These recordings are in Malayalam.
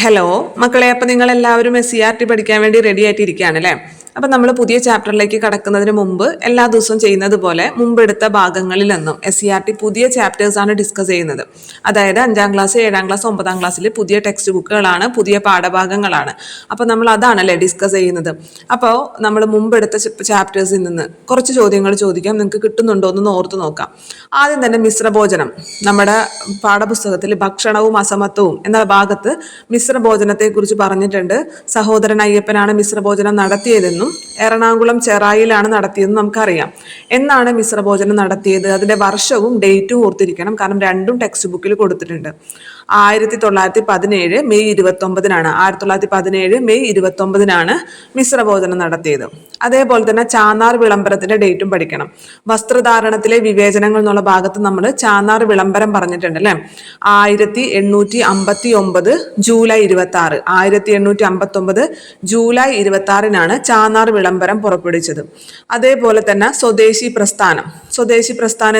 ഹലോ മക്കളെ, അപ്പം നിങ്ങളെല്ലാവരും SCERT പഠിക്കാൻ വേണ്ടി റെഡി ആയിട്ടിരിക്കുകയാണ് അല്ലേ? അപ്പം നമ്മൾ പുതിയ ചാപ്റ്ററിലേക്ക് കടക്കുന്നതിന് മുമ്പ് എല്ലാ ദിവസവും ചെയ്യുന്നത് പോലെ മുമ്പെടുത്ത ഭാഗങ്ങളിൽ നിന്നും SCERT പുതിയ ചാപ്റ്റേഴ്സാണ് ഡിസ്കസ് ചെയ്യുന്നത്. അതായത് 5ാം ക്ലാസ്, 7ാം ക്ലാസ്, 9ാം ക്ലാസ്സിൽ പുതിയ ടെക്സ്റ്റ് ബുക്കുകളാണ്, പുതിയ പാഠഭാഗങ്ങളാണ്. അപ്പോൾ നമ്മൾ അതാണല്ലേ ഡിസ്കസ് ചെയ്യുന്നത്. അപ്പോൾ നമ്മൾ മുമ്പെടുത്ത ചാപ്റ്റേഴ്സിൽ നിന്ന് കുറച്ച് ചോദ്യങ്ങൾ ചോദിക്കാം, നിങ്ങൾക്ക് കിട്ടുന്നുണ്ടോ എന്ന് ഓർത്ത് നോക്കാം. ആദ്യം തന്നെ മിശ്രഭോജനം. നമ്മുടെ പാഠപുസ്തകത്തിൽ ഭക്ഷണവും അസമത്വവും എന്ന ഭാഗത്ത് മിശ്രഭോജനത്തെക്കുറിച്ച് പറഞ്ഞിട്ടുണ്ട്. സഹോദരൻ അയ്യപ്പനാണ് മിശ്രഭോജനം നടത്തിയതെന്നും എറണാകുളം ചെറായിലാണ് നടത്തിയതെന്നും നമുക്കറിയാം. എന്നാണ് മിശ്രഭോജനം നടത്തിയത്, അതിന്റെ വർഷവും ഡേറ്റും ഓർത്തിരിക്കണം, കാരണം രണ്ടും ടെക്സ്റ്റ് ബുക്കിൽ കൊടുത്തിട്ടുണ്ട്. 1917 മെയ് 29-നാണ്. 1917 മെയ് 29-നാണ് മിശ്രഭോജനം നടത്തിയത്. അതേപോലെ തന്നെ ചാന്നാർ വിളംബരത്തിന്റെ ഡേറ്റും പഠിക്കണം. വസ്ത്രധാരണത്തിലെ വിവേചനങ്ങൾ എന്നുള്ള ഭാഗത്ത് നമ്മൾ ചാന്നാർ വിളംബരം പറഞ്ഞിട്ടുണ്ട് അല്ലെ. 1859 ജൂലൈ 26, 1859 ജൂലൈ 26-നാണ് ചാന്നാർ വിളംബരം പുറപ്പെടുവിച്ചത്. അതേപോലെ തന്നെ സ്വദേശി പ്രസ്ഥാനം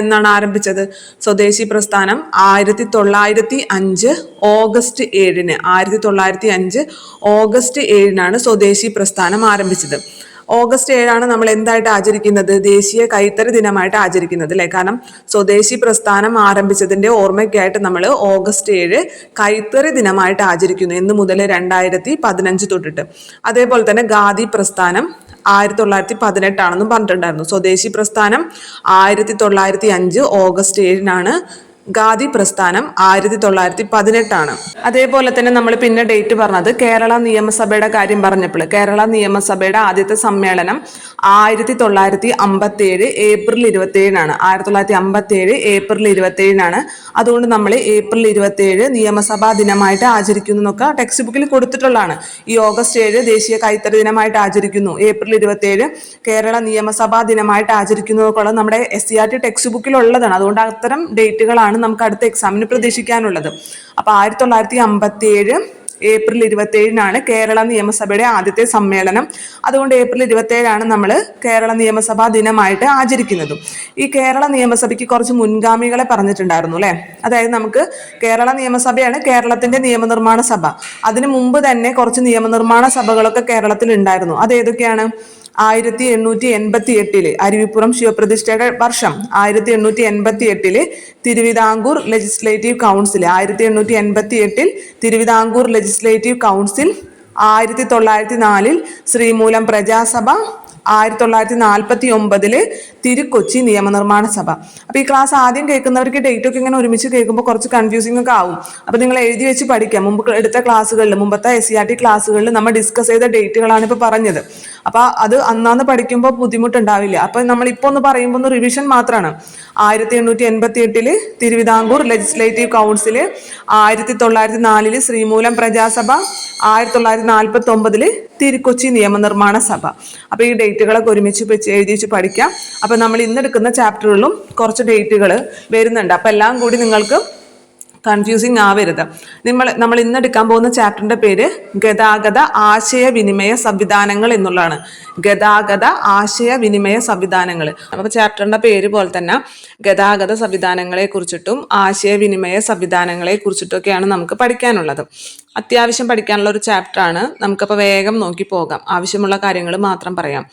എന്നാണ് ആരംഭിച്ചത്. സ്വദേശി പ്രസ്ഥാനം 1905 ഓഗസ്റ്റ് 7-ന് 1905 ഓഗസ്റ്റ് 7-നാണ് സ്വദേശി പ്രസ്ഥാനം ആരംഭിച്ചത്. ഓഗസ്റ്റ് 7-ആണ് നമ്മൾ എന്തായിട്ട് ആചരിക്കുന്നത്? ദേശീയ കൈത്തറി ദിനമായിട്ട് ആചരിക്കുന്നത് അല്ലെ. കാരണം സ്വദേശി പ്രസ്ഥാനം ആരംഭിച്ചതിന്റെ ഓർമ്മയ്ക്കായിട്ട് നമ്മൾ ഓഗസ്റ്റ് 7 കൈത്തറി ദിനമായിട്ട് ആചരിക്കുന്നു. എന്ന് മുതൽ 2015 തൊട്ടിട്ട്. അതേപോലെ തന്നെ ഖാദി പ്രസ്ഥാനം 1918 പറഞ്ഞിട്ടുണ്ടായിരുന്നു. സ്വദേശി പ്രസ്ഥാനം 1905 ഓഗസ്റ്റ് 7-നാണ്. ഖാദി പ്രസ്ഥാനം 1918. അതേപോലെ തന്നെ നമ്മൾ പിന്നെ ഡേറ്റ് പറഞ്ഞത് കേരള നിയമസഭയുടെ കാര്യം പറഞ്ഞപ്പോൾ, കേരള നിയമസഭയുടെ ആദ്യത്തെ സമ്മേളനം 1957 ഏപ്രിൽ 27-നാണ്. 1957 ഏപ്രിൽ 27-നാണ്. അതുകൊണ്ട് നമ്മൾ ഏപ്രിൽ 27 നിയമസഭാ ദിനമായിട്ട് ആചരിക്കുന്നു എന്നൊക്കെ ടെക്സ്റ്റ് ബുക്കിൽ കൊടുത്തിട്ടുള്ളതാണ്. ഈ ഓഗസ്റ്റ് 7 ദേശീയ കൈത്തറി ദിനമായിട്ട് ആചരിക്കുന്നു, ഏപ്രിൽ 27 കേരള നിയമസഭാ ദിനമായിട്ട് ആചരിക്കുന്നു എന്നൊക്കെ നമ്മുടെ SCERT ടെക്സ്റ്റ് ബുക്കിൽ ഉള്ളതാണ്. അതുകൊണ്ട് അത്തരം ഡേറ്റുകളാണ് നമുക്ക് അടുത്ത എക്സാമിന് പ്രതീക്ഷിക്കാനുള്ളത്. അപ്പൊ 1957 ഏപ്രിൽ 27-നാണ് കേരള നിയമസഭയുടെ ആദ്യത്തെ സമ്മേളനം. അതുകൊണ്ട് ഏപ്രിൽ 27-ആണ് നമ്മൾ കേരള നിയമസഭാ ദിനമായിട്ട് ആചരിക്കുന്നത്. ഈ കേരള നിയമസഭയ്ക്ക് കുറച്ച് മുൻഗാമികളെ പറഞ്ഞിട്ടുണ്ടായിരുന്നു അല്ലെ. അതായത് നമുക്ക് കേരള നിയമസഭയാണ് കേരളത്തിന്റെ നിയമനിർമ്മാണ സഭ. അതിനു മുമ്പ് തന്നെ കുറച്ച് നിയമനിർമ്മാണ സഭകളൊക്കെ കേരളത്തിൽ ഉണ്ടായിരുന്നു. അത് ഏതൊക്കെയാണ്? 1888 അരുവിപ്പുറം ശിവപ്രതിഷ്ഠയുടെ വർഷം 1888 Thiruvithamkoor legislative council 1888 Thiruvithamkoor legislative council 1904 Sreemoolam Praja Sabha 1949 Thiru-Kochi നിയമനിർമ്മാണ സഭ. അപ്പൊ ഈ ക്ലാസ് ആദ്യം കേൾക്കുന്നവർക്ക് ഡേറ്റ് ഒക്കെ ഇങ്ങനെ ഒരുമിച്ച് കേൾക്കുമ്പോൾ കുറച്ച് കൺഫ്യൂസിംഗ് ഒക്കെ ആവും. അപ്പൊ നിങ്ങൾ എഴുതി വെച്ച് പഠിക്കാം. മുമ്പ് എടുത്ത ക്ലാസ്സുകളിൽ, മുമ്പത്തെ SCERT ക്ലാസ്സുകളിൽ നമ്മൾ ഡിസ്കസ് ചെയ്ത ഡേറ്റുകളാണ് ഇപ്പൊ പറഞ്ഞത്. അപ്പൊ അത് അന്നാന്ന് പഠിക്കുമ്പോൾ ബുദ്ധിമുട്ടുണ്ടാവില്ല. അപ്പൊ നമ്മൾ ഇപ്പൊ ഒന്ന് പറയുമ്പോൾ ഒന്ന് റിവിഷൻ മാത്രമാണ്. 1888 തിരുവിതാംകൂർ ലെജിസ്ലേറ്റീവ് കൗൺസില്, 1904 ശ്രീമൂലം പ്രജാസഭ, 1949 തിരുക്കൊച്ചി നിയമനിർമ്മാണ സഭ. അപ്പൊ ഈ ഡേറ്റുകളൊക്കെ ഒരുമിച്ച് എഴുതി വെച്ച് പഠിക്കാം. അപ്പൊ നമ്മൾ ഇന്നെടുക്കുന്ന ചാപ്റ്ററുകളിലും കുറച്ച് ഡേറ്റുകൾ വരുന്നുണ്ട്. അപ്പൊ എല്ലാം കൂടി നിങ്ങൾക്ക് കൺഫ്യൂസിങ് ആവരുത്. നമ്മൾ ഇന്നെടുക്കാൻ പോകുന്ന ചാപ്റ്ററിന്റെ പേര് ഗതാഗത ആശയവിനിമയ സംവിധാനങ്ങൾ എന്നുള്ളതാണ്. ഗതാഗത ആശയവിനിമയ സംവിധാനങ്ങൾ. അപ്പൊ ചാപ്റ്ററിന്റെ പേര് പോലെ തന്നെ ഗതാഗത സംവിധാനങ്ങളെ കുറിച്ചിട്ടും ആശയവിനിമയ സംവിധാനങ്ങളെ കുറിച്ചിട്ടൊക്കെയാണ് നമുക്ക് പഠിക്കാനുള്ളത്. അത്യാവശ്യം പഠിക്കാനുള്ള ഒരു ചാപ്റ്ററാണ്. നമുക്കപ്പോൾ വേഗം നോക്കി പോകാം. ആവശ്യമുള്ള കാര്യങ്ങൾ മാത്രം പറയാം.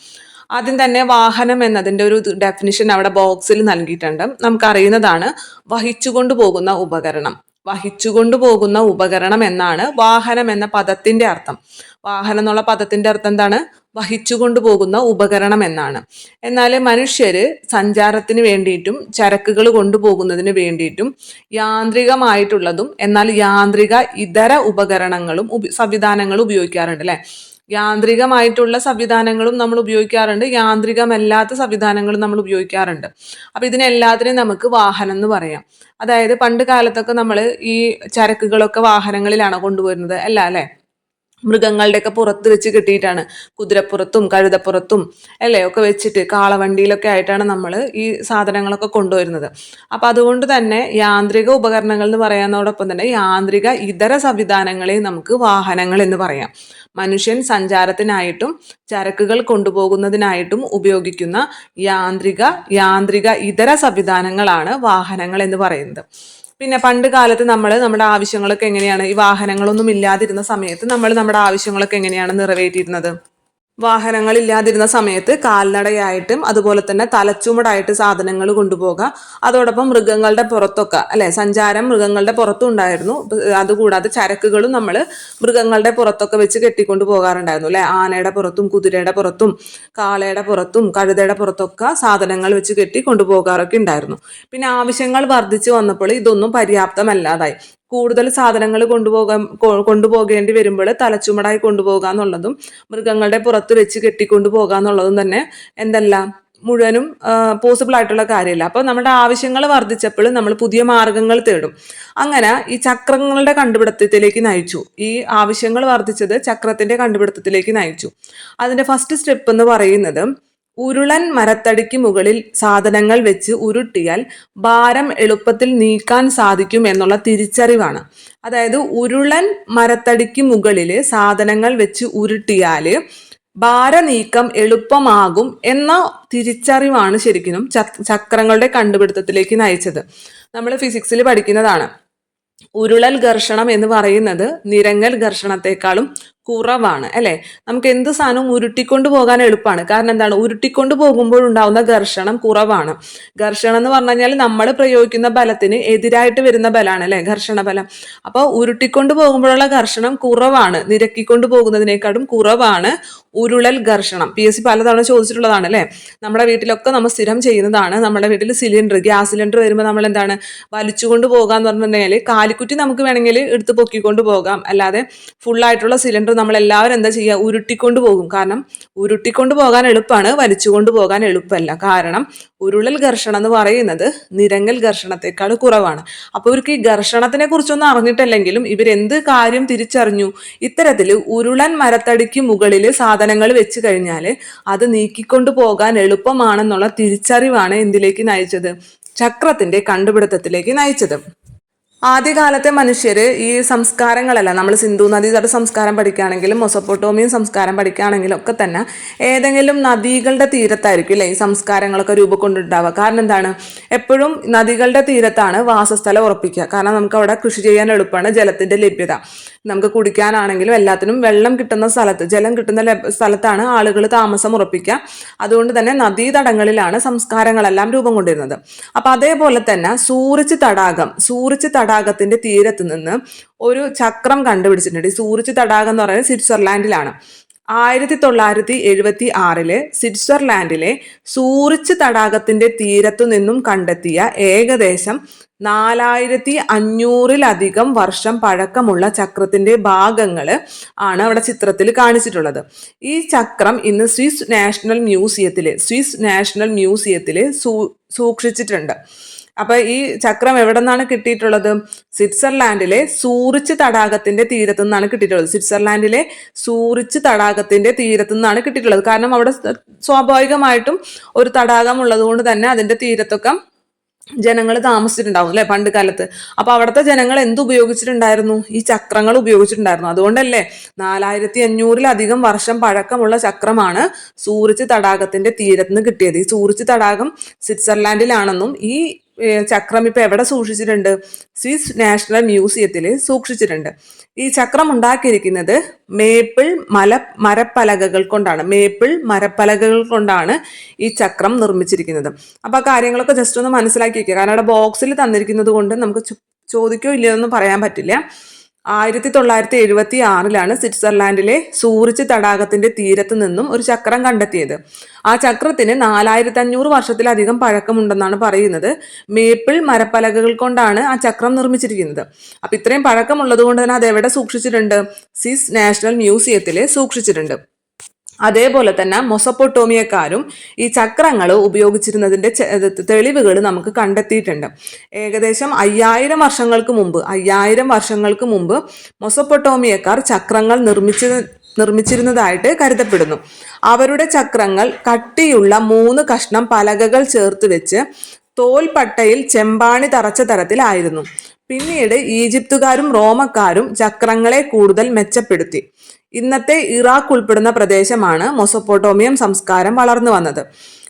ആദ്യം തന്നെ വാഹനം എന്നതിൻ്റെ ഒരു ഡെഫിനിഷൻ അവിടെ ബോക്സിൽ നൽകിയിട്ടുണ്ട്. നമുക്കറിയുന്നതാണ് വഹിച്ചുകൊണ്ടു പോകുന്ന ഉപകരണം. വഹിച്ചുകൊണ്ടു പോകുന്ന ഉപകരണം എന്നാണ് വാഹനം എന്ന പദത്തിന്റെ അർത്ഥം. വാഹനം എന്നുള്ള പദത്തിന്റെ അർത്ഥം എന്താണ്? വഹിച്ചുകൊണ്ടു പോകുന്ന ഉപകരണം എന്നാണ്. എന്നാൽ മനുഷ്യര് സഞ്ചാരത്തിന് വേണ്ടിയിട്ടും ചരക്കുകൾ കൊണ്ടുപോകുന്നതിന് വേണ്ടിയിട്ടും യാന്ത്രികമായിട്ടുള്ളതും എന്നാൽ യാന്ത്രിക ഇതര ഉപകരണങ്ങളും സംവിധാനങ്ങളും ഉപയോഗിക്കാറുണ്ട് അല്ലെ. യാന്ത്രികമായിട്ടുള്ള സംവിധാനങ്ങളും നമ്മൾ ഉപയോഗിക്കാറുണ്ട്, യാന്ത്രികമല്ലാത്ത സംവിധാനങ്ങളും നമ്മൾ ഉപയോഗിക്കാറുണ്ട്. അപ്പൊ ഇതിനെല്ലാത്തിനെയും നമുക്ക് വാഹനം എന്ന് പറയാം. അതായത് പണ്ട് കാലത്തൊക്കെ നമ്മൾ ഈ ചരക്കുകളൊക്കെ വാഹനങ്ങളിലാണ് കൊണ്ടുപോരുന്നത് അല്ലേ. മൃഗങ്ങളുടെയൊക്കെ പുറത്ത് വെച്ച് കെട്ടിയിട്ടാണ്, കുതിരപ്പുറത്തും കഴുതപ്പുറത്തും അല്ലേ ഒക്കെ വെച്ചിട്ട് കാളവണ്ടിയിലൊക്കെ ആയിട്ടാണ് നമ്മൾ ഈ സാധനങ്ങളൊക്കെ കൊണ്ടുവരുന്നത്. അപ്പം അതുകൊണ്ട് തന്നെ യാന്ത്രിക ഉപകരണങ്ങൾ എന്ന് പറയാനോടൊപ്പം തന്നെ യാന്ത്രിക ഇതര സംവിധാനങ്ങളെ നമുക്ക് വാഹനങ്ങൾ എന്ന് പറയാം. മനുഷ്യൻ സഞ്ചാരത്തിനായിട്ടും ചരക്കുകൾ കൊണ്ടുപോകുന്നതിനായിട്ടും ഉപയോഗിക്കുന്ന യാന്ത്രിക ഇതര സംവിധാനങ്ങളാണ് വാഹനങ്ങൾ എന്ന് പറയുന്നത്. പിന്നെ പണ്ട് കാലത്ത് നമ്മൾ നമ്മുടെ ആവശ്യങ്ങളൊക്കെ എങ്ങനെയാണ്, ഈ വാഹനങ്ങളൊന്നും ഇല്ലാതിരുന്ന സമയത്ത് നമ്മൾ നമ്മുടെ ആവശ്യങ്ങളൊക്കെ എങ്ങനെയാണ് നിറവേറ്റിയിരുന്നത്? വാഹനങ്ങളില്ലാതിരുന്ന സമയത്ത് കാൽനടയായിട്ടും അതുപോലെ തന്നെ തലച്ചുമടായിട്ട് സാധനങ്ങൾ കൊണ്ടുപോകുക, അതോടൊപ്പം മൃഗങ്ങളുടെ പുറത്തൊക്കെ അല്ലെ സഞ്ചാരം മൃഗങ്ങളുടെ പുറത്തും ഉണ്ടായിരുന്നു. അതുകൂടാതെ ചരക്കുകളും നമ്മൾ മൃഗങ്ങളുടെ പുറത്തൊക്കെ വെച്ച് കെട്ടിക്കൊണ്ട് പോകാറുണ്ടായിരുന്നു അല്ലെ. ആനയുടെ പുറത്തും കുതിരയുടെ പുറത്തും കാളയുടെ പുറത്തും കഴുതയുടെ പുറത്തൊക്കെ സാധനങ്ങൾ വെച്ച് കെട്ടി കൊണ്ടുപോകാറൊക്കെ ഉണ്ടായിരുന്നു. പിന്നെ ആവശ്യങ്ങൾ വർദ്ധിച്ചു വന്നപ്പോൾ ഇതൊന്നും പര്യാപ്തമല്ലാതായി. കൂടുതൽ സാധനങ്ങൾ കൊണ്ടുപോകേണ്ടി വരുമ്പോൾ തലച്ചുമടായി കൊണ്ടുപോകുക എന്നുള്ളതും മൃഗങ്ങളുടെ പുറത്ത് വെച്ച് കെട്ടിക്കൊണ്ടു പോകുക എന്നുള്ളതും തന്നെ എന്തല്ല മുഴുവനും പോസിബിൾ ആയിട്ടുള്ള കാര്യമില്ല. അപ്പോൾ നമ്മുടെ ആവശ്യങ്ങൾ വർദ്ധിച്ചപ്പോൾ നമ്മൾ പുതിയ മാർഗങ്ങൾ തേടും. അങ്ങനെ ഈ ചക്രങ്ങളുടെ കണ്ടുപിടുത്തത്തിലേക്ക് നയിച്ചു. ഈ ആവശ്യങ്ങൾ വർദ്ധിച്ചത് ചക്രത്തിന്റെ കണ്ടുപിടുത്തത്തിലേക്ക് നയിച്ചു. അതിന്റെ ഫസ്റ്റ് സ്റ്റെപ്പ് എന്ന് പറയുന്നത് ഉരുളൻ മരത്തടിക്ക് മുകളിൽ സാധനങ്ങൾ വെച്ച് ഉരുട്ടിയാൽ ഭാരം എളുപ്പത്തിൽ നീക്കാൻ സാധിക്കും എന്നുള്ള തിരിച്ചറിവാണ്. അതായത് ഉരുളൻ മരത്തടിക്ക് മുകളിൽ സാധനങ്ങൾ വെച്ച് ഉരുട്ടിയാൽ ഭാരനീക്കം എളുപ്പമാകും എന്ന തിരിച്ചറിവാണ് ശരിക്കും ചക്രങ്ങളുടെ കണ്ടുപിടുത്തത്തിലേക്ക് നയിച്ചത്. നമ്മൾ ഫിസിക്സിൽ പഠിക്കുന്നതാണ്. ഉരുളൽ ഘർഷണം എന്ന് പറയുന്നത് നിരങ്ങൽ ഘർഷണത്തെക്കാളും കുറവാണ് അല്ലെ. നമുക്ക് എന്ത് സാധനവും ഉരുട്ടിക്കൊണ്ട് പോകാൻ എളുപ്പമാണ്. കാരണം എന്താണ്, ഉരുട്ടിക്കൊണ്ട് പോകുമ്പോഴുണ്ടാവുന്ന ഘർഷണം കുറവാണ്. ഘർഷണം എന്ന് പറഞ്ഞു കഴിഞ്ഞാൽ നമ്മൾ പ്രയോഗിക്കുന്ന ബലത്തിന് എതിരായിട്ട് വരുന്ന ബലമാണ് അല്ലെ, ഘർഷണ ബലം. അപ്പോൾ ഉരുട്ടിക്കൊണ്ട് പോകുമ്പോഴുള്ള ഘർഷണം കുറവാണ്, നിരക്കിക്കൊണ്ട് പോകുന്നതിനേക്കാളും കുറവാണ് ഉരുളൽ ഘർഷണം. PSC പലതവണ ചോദിച്ചിട്ടുള്ളതാണ് അല്ലെ. നമ്മുടെ വീട്ടിലൊക്കെ നമ്മൾ സ്ഥിരം ചെയ്യുന്നതാണ്. നമ്മുടെ വീട്ടിൽ ഗ്യാസ് സിലിണ്ടർ വരുമ്പോൾ നമ്മൾ എന്താണ് വലിച്ചുകൊണ്ട് പോകാന്ന് പറഞ്ഞിട്ടുണ്ടെങ്കിൽ കാലിക്കുറ്റി നമുക്ക് വേണമെങ്കിൽ എടുത്ത് പൊക്കിക്കൊണ്ട് പോകാം. അല്ലാതെ ഫുള്ളായിട്ടുള്ള സിലിണ്ടർ നമ്മളെല്ലാവരും എന്താ ചെയ്യുക, ഉരുട്ടിക്കൊണ്ട് പോകും. കാരണം ഉരുട്ടിക്കൊണ്ട് പോകാൻ എളുപ്പമാണ്, വലിച്ചുകൊണ്ട് പോകാൻ എളുപ്പമല്ല. കാരണം ഉരുളൽ ഘർഷണം എന്ന് പറയുന്നത് നിരങ്ങൽ ഘർഷണത്തെക്കാൾ കുറവാണ്. അപ്പോൾ ഇവർക്ക് ഈ ഘർഷണത്തിനെ കുറിച്ചൊന്നും അറിഞ്ഞിട്ടില്ലെങ്കിലും ഇവരെന്ത് കാര്യം തിരിച്ചറിഞ്ഞു, ഇത്തരത്തിൽ ഉരുളൻ മരത്തടിക്ക് മുകളിൽ സാധനങ്ങൾ വെച്ച് കഴിഞ്ഞാൽ അത് നീക്കിക്കൊണ്ട് പോകാൻ എളുപ്പമാണെന്നുള്ള തിരിച്ചറിവാണ് എന്തിലേക്ക് നയിച്ചത്, ചക്രത്തിന്റെ കണ്ടുപിടുത്തത്തിലേക്ക് നയിച്ചത്. ആദ്യകാലത്തെ മനുഷ്യർ ഈ സംസ്കാരങ്ങളല്ല, നമ്മൾ സിന്ധു നദീതട സംസ്കാരം പഠിക്കുകയാണെങ്കിലും മൊസപ്പൊട്ടോമിയൻ സംസ്കാരം പഠിക്കുകയാണെങ്കിലും ഒക്കെ തന്നെ ഏതെങ്കിലും നദികളുടെ തീരത്തായിരിക്കും അല്ലേ ഈ സംസ്കാരങ്ങളൊക്കെ രൂപക്കൊണ്ടുണ്ടാവുക. കാരണം എന്താണ്, എപ്പോഴും നദികളുടെ തീരത്താണ് വാസസ്ഥലം ഉറപ്പിക്കുക. കാരണം നമുക്ക് അവിടെ കൃഷി ചെയ്യാൻ എളുപ്പമാണ്, ജലത്തിന്റെ ലഭ്യത. നമുക്ക് കുടിക്കാനാണെങ്കിലും എല്ലാത്തിനും വെള്ളം കിട്ടുന്ന സ്ഥലത്ത്, ജലം കിട്ടുന്ന സ്ഥലത്താണ് ആളുകൾ താമസം ഉറപ്പിക്കുക. അതുകൊണ്ട് തന്നെ നദീതടങ്ങളിലാണ് സംസ്കാരങ്ങളെല്ലാം രൂപം കൊണ്ടിരുന്നത്. അപ്പൊ അതേപോലെ തന്നെ സൂറിച്ച് തടാകത്തിന്റെ തീരത്ത് നിന്ന് ഒരു ചക്രം കണ്ടുപിടിച്ചിട്ടുണ്ട്. ഈ സൂറിച്ച് തടാകം എന്ന് പറയുന്നത് സ്വിറ്റ്സർലാൻഡിലാണ്. 1976 സ്വിറ്റ്സർലാൻഡിലെ സൂറിച്ച് തടാകത്തിന്റെ തീരത്തു നിന്നും കണ്ടെത്തിയ ഏകദേശം 4500-ലധികം വർഷം പഴക്കമുള്ള ചക്രത്തിന്റെ ഭാഗങ്ങൾ ആണ് അവിടെ ചിത്രത്തിൽ കാണിച്ചിട്ടുള്ളത്. ഈ ചക്രം ഇന്ന് സ്വിസ് നാഷണൽ മ്യൂസിയത്തിൽ സൂക്ഷിച്ചിട്ടുണ്ട്. അപ്പൊ ഈ ചക്രം എവിടെ നിന്നാണ് കിട്ടിയിട്ടുള്ളത്? സ്വിറ്റ്സർലാൻഡിലെ സൂറിച്ച് തടാകത്തിന്റെ തീരത്തു നിന്നാണ് കിട്ടിയിട്ടുള്ളത്. സ്വിറ്റ്സർലാൻഡിലെ സൂറിച്ച് തടാകത്തിന്റെ തീരത്തു നിന്നാണ് കിട്ടിയിട്ടുള്ളത്. കാരണം അവിടെ സ്വാഭാവികമായിട്ടും ഒരു തടാകം ഉള്ളത് കൊണ്ട് തന്നെ അതിന്റെ തീരത്തൊക്കെ ജനങ്ങൾ താമസിച്ചിട്ടുണ്ടാവും അല്ലെ പണ്ട് കാലത്ത്. അപ്പൊ അവിടുത്തെ ജനങ്ങൾ എന്തുപയോഗിച്ചിട്ടുണ്ടായിരുന്നു? ഈ ചക്രങ്ങൾ ഉപയോഗിച്ചിട്ടുണ്ടായിരുന്നു. അതുകൊണ്ടല്ലേ 4500-ലധികം വർഷം പഴക്കമുള്ള ചക്രമാണ് സൂറിച്ച് തടാകത്തിന്റെ തീരത്തുനിന്ന് കിട്ടിയത്. ഈ സൂറിച്ച് തടാകം സ്വിറ്റ്സർലാൻഡിലാണെന്നും ഈ ചക്രം ഇപ്പൊ എവിടെ സൂക്ഷിച്ചിട്ടുണ്ട്? സ്വിസ് നാഷണൽ മ്യൂസിയത്തിൽ സൂക്ഷിച്ചിട്ടുണ്ട്. ഈ ചക്രം ഉണ്ടാക്കിയിരിക്കുന്നത് മേപ്പിൾ മരപ്പലകകൾ കൊണ്ടാണ് ഈ ചക്രം നിർമ്മിച്ചിരിക്കുന്നത്. അപ്പൊ ആ കാര്യങ്ങളൊക്കെ ജസ്റ്റ് ഒന്ന് മനസ്സിലാക്കി വെക്കുക. കാരണം അവിടെ ബോക്സിൽ തന്നിരിക്കുന്നത് കൊണ്ട് നമുക്ക് ചോദിക്കോ ഇല്ലയോ എന്ന് പറയാൻ പറ്റില്ല. 1976 സ്വിറ്റ്സർലാൻഡിലെ സൂറിച്ച് തടാകത്തിന്റെ തീരത്ത് നിന്നും ഒരു ചക്രം കണ്ടെത്തിയത്. ആ ചക്രത്തിന് 4500 വർഷത്തിലധികം പഴക്കമുണ്ടെന്നാണ് പറയുന്നത്. മേപ്പിൾ മരപ്പലകകൾ കൊണ്ടാണ് ആ ചക്രം നിർമ്മിച്ചിരിക്കുന്നത്. അപ്പൊ ഇത്രയും പഴക്കമുള്ളത് കൊണ്ട് തന്നെ അത് എവിടെ സൂക്ഷിച്ചിട്ടുണ്ട്? സ്വിസ് നാഷണൽ മ്യൂസിയത്തിൽ സൂക്ഷിച്ചിട്ടുണ്ട്. അതേപോലെ തന്നെ മൊസപ്പൊട്ടോമിയക്കാരും ഈ ചക്രങ്ങൾ ഉപയോഗിച്ചിരുന്നതിന്റെ തെളിവുകൾ നമുക്ക് കണ്ടെത്തിയിട്ടുണ്ട്. ഏകദേശം 5000 വർഷങ്ങൾക്ക് മുമ്പ് മൊസപ്പൊട്ടോമിയക്കാർ ചക്രങ്ങൾ നിർമ്മിച്ചിരുന്നതായിട്ട് കരുതപ്പെടുന്നു. അവരുടെ ചക്രങ്ങൾ കട്ടിയുള്ള 3 കഷ്ണം പലകകൾ ചേർത്ത് വെച്ച് തോൽപ്പട്ടയിൽ ചെമ്പാണി തറച്ച തരത്തിലായിരുന്നു. പിന്നീട് ഈജിപ്തുകാരും റോമക്കാരും ചക്രങ്ങളെ കൂടുതൽ മെച്ചപ്പെടുത്തി. ഇന്നത്തെ ഇറാഖ് ഉൾപ്പെടുന്ന പ്രദേശമാണ് മൊസപ്പൊട്ടോമിയൻ സംസ്കാരം വളർന്നു വന്നത്.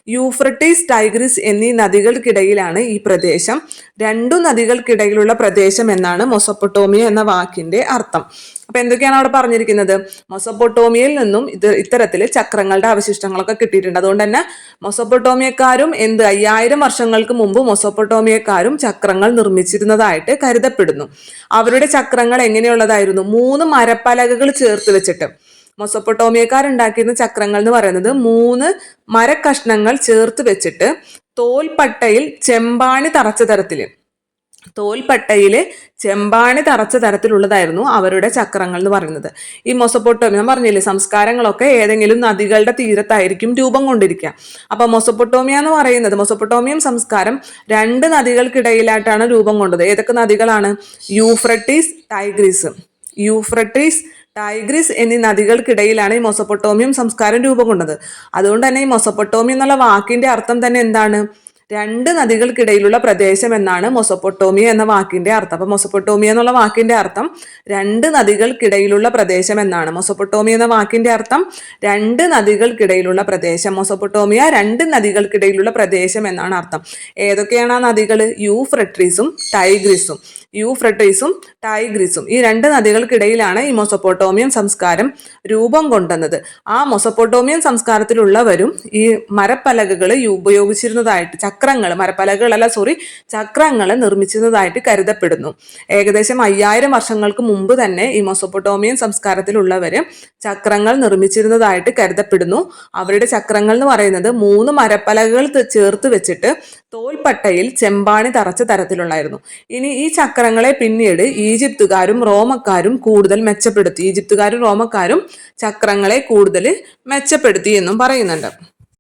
യൂഫ്രട്ടീസ് ടൈഗ്രിസ് എന്നീ നദികൾക്കിടയിലാണ് ഈ പ്രദേശം. രണ്ടു നദികൾക്കിടയിലുള്ള പ്രദേശം എന്നാണ് മൊസപ്പൊട്ടോമിയ എന്ന വാക്കിന്റെ അർത്ഥം. അപ്പൊ എന്തൊക്കെയാണ് അവിടെ പറഞ്ഞിരിക്കുന്നത്? മൊസപ്പൊട്ടോമിയയിൽ നിന്നും ഇത്തരത്തിൽ ചക്രങ്ങളുടെ അവശിഷ്ടങ്ങളൊക്കെ കിട്ടിയിട്ടുണ്ട്. അതുകൊണ്ട് തന്നെ മൊസപ്പൊട്ടോമിയക്കാരും 5000 വർഷങ്ങൾക്ക് മുമ്പ് മൊസപ്പൊട്ടോമിയക്കാരും ചക്രങ്ങൾ നിർമ്മിച്ചിരുന്നതായിട്ട് കരുതപ്പെടുന്നു. അവരുടെ ചക്രങ്ങൾ എങ്ങനെയുള്ളതായിരുന്നു? 3 മരപ്പലകകൾ ചേർത്ത് വെച്ചിട്ട്. മൊസപ്പൊട്ടോമിയക്കാരുണ്ടാക്കിയിരുന്ന ചക്രങ്ങൾ എന്ന് പറയുന്നത് 3 മരക്കഷ്ണങ്ങൾ ചേർത്ത് വെച്ചിട്ട് തോൽപ്പട്ടയിൽ ചെമ്പാണി തറച്ച തരത്തിലുള്ളതായിരുന്നു അവരുടെ ചക്രങ്ങൾ എന്ന് പറയുന്നത്. ഈ മൊസപ്പൊട്ടോമിയ ഞാൻ പറഞ്ഞില്ലേ, സംസ്കാരങ്ങളൊക്കെ ഏതെങ്കിലും നദികളുടെ തീരത്തായിരിക്കും രൂപം കൊണ്ടിരിക്കുക. അപ്പൊ മൊസപ്പൊട്ടോമിയൻ സംസ്കാരം 2 നദികൾക്കിടയിലായിട്ടാണ് രൂപം കൊണ്ടത്. ഏതൊക്കെ നദികളാണ്? യൂഫ്രട്ടീസ് ടൈഗ്രിസ് എന്നീ നദികൾക്കിടയിലാണ് ഈ മൊസപ്പൊട്ടോമിയം സംസ്കാരം രൂപം കൊണ്ടത്. അതുകൊണ്ട് തന്നെ ഈ മൊസപ്പൊട്ടോമിയ എന്നുള്ള വാക്കിന്റെ അർത്ഥം തന്നെ എന്താണ്? 2 നദികൾക്കിടയിലുള്ള പ്രദേശം എന്നാണ് മൊസപ്പൊട്ടോമിയ എന്ന വാക്കിന്റെ അർത്ഥം. അപ്പൊ മൊസപ്പൊട്ടോമിയ എന്നുള്ള വാക്കിന്റെ അർത്ഥം 2 നദികൾക്കിടയിലുള്ള പ്രദേശം എന്നാണ്. മൊസപ്പൊട്ടോമിയ എന്ന വാക്കിന്റെ അർത്ഥം 2 നദികൾക്കിടയിലുള്ള പ്രദേശം. മൊസപ്പൊട്ടോമിയ 2 നദികൾക്കിടയിലുള്ള പ്രദേശം എന്നാണ് അർത്ഥം. ഏതൊക്കെയാണ് ആ നദികൾ? യൂഫ്രട്ടീസും ടൈഗ്രിസും ഈ 2 നദികൾക്കിടയിലാണ് ഈ മൊസപ്പൊട്ടോമിയൻ സംസ്കാരം രൂപം കൊണ്ടുവന്നത്. ആ മൊസപ്പൊട്ടോമിയൻ സംസ്കാരത്തിലുള്ളവരും ഈ മരപ്പലകകൾ ഉപയോഗിച്ചിരുന്നതായിട്ട്, ചക്രങ്ങൾ നിർമ്മിച്ചിരുന്നതായിട്ട് കരുതപ്പെടുന്നു. ഏകദേശം 5000 വർഷങ്ങൾക്ക് മുമ്പ് തന്നെ ഈ മൊസപ്പൊട്ടോമിയൻ സംസ്കാരത്തിലുള്ളവര് ചക്രങ്ങൾ നിർമ്മിച്ചിരുന്നതായിട്ട് കരുതപ്പെടുന്നു. അവരുടെ ചക്രങ്ങൾ എന്ന് പറയുന്നത് 3 മരപ്പലകകൾ ചേർത്ത് വെച്ചിട്ട് തോൽപ്പട്ടയിൽ ചെമ്പാണി തറച്ച തരത്തിലുള്ളായിരുന്നു. ഇനി ഈ ചക്രങ്ങളെ പിന്നീട് ഈജിപ്തുകാരും റോമക്കാരും ചക്രങ്ങളെ കൂടുതൽ മെച്ചപ്പെടുത്തി എന്നും പറയുന്നുണ്ട്.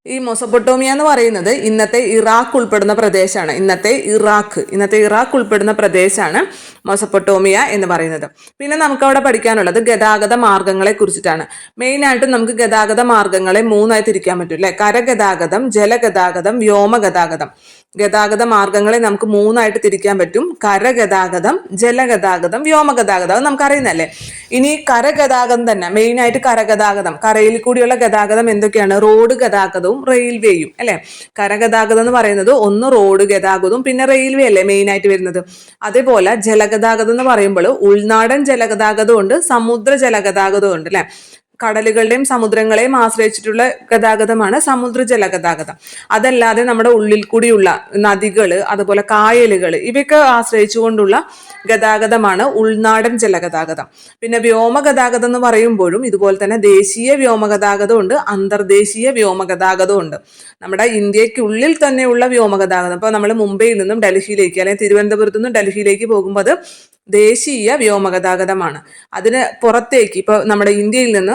ഈ മൊസപ്പൊട്ടോമിയ എന്ന് പറയുന്നത് ഇന്നത്തെ ഇറാഖ് ഉൾപ്പെടുന്ന പ്രദേശമാണ്. ഇന്നത്തെ ഇറാഖ് ഉൾപ്പെടുന്ന പ്രദേശമാണ് മൊസപ്പൊട്ടോമിയ എന്ന് പറയുന്നത്. പിന്നെ നമുക്ക് അവിടെ പഠിക്കാനുള്ളത് ഗതാഗത മാർഗങ്ങളെ കുറിച്ചിട്ടാണ്. മെയിനായിട്ടും നമുക്ക് ഗതാഗത മാർഗങ്ങളെ 3ആയി തിരിക്കാൻ പറ്റും അല്ലെ? കരഗതാഗതം, ജലഗതാഗതം, വ്യോമഗതാഗതം. ഗതാഗത മാർഗങ്ങളെ നമുക്ക് 3ആയിട്ട് തിരിക്കാൻ പറ്റും: കരഗതാഗതം, ജലഗതാഗതം, വ്യോമഗതാഗതം. അത് നമുക്കറിയുന്നല്ലേ. ഇനി കരഗതാഗതം തന്നെ, മെയിനായിട്ട് കരഗതാഗതം, കരയിൽ കൂടിയുള്ള ഗതാഗതം എന്തൊക്കെയാണ്? റോഡ് ഗതാഗതവും റെയിൽവേയും അല്ലെ. കരഗതാഗതം എന്ന് പറയുന്നത് ഒന്ന് റോഡ് ഗതാഗതവും പിന്നെ റെയിൽവേ അല്ലേ മെയിനായിട്ട് വരുന്നത്. അതേപോലെ ജലഗതാഗതം എന്ന് പറയുമ്പോൾ ഉൾനാടൻ ജലഗതാഗതം ഉണ്ട്, സമുദ്ര ജലഗതാഗതം ഉണ്ട് അല്ലെ. കടലുകളുടെയും സമുദ്രങ്ങളെയും ആശ്രയിച്ചിട്ടുള്ള ഗതാഗതമാണ് സമുദ്ര ജലഗതാഗതം. അതല്ലാതെ നമ്മുടെ ഉള്ളിൽ കൂടിയുള്ള നദികൾ, അതുപോലെ കായലുകൾ, ഇവയൊക്കെ ആശ്രയിച്ചുകൊണ്ടുള്ള ഗതാഗതമാണ് ഉൾനാടൻ ജലഗതാഗതം. പിന്നെ വ്യോമഗതാഗതം എന്ന് പറയുമ്പോഴും ഇതുപോലെ തന്നെ ദേശീയ വ്യോമഗതാഗതം ഉണ്ട്, അന്തർദേശീയ വ്യോമഗതാഗതം ഉണ്ട്. നമ്മുടെ ഇന്ത്യക്കുള്ളിൽ തന്നെയുള്ള വ്യോമഗതാഗതം, ഇപ്പോൾ നമ്മൾ മുംബൈയിൽ നിന്നും ഡൽഹിയിലേക്ക് അല്ലെങ്കിൽ തിരുവനന്തപുരത്തു നിന്നും ഡൽഹിയിലേക്ക് പോകുമ്പോൾ അത് ദേശീയ വ്യോമഗതാഗതമാണ്. അതിന് പുറത്തേക്ക് ഇപ്പോൾ നമ്മുടെ ഇന്ത്യയിൽ നിന്ന്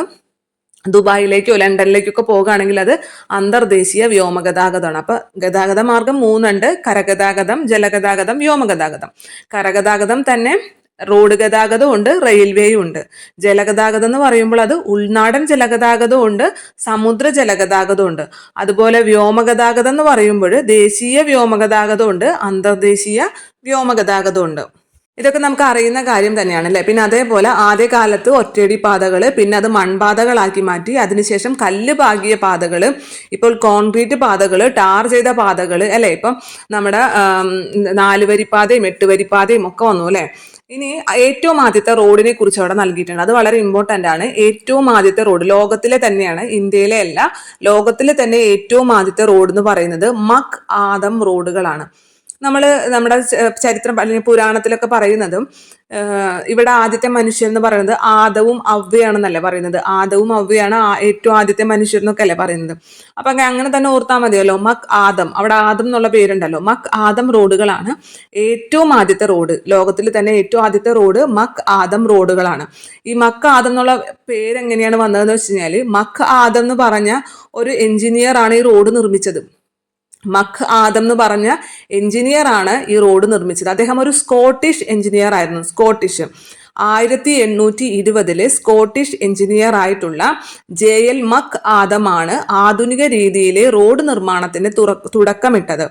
ദുബായിലേക്കോ ലണ്ടനിലേക്കൊക്കെ പോകുകയാണെങ്കിൽ അത് അന്തർദേശീയ വ്യോമഗതാഗതമാണ്. അപ്പൊ ഗതാഗത മാർഗം 3 ഉണ്ട്: കരഗതാഗതം, ജലഗതാഗതം, വ്യോമഗതാഗതം. കരഗതാഗതം തന്നെ റോഡ് ഗതാഗതം ഉണ്ട്, റെയിൽവേയും ഉണ്ട്. ജലഗതാഗതം എന്ന് പറയുമ്പോൾ അത് ഉൾനാടൻ ജലഗതാഗതം ഉണ്ട്, സമുദ്ര ജലഗതാഗതം ഉണ്ട്. അതുപോലെ വ്യോമഗതാഗതം എന്ന് പറയുമ്പോൾ ദേശീയ വ്യോമഗതാഗതം ഉണ്ട്, അന്തർദേശീയ വ്യോമഗതാഗതം ഉണ്ട്. ഇതൊക്കെ നമുക്ക് അറിയുന്ന കാര്യം തന്നെയാണ് അല്ലെ. പിന്നെ അതേപോലെ ആദ്യകാലത്ത് ഒറ്റയടി പാതകൾ, പിന്നെ അത് മൺപാതകളാക്കി മാറ്റി, അതിനുശേഷം കല്ല് പാകിയ പാതകൾ, ഇപ്പോൾ കോൺക്രീറ്റ് പാതകൾ, ടാർ ചെയ്ത പാതകൾ അല്ലെ. ഇപ്പം നമ്മുടെ 4 വരിപ്പാതയും 8 വരിപ്പാതയും ഒക്കെ വന്നു അല്ലെ. ഇനി ഏറ്റവും ആദ്യത്തെ റോഡിനെ കുറിച്ച് അവിടെ നൽകിയിട്ടുണ്ട്. അത് വളരെ ഇമ്പോർട്ടൻ്റ് ആണ്. ഏറ്റവും ആദ്യത്തെ റോഡ് ലോകത്തിലെ തന്നെയാണ്, ഇന്ത്യയിലെ അല്ല, ലോകത്തിലെ തന്നെ ഏറ്റവും ആദ്യത്തെ റോഡ് എന്ന് പറയുന്നത് മക് ആദം റോഡുകളാണ്. നമ്മുടെ ചരിത്രം അല്ലെങ്കിൽ പുരാണത്തിലൊക്കെ പറയുന്നതും ഇവിടെ ആദ്യത്തെ മനുഷ്യൻ എന്ന് പറയുന്നത് ആദവും അവ്വയാണെന്നല്ലേ പറയുന്നത്. ആദവും അവ്വയാണ് ഏറ്റവും ആദ്യത്തെ മനുഷ്യർ എന്നൊക്കെ അല്ലേ പറയുന്നത്. അപ്പൊ അങ്ങനെ തന്നെ ഓർത്താൽ മതിയല്ലോ. മക് ആദം, അവിടെ ആദം എന്നുള്ള പേരുണ്ടല്ലോ. മക് ആദം റോഡുകളാണ് ഏറ്റവും ആദ്യത്തെ റോഡ്. ലോകത്തിൽ തന്നെ ഏറ്റവും ആദ്യത്തെ റോഡ് മക് ആദം റോഡുകളാണ്. ഈ മക് ആദം എന്നുള്ള പേരെങ്ങനെയാണ് വന്നതെന്ന് വെച്ച് കഴിഞ്ഞാല്, മക് ആദം എന്ന് പറഞ്ഞ ഒരു എഞ്ചിനീയർ ആണ് ഈ റോഡ് നിർമ്മിച്ചത്. മക് ആദം എന്ന് പറഞ്ഞ എഞ്ചിനീയർ ആണ് ഈ റോഡ് നിർമ്മിച്ചത്. അദ്ദേഹം ഒരു സ്കോട്ടിഷ് എഞ്ചിനീയർ ആയിരുന്നു. 1820 സ്കോട്ടിഷ് എഞ്ചിനീയർ ആയിട്ടുള്ള JL മക് ആദമാണ് ആധുനിക രീതിയിലെ റോഡ് നിർമ്മാണത്തിന് തുടക്കമിട്ടത്.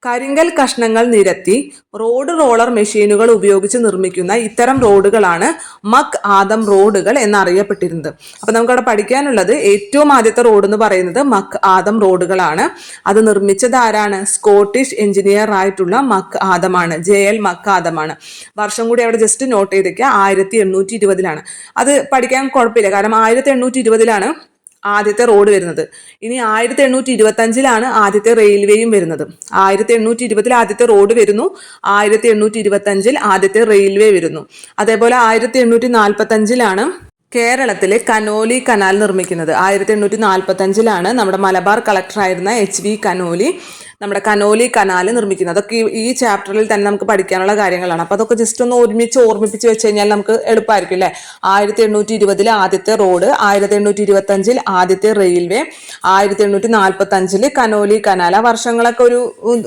കരിങ്കൽ കഷ്ണങ്ങൾ നിരത്തി റോഡ് റോളർ മെഷീനുകൾ ഉപയോഗിച്ച് നിർമ്മിക്കുന്ന ഇത്തരം റോഡുകളാണ് മക് ആദം റോഡുകൾ എന്നറിയപ്പെട്ടിരുന്നത്. അപ്പൊ നമുക്കവിടെ പഠിക്കാനുള്ളത് ഏറ്റവും ആദ്യത്തെ റോഡ് എന്ന് പറയുന്നത് മക് ആദം റോഡുകളാണ്. അത് നിർമ്മിച്ചത് ആരാണ്? സ്കോട്ടിഷ് എഞ്ചിനീയർ ആയിട്ടുള്ള മക് ആദമാണ്, JL മക് ആദമാണ്. വർഷം കൂടി അവിടെ ജസ്റ്റ് നോട്ട് ചെയ്തേക്കുക, 1820. അത് പഠിക്കാൻ കുഴപ്പമില്ല, കാരണം 1820 ആദ്യത്തെ റോഡ് വരുന്നത്. ഇനി 1825 ആദ്യത്തെ റെയിൽവേയും വരുന്നത്. 1820 ആദ്യത്തെ റോഡ് വരുന്നു, 1825 ആദ്യത്തെ റെയിൽവേ വരുന്നു. അതേപോലെ 1845 കേരളത്തിലെ കനോലി കനാൽ നിർമ്മിക്കുന്നത്. 1845 നമ്മുടെ മലബാർ കളക്ടറായിരുന്ന HV കനോലി നമ്മുടെ കനോലി കനാൽ നിർമ്മിക്കുന്നത്. അതൊക്കെ ഈ ചാപ്റ്ററിൽ തന്നെ നമുക്ക് പഠിക്കാനുള്ള കാര്യങ്ങളാണ്. അപ്പോൾ അതൊക്കെ ജസ്റ്റ് ഒന്ന് ഒരുമിച്ച് ഓർമ്മിപ്പിച്ച് വെച്ച് കഴിഞ്ഞാൽ നമുക്ക് എളുപ്പമായിരിക്കും അല്ലേ. 1820 ആദ്യത്തെ റോഡ്, 1825 ആദ്യത്തെ റെയിൽവേ, 1845 കനോലി കനാൽ. ആ വർഷങ്ങളൊക്കെ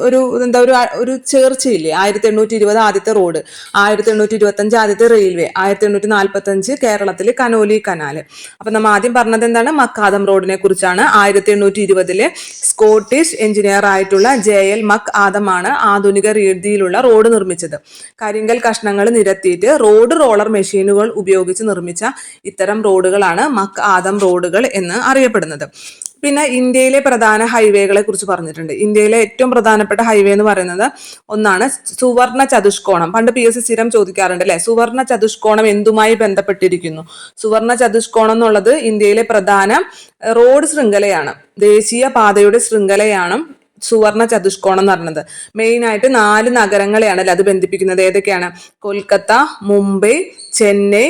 ഒരു എന്താ ഒരു ചേർച്ചയില്ലേ. 1820 ആദ്യത്തെ റോഡ്, 1825 ആദ്യത്തെ റെയിൽവേ, 1845 കേരളത്തിൽ കനോലി കനാൽ. അപ്പൊ നമ്മൾ ആദ്യം പറഞ്ഞത് എന്താണ്? മക്കാദം റോഡിനെ കുറിച്ചാണ്. 1820 സ്കോട്ടിഷ് എഞ്ചിനീയർ ആയിട്ടുള്ള JL മക് ആദമാണ് ആധുനിക രീതിയിലുള്ള റോഡ് നിർമ്മിച്ചത്. കരിങ്കൽ കഷ്ണങ്ങൾ നിരത്തിയിട്ട് റോഡ് റോളർ മെഷീനുകൾ ഉപയോഗിച്ച് നിർമ്മിച്ച ഇത്തരം റോഡുകളാണ് മക് ആദം റോഡുകൾ എന്ന് അറിയപ്പെടുന്നത്. പിന്നെ ഇന്ത്യയിലെ പ്രധാന ഹൈവേകളെ കുറിച്ച് പറഞ്ഞിട്ടുണ്ട്. ഇന്ത്യയിലെ ഏറ്റവും പ്രധാനപ്പെട്ട ഹൈവേ എന്ന് പറയുന്നത് ഒന്നാണ് സുവർണ ചതുഷ്കോണം. പണ്ട് PSC സ്ഥിരം ചോദിക്കാറുണ്ട് അല്ലെ, സുവർണ ചതുഷ്കോണം എന്തുമായി ബന്ധപ്പെട്ടിരിക്കുന്നു? സുവർണ ചതുഷ്കോണം എന്നുള്ളത് ഇന്ത്യയിലെ പ്രധാന റോഡ് ശൃംഖലയാണ്, ദേശീയ പാതയുടെ ശൃംഖലയാണ് സുവർണ ചതുഷ്കോണം എന്ന് പറയുന്നത്. മെയിൻ ആയിട്ട് 4 നഗരങ്ങളെയാണ് അത് ബന്ധിപ്പിക്കുന്നത്. ഏതൊക്കെയാണ്? കൊൽക്കത്ത, മുംബൈ, ചെന്നൈ,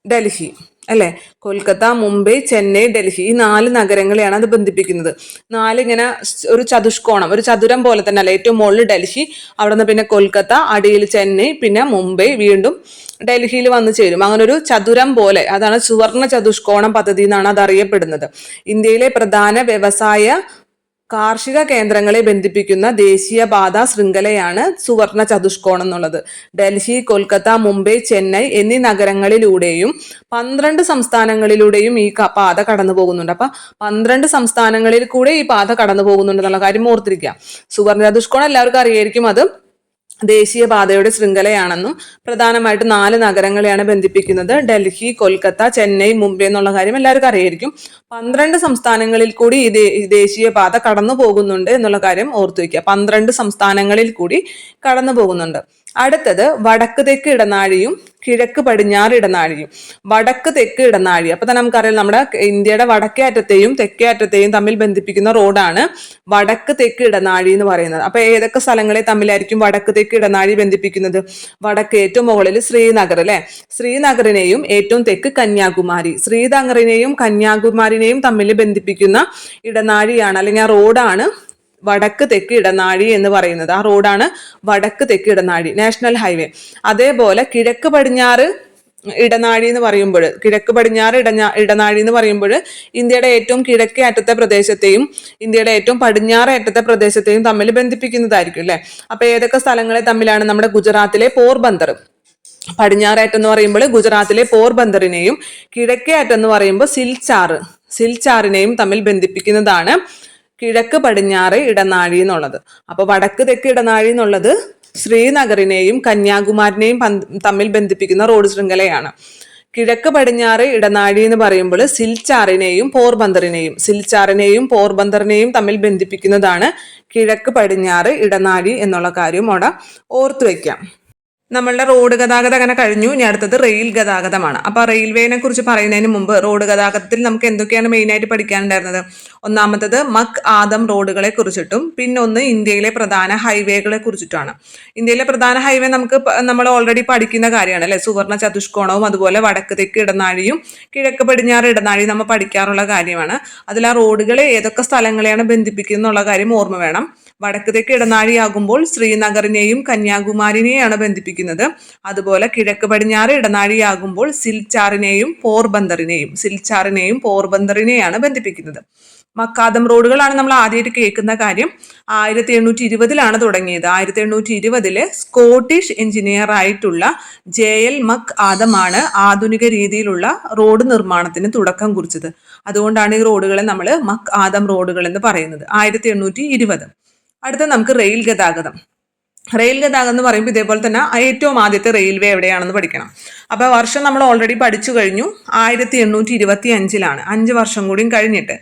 ഡൽഹി അല്ലെ. കൊൽക്കത്ത, മുംബൈ, ചെന്നൈ, ഡൽഹി, ഈ 4 നഗരങ്ങളെയാണ് അത് ബന്ധിപ്പിക്കുന്നത്. 4 ഇങ്ങനെ ഒരു ചതുഷ്കോണം, ഒരു ചതുരം പോലെ തന്നെ അല്ലെ. ഏറ്റവും മുകളിൽ ഡൽഹി, അവിടെ നിന്ന് പിന്നെ കൊൽക്കത്ത, അടിയിൽ ചെന്നൈ, പിന്നെ മുംബൈ, വീണ്ടും ഡൽഹിയിൽ വന്നു ചേരും. അങ്ങനെ ഒരു ചതുരം പോലെ, അതാണ് സുവർണ ചതുഷ്കോണം പദ്ധതി എന്നാണ് അത് അറിയപ്പെടുന്നത്. ഇന്ത്യയിലെ പ്രധാന വ്യവസായ കാർഷിക കേന്ദ്രങ്ങളെ ബന്ധിപ്പിക്കുന്ന ദേശീയപാത ശൃംഖലയാണ് സുവർണ ചതുഷ്കോണം എന്നുള്ളത്. ഡൽഹി, കൊൽക്കത്ത, മുംബൈ, ചെന്നൈ എന്നീ നഗരങ്ങളിലൂടെയും 12 സംസ്ഥാനങ്ങളിലൂടെയും ഈ പാത കടന്നു പോകുന്നുണ്ട്. അപ്പൊ 12 സംസ്ഥാനങ്ങളിൽ കൂടെ ഈ പാത കടന്നു പോകുന്നുണ്ട് എന്നുള്ള കാര്യം ഓർത്തിരിക്കുക. സുവർണ ചതുഷ്കോണം എല്ലാവർക്കും അറിയായിരിക്കും, അത് ദേശീയപാതയുടെ ശൃംഖലയാണെന്നും പ്രധാനമായിട്ട് 4 നഗരങ്ങളെയാണ് ബന്ധിപ്പിക്കുന്നത്. ഡൽഹി, കൊൽക്കത്ത, ചെന്നൈ, മുംബൈ എന്നുള്ള കാര്യം എല്ലാവർക്കും അറിയായിരിക്കും. 12 സംസ്ഥാനങ്ങളിൽ കൂടി ഈ ദേശീയപാത കടന്നു പോകുന്നുണ്ട് എന്നുള്ള കാര്യം ഓർത്തു വയ്ക്കുക. 12 സംസ്ഥാനങ്ങളിൽ കൂടി കടന്നു പോകുന്നുണ്ട്. അടുത്തത് വടക്ക് തെക്ക് ഇടനാഴിയും കിഴക്ക് പടിഞ്ഞാറ് ഇടനാഴിയും. വടക്ക് തെക്ക് ഇടനാഴി, അപ്പൊ തന്നെ നമുക്കറിയാം നമ്മുടെ ഇന്ത്യയുടെ വടക്കേ അറ്റത്തെയും തെക്കേ അറ്റത്തെയും തമ്മിൽ ബന്ധിപ്പിക്കുന്ന റോഡാണ് വടക്ക് തെക്ക് ഇടനാഴി എന്ന് പറയുന്നത്. അപ്പൊ ഏതൊക്കെ സ്ഥലങ്ങളെ തമ്മിലായിരിക്കും വടക്ക് തെക്ക് ഇടനാഴി ബന്ധിപ്പിക്കുന്നത്? വടക്ക് ഏറ്റവും മുകളിൽ ശ്രീനഗർ അല്ലെ, ശ്രീനഗറിനെയും ഏറ്റവും തെക്ക് കന്യാകുമാരി, ശ്രീനഗറിനെയും കന്യാകുമാരിനെയും തമ്മിൽ ബന്ധിപ്പിക്കുന്ന ഇടനാഴിയാണ്, അല്ലെങ്കിൽ ആ റോഡാണ് വടക്ക് തെക്ക് ഇടനാഴി എന്ന് പറയുന്നത്. ആ റോഡാണ് വടക്ക് തെക്ക് ഇടനാഴി, നാഷണൽ ഹൈവേ. അതേപോലെ കിഴക്ക് പടിഞ്ഞാറ് ഇടനാഴി എന്ന് പറയുമ്പോൾ, കിഴക്ക് പടിഞ്ഞാറ് ഇടനാഴി എന്ന് പറയുമ്പോൾ ഇന്ത്യയുടെ ഏറ്റവും കിഴക്കേ അറ്റത്തെ പ്രദേശത്തെയും ഇന്ത്യയുടെ ഏറ്റവും പടിഞ്ഞാറ് അറ്റത്തെ പ്രദേശത്തെയും തമ്മിൽ ബന്ധിപ്പിക്കുന്നതായിരിക്കും അല്ലെ. അപ്പൊ ഏതൊക്കെ സ്ഥലങ്ങളെ തമ്മിലാണ്? നമ്മുടെ ഗുജറാത്തിലെ പോർബന്ദർ, പടിഞ്ഞാറ് അറ്റം എന്ന് പറയുമ്പോൾ ഗുജറാത്തിലെ പോർബന്ദറിനെയും കിഴക്കേ അറ്റം എന്ന് പറയുമ്പോൾ സിൽച്ചാറിനെയും തമ്മിൽ ബന്ധിപ്പിക്കുന്നതാണ് കിഴക്ക് പടിഞ്ഞാറ് ഇടനാഴി എന്നുള്ളത്. അപ്പൊ വടക്ക് തെക്ക് ഇടനാഴി എന്നുള്ളത് ശ്രീനഗറിനെയും കന്യാകുമാരിനെയും തമ്മിൽ ബന്ധിപ്പിക്കുന്ന റോഡ് ശൃംഖലയാണ്. കിഴക്ക് പടിഞ്ഞാറ് ഇടനാഴി എന്ന് പറയുമ്പോൾ സിൽച്ചാറിനെയും പോർബന്ദറിനെയും തമ്മിൽ ബന്ധിപ്പിക്കുന്നതാണ് കിഴക്ക് പടിഞ്ഞാറ് ഇടനാഴി എന്നുള്ള കാര്യം അവിടെ ഓർത്തു വയ്ക്കാം. നമ്മളുടെ റോഡ് ഗതാഗതം അങ്ങനെ കഴിഞ്ഞു. ഇനി അടുത്തത് റെയിൽ ഗതാഗതമാണ്. അപ്പൊ റെയിൽവേനെ കുറിച്ച് പറയുന്നതിന് മുമ്പ് റോഡ് ഗതാഗതത്തിൽ നമുക്ക് എന്തൊക്കെയാണ് മെയിനായിട്ട് പഠിക്കാനുണ്ടായിരുന്നത്? ഒന്നാമത്തത് മക് ആദം റോഡുകളെ കുറിച്ചിട്ടും പിന്നെ ഒന്ന് ഇന്ത്യയിലെ പ്രധാന ഹൈവേകളെ കുറിച്ചിട്ടാണ്. ഇന്ത്യയിലെ പ്രധാന ഹൈവേ നമ്മൾ ഓൾറെഡി പഠിക്കുന്ന കാര്യമാണ് അല്ലെ. സുവർണ ചതുഷ്കോണവും അതുപോലെ വടക്ക് തെക്ക് ഇടനാഴിയും കിഴക്ക് പടിഞ്ഞാറ് ഇടനാഴിയും നമ്മൾ പഠിക്കാറുള്ള കാര്യമാണ്. അതിൽ ആ റോഡുകൾ ഏതൊക്കെ സ്ഥലങ്ങളെയാണ് ബന്ധിപ്പിക്കുന്നത് എന്നുള്ള കാര്യം ഓർമ്മ വേണം. വടക്ക് തെക്ക് ഇടനാഴിയാകുമ്പോൾ ശ്രീനഗറിനെയും കന്യാകുമാരിനെയാണ് ബന്ധിപ്പിക്കുന്നത്. അതുപോലെ കിഴക്ക് പടിഞ്ഞാറ് ഇടനാഴിയാകുമ്പോൾ സിൽച്ചാറിനെയും പോർബന്ദറിനെയാണ് ബന്ധിപ്പിക്കുന്നത്. മക്കാദം റോഡുകളാണ് നമ്മൾ ആദ്യമായിട്ട് കേൾക്കുന്ന കാര്യം. 1820 തുടങ്ങിയത്. 1820 സ്കോട്ടിഷ് എഞ്ചിനീയർ ആയിട്ടുള്ള JL മക് ആദമാണ് ആധുനിക രീതിയിലുള്ള റോഡ് നിർമ്മാണത്തിന് തുടക്കം കുറിച്ചത്. അതുകൊണ്ടാണ് ഈ റോഡുകളെ നമ്മൾ മക് ആദം റോഡുകൾ എന്ന് പറയുന്നത്. 1820. അടുത്ത നമുക്ക് റെയിൽ ഗതാഗതം. റെയിൽ ഗതാഗതം എന്ന് പറയുമ്പോൾ ഇതേപോലെ തന്നെ ഏറ്റവും ആദ്യത്തെ റെയിൽവേ എവിടെയാണെന്ന് പഠിക്കണം. അപ്പോൾ വർഷം നമ്മൾ ഓൾറെഡി പഠിച്ചു കഴിഞ്ഞു. 1825 5 വർഷം കൂടിയും കഴിഞ്ഞിട്ട്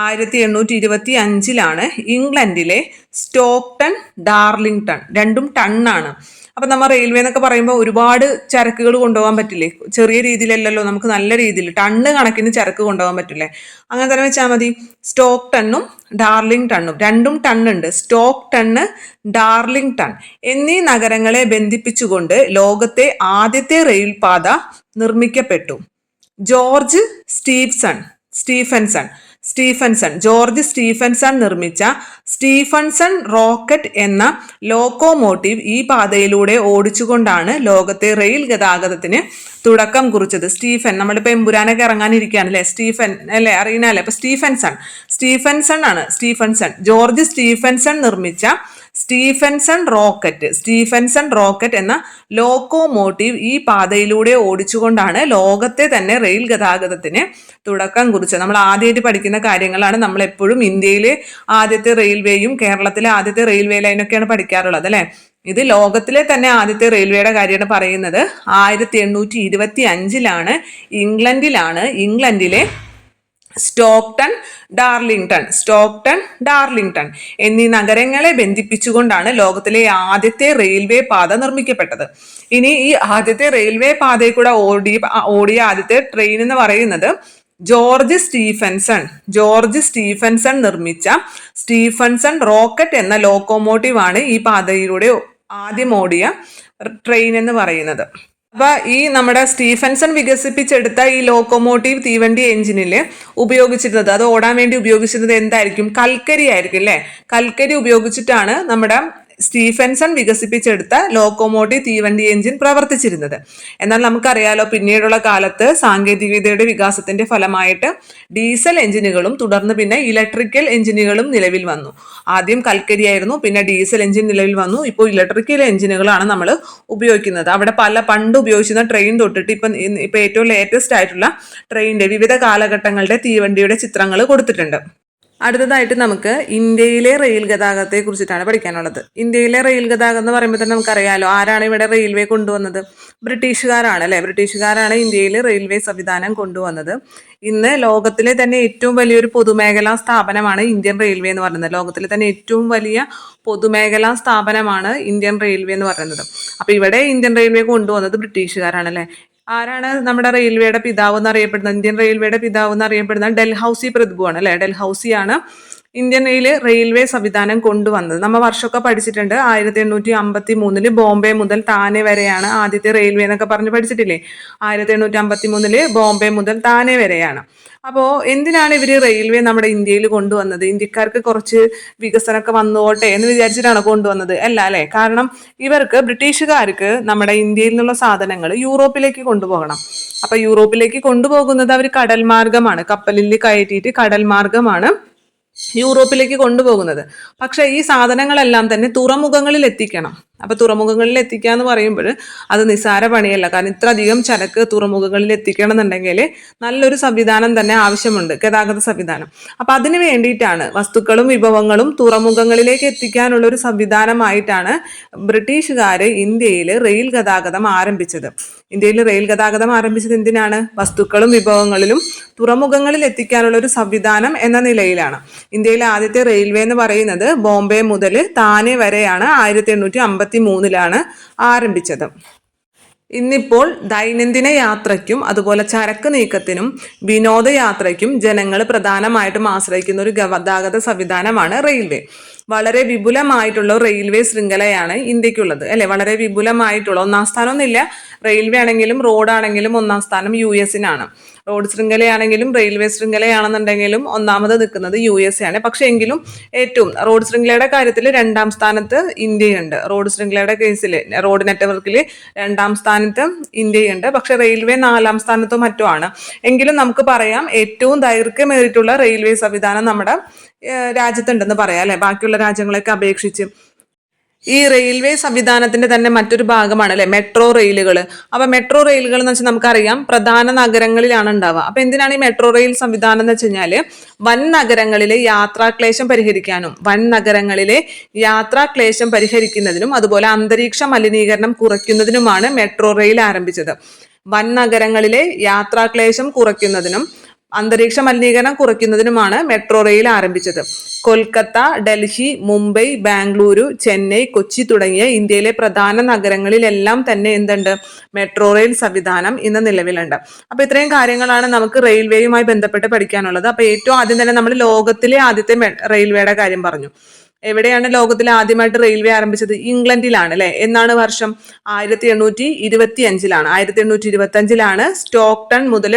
1825 ഇംഗ്ലണ്ടിലെ സ്റ്റോക്ടൺ ഡാർലിംഗ്ടൺ, രണ്ടും ടണ്ണാണ്. അപ്പം നമ്മൾ റെയിൽവേ എന്നൊക്കെ പറയുമ്പോൾ ഒരുപാട് ചരക്കുകൾ കൊണ്ടുപോകാൻ പറ്റില്ലേ? ചെറിയ രീതിയിലല്ലല്ലോ, നമുക്ക് നല്ല രീതിയിൽ ടണ്ണ് കണക്കിന് ചരക്ക് കൊണ്ടുപോകാൻ പറ്റില്ലേ? അങ്ങനെ തന്നെ വെച്ചാൽ മതി. സ്റ്റോക്ക് ടണ്ണും ഡാർലിംഗ് ടണ്ണും, രണ്ടും ടണ്ണുണ്ട്. സ്റ്റോക്ക് ടണ്ണ്, ഡാർലിംഗ് ടൺ എന്നീ നഗരങ്ങളെ ബന്ധിപ്പിച്ചുകൊണ്ട് ലോകത്തെ ആദ്യത്തെ റെയിൽപാത നിർമ്മിക്കപ്പെട്ടു. ജോർജ് ജോർജ് സ്റ്റീഫൻസൺ നിർമ്മിച്ച സ്റ്റീഫൻസൺ റോക്കറ്റ് എന്ന ലോക്കോമോട്ടീവ് ഈ പാതയിലൂടെ ഓടിച്ചുകൊണ്ടാണ് ലോകത്തെ റെയിൽ ഗതാഗതത്തിന് തുടക്കം കുറിച്ചത്. സ്റ്റീഫൻ, നമ്മളിപ്പോൾ എമ്പുരാനൊക്കെ ഇറങ്ങാനിരിക്കുകയാണല്ലേ, സ്റ്റീഫൻ അല്ലേ, അറിയുന്നല്ലേ? അപ്പൊ സ്റ്റീഫൻസൺ ജോർജ് സ്റ്റീഫൻസൺ നിർമ്മിച്ച സ്റ്റീഫൻസൺ റോക്കറ്റ് എന്ന ലോക്കോമോട്ടീവ് ഈ പാതയിലൂടെ ഓടിച്ചുകൊണ്ടാണ് ലോകത്തെ തന്നെ റെയിൽ ഗതാഗതത്തിന് തുടക്കം കുറിച്ചത്. നമ്മൾ ആദ്യമായിട്ട് പഠിക്കുന്ന കാര്യങ്ങളാണ്. നമ്മൾ എപ്പോഴും ഇന്ത്യയിലെ ആദ്യത്തെ റെയിൽവേയും കേരളത്തിലെ ആദ്യത്തെ റെയിൽവേ ലൈനൊക്കെയാണ് പഠിക്കാറുള്ളത് അല്ലേ. ഇത് ലോകത്തിലെ തന്നെ ആദ്യത്തെ റെയിൽവേയുടെ കാര്യമാണ് പറയുന്നത്. 1825 ഇംഗ്ലണ്ടിലെ സ്റ്റോക്ടൺ ഡാർലിംഗ്ടൺ എന്നീ നഗരങ്ങളെ ബന്ധിപ്പിച്ചുകൊണ്ടാണ് ലോകത്തിലെ ആദ്യത്തെ റെയിൽവേ പാത നിർമ്മിക്കപ്പെട്ടത്. ഇനി ഈ ആദ്യത്തെ റെയിൽവേ പാതയിൽ കൂടെ ഓടിയ ആദ്യത്തെ ട്രെയിൻ എന്ന് പറയുന്നത് ജോർജ് സ്റ്റീഫൻസൺ നിർമ്മിച്ച സ്റ്റീഫൻസൺ റോക്കറ്റ് എന്ന ലോക്കോമോട്ടീവ് ആണ് ഈ പാതയിലൂടെ ആദ്യം ഓടിയ ട്രെയിൻ എന്ന് പറയുന്നത്. അപ്പൊ ഈ നമ്മുടെ സ്റ്റീഫൻസൺ വികസിപ്പിച്ചെടുത്ത ഈ ലോക്കോമോട്ടീവ് തീവണ്ടി എഞ്ചിനിൽ ഉപയോഗിച്ചിരുന്നത്, അത് ഓടാൻ വേണ്ടി ഉപയോഗിച്ചിരുന്നത് എന്തായിരിക്കും? കൽക്കരി ആയിരിക്കും അല്ലെ. കൽക്കരി ഉപയോഗിച്ചിട്ടാണ് നമ്മുടെ സ്റ്റീഫൻസൺ വികസിപ്പിച്ചെടുത്ത ലോക്കോമോട്ടീവ് തീവണ്ടി എഞ്ചിൻ പ്രവർത്തിച്ചിരുന്നത്. എന്നാൽ നമുക്കറിയാലോ, പിന്നീടുള്ള കാലത്ത് സാങ്കേതികവിദ്യയുടെ വികാസത്തിന്റെ ഫലമായിട്ട് ഡീസൽ എഞ്ചിനുകളും തുടർന്ന് പിന്നെ ഇലക്ട്രിക്കൽ എഞ്ചിനുകളും നിലവിൽ വന്നു. ആദ്യം കൽക്കരിയായിരുന്നു, പിന്നെ ഡീസൽ എഞ്ചിൻ നിലവിൽ വന്നു. ഇപ്പോൾ ഇലക്ട്രിക്കൽ എഞ്ചിനുകളാണ് നമ്മൾ ഉപയോഗിക്കുന്നത്. അവിടെ പണ്ട് ഉപയോഗിച്ചിരുന്ന ട്രെയിൻ തൊട്ടിട്ട് ഇപ്പൊ ഏറ്റവും ലേറ്റസ്റ്റ് ആയിട്ടുള്ള ട്രെയിനിന്റെ വിവിധ കാലഘട്ടങ്ങളുടെ തീവണ്ടിയുടെ ചിത്രങ്ങൾ കൊടുത്തിട്ടുണ്ട്. അടുത്തതായിട്ട് നമുക്ക് ഇന്ത്യയിലെ റെയിൽ ഗതാഗതത്തെ കുറിച്ചിട്ടാണ് പഠിക്കാനുള്ളത്. ഇന്ത്യയിലെ റെയിൽ ഗതാഗതം എന്ന് പറയുമ്പോൾ തന്നെ നമുക്കറിയാലോ, ആരാണ് ഇവിടെ റെയിൽവേ കൊണ്ടുവന്നത്? ബ്രിട്ടീഷുകാരാണ് അല്ലെ. ബ്രിട്ടീഷുകാരാണ് ഇന്ത്യയിൽ റെയിൽവേ സംവിധാനം കൊണ്ടുവന്നത്. ഇന്ന് ലോകത്തിലെ തന്നെ ഏറ്റവും വലിയൊരു പൊതുമേഖലാ സ്ഥാപനമാണ് ഇന്ത്യൻ റെയിൽവേ എന്ന് പറയുന്നത്. ലോകത്തിലെ തന്നെ ഏറ്റവും വലിയ പൊതുമേഖലാ സ്ഥാപനമാണ് ഇന്ത്യൻ റെയിൽവേ എന്ന് പറയുന്നത്. അപ്പൊ ഇവിടെ ഇന്ത്യൻ റെയിൽവേ കൊണ്ടുവന്നത് ബ്രിട്ടീഷുകാരാണ് അല്ലെ. ആരാണ് നമ്മുടെ റെയിൽവേയുടെ പിതാവ് എന്നറിയപ്പെടുന്നത്? ഇന്ത്യൻ റെയിൽവേയുടെ പിതാവ് എന്നറിയപ്പെടുന്നത് ഡൽഹൌസി പ്രഭുവാണ് അല്ലെ. ഡൽഹൌസിയാണ് ഇന്ത്യൻ റെയിൽവേ സംവിധാനം കൊണ്ടുവന്നത്. നമ്മൾ വർഷമൊക്കെ പഠിച്ചിട്ടുണ്ട്. 1853 ബോംബെ മുതൽ താനെ വരെയാണ് ആദ്യത്തെ റെയിൽവേ എന്നൊക്കെ പറഞ്ഞ് പഠിച്ചിട്ടില്ലേ? 1853 ബോംബെ മുതൽ താനെ വരെയാണ്. അപ്പോൾ എന്തിനാണ് ഇവർ റെയിൽവേ നമ്മുടെ ഇന്ത്യയിൽ കൊണ്ടുവന്നത്? ഇന്ത്യക്കാർക്ക് കുറച്ച് വികസനമൊക്കെ വന്നോട്ടെ എന്ന് വിചാരിച്ചിട്ടാണ് കൊണ്ടുവന്നത്? അല്ല അല്ലെ. കാരണം ബ്രിട്ടീഷുകാർക്ക് നമ്മുടെ ഇന്ത്യയിൽ നിന്നുള്ള സാധനങ്ങൾ യൂറോപ്പിലേക്ക് കൊണ്ടുപോകണം. അപ്പൊ യൂറോപ്പിലേക്ക് കൊണ്ടുപോകുന്നത് അവർ കടൽ മാർഗമാണ്, കപ്പലിൽ കയറ്റിയിട്ട് കടൽ മാർഗമാണ് യൂറോപ്പിലേക്ക് കൊണ്ടുപോകുന്നത്. പക്ഷെ ഈ സാധനങ്ങളെല്ലാം തന്നെ തുറമുഖങ്ങളിൽ എത്തിക്കണം. അപ്പൊ തുറമുഖങ്ങളിൽ എത്തിക്കുക എന്ന് പറയുമ്പോൾ അത് നിസ്സാര പണിയല്ല. കാരണം ഇത്ര അധികം ചരക്ക് തുറമുഖങ്ങളിൽ എത്തിക്കണം എന്നുണ്ടെങ്കിൽ നല്ലൊരു സംവിധാനം തന്നെ ആവശ്യമുണ്ട്, ഗതാഗത സംവിധാനം. അപ്പൊ അതിന് വേണ്ടിയിട്ടാണ് വസ്തുക്കളും വിഭവങ്ങളും തുറമുഖങ്ങളിലേക്ക് എത്തിക്കാനുള്ള ഒരു സംവിധാനമായിട്ടാണ് ബ്രിട്ടീഷുകാർ ഇന്ത്യയിൽ റെയിൽ ഗതാഗതം ആരംഭിച്ചത്. ഇന്ത്യയിൽ റെയിൽ ഗതാഗതം ആരംഭിച്ചത് എന്തിനാണ്? വസ്തുക്കളും വിഭവങ്ങളിലും തുറമുഖങ്ങളിൽ എത്തിക്കാനുള്ള ഒരു സംവിധാനം എന്ന നിലയിലാണ്. ഇന്ത്യയിലെ ആദ്യത്തെ റെയിൽവേ എന്ന് പറയുന്നത് ബോംബെ മുതൽ താനെ വരെയാണ് 1853 ആരംഭിച്ചത്. ഇന്നിപ്പോൾ ദൈനംദിന യാത്രയ്ക്കും അതുപോലെ ചരക്ക് നീക്കത്തിനും വിനോദയാത്രയ്ക്കും ജനങ്ങൾ പ്രധാനമായിട്ടും ആശ്രയിക്കുന്ന ഒരു ഗതാഗത സംവിധാനമാണ് റെയിൽവേ. വളരെ വിപുലമായിട്ടുള്ള റെയിൽവേ ശൃംഖലയാണ് ഇന്ത്യക്കുള്ളത് അല്ലെ. വളരെ വിപുലമായിട്ടുള്ള, ഒന്നാം സ്ഥാനമൊന്നുമില്ല. റെയിൽവേ ആണെങ്കിലും റോഡാണെങ്കിലും ഒന്നാം സ്ഥാനം US-നാണ്. റോഡ് ശൃംഖലയാണെങ്കിലും റെയിൽവേ ശൃംഖലയാണെന്നുണ്ടെങ്കിലും ഒന്നാമത് നിൽക്കുന്നത് US ആണ്. പക്ഷെ എങ്കിലും ഏറ്റവും റോഡ് ശൃംഖലയുടെ കാര്യത്തിൽ 2ാം സ്ഥാനത്ത് ഇന്ത്യയുണ്ട്. റോഡ് ശൃംഖലയുടെ കേസിൽ റോഡ് നെറ്റ്വർക്കിൽ 2ാം സ്ഥാനത്ത് ഇന്ത്യയുണ്ട്. പക്ഷെ റെയിൽവേ 4ാം സ്ഥാനത്തോ മറ്റോ ആണ്. എങ്കിലും നമുക്ക് പറയാം ഏറ്റവും ദൈർഘ്യമേറിയിട്ടുള്ള റെയിൽവേ സംവിധാനം നമ്മുടെ രാജ്യത്തുണ്ടെന്ന് പറയാം അല്ലെ, ബാക്കിയുള്ള രാജ്യങ്ങളെയൊക്കെ അപേക്ഷിച്ച്. ഈ റെയിൽവേ സംവിധാനത്തിന്റെ തന്നെ മറ്റൊരു ഭാഗമാണ് അല്ലെ മെട്രോ റെയിലുകൾ. അപ്പൊ മെട്രോ റെയിലുകൾ എന്ന് വെച്ചാൽ നമുക്കറിയാം പ്രധാന നഗരങ്ങളിലാണ് ഉണ്ടാവുക. അപ്പൊ എന്തിനാണ് ഈ മെട്രോ റെയിൽ സംവിധാനം എന്ന് വെച്ച് കഴിഞ്ഞാല് വൻ നഗരങ്ങളിലെ യാത്രാക്ലേശം പരിഹരിക്കാനും പരിഹരിക്കുന്നതിനും അതുപോലെ അന്തരീക്ഷ മലിനീകരണം കുറയ്ക്കുന്നതിനുമാണ് മെട്രോ റെയിൽ ആരംഭിച്ചത്. വൻ നഗരങ്ങളിലെ യാത്രാക്ലേശം കുറയ്ക്കുന്നതിനും അന്തരീക്ഷ മലിനീകരണം കുറയ്ക്കുന്നതിനുമാണ് മെട്രോ റെയിൽ ആരംഭിച്ചത്. കൊൽക്കത്ത, ഡൽഹി, മുംബൈ, ബാംഗ്ലൂരു, ചെന്നൈ, കൊച്ചി തുടങ്ങിയ ഇന്ത്യയിലെ പ്രധാന നഗരങ്ങളിലെല്ലാം തന്നെ എന്തുണ്ട്? മെട്രോ റെയിൽ സംവിധാനം ഇന്ന് നിലവിലുണ്ട്. അപ്പൊ ഇത്രയും കാര്യങ്ങളാണ് നമുക്ക് റെയിൽവേയുമായി ബന്ധപ്പെട്ട് പഠിക്കാനുള്ളത്. അപ്പൊ ഏറ്റവും ആദ്യം തന്നെ നമ്മൾ ലോകത്തിലെ ആദ്യത്തെ റെയിൽവേയുടെ കാര്യം പറഞ്ഞു. എവിടെയാണ് ലോകത്തിൽ ആദ്യമായിട്ട് റെയിൽവേ ആരംഭിച്ചത്? ഇംഗ്ലണ്ടിലാണ് അല്ലെ. എന്നാണ് വർഷം? 1825 1825 സ്റ്റോക്ടൺ മുതൽ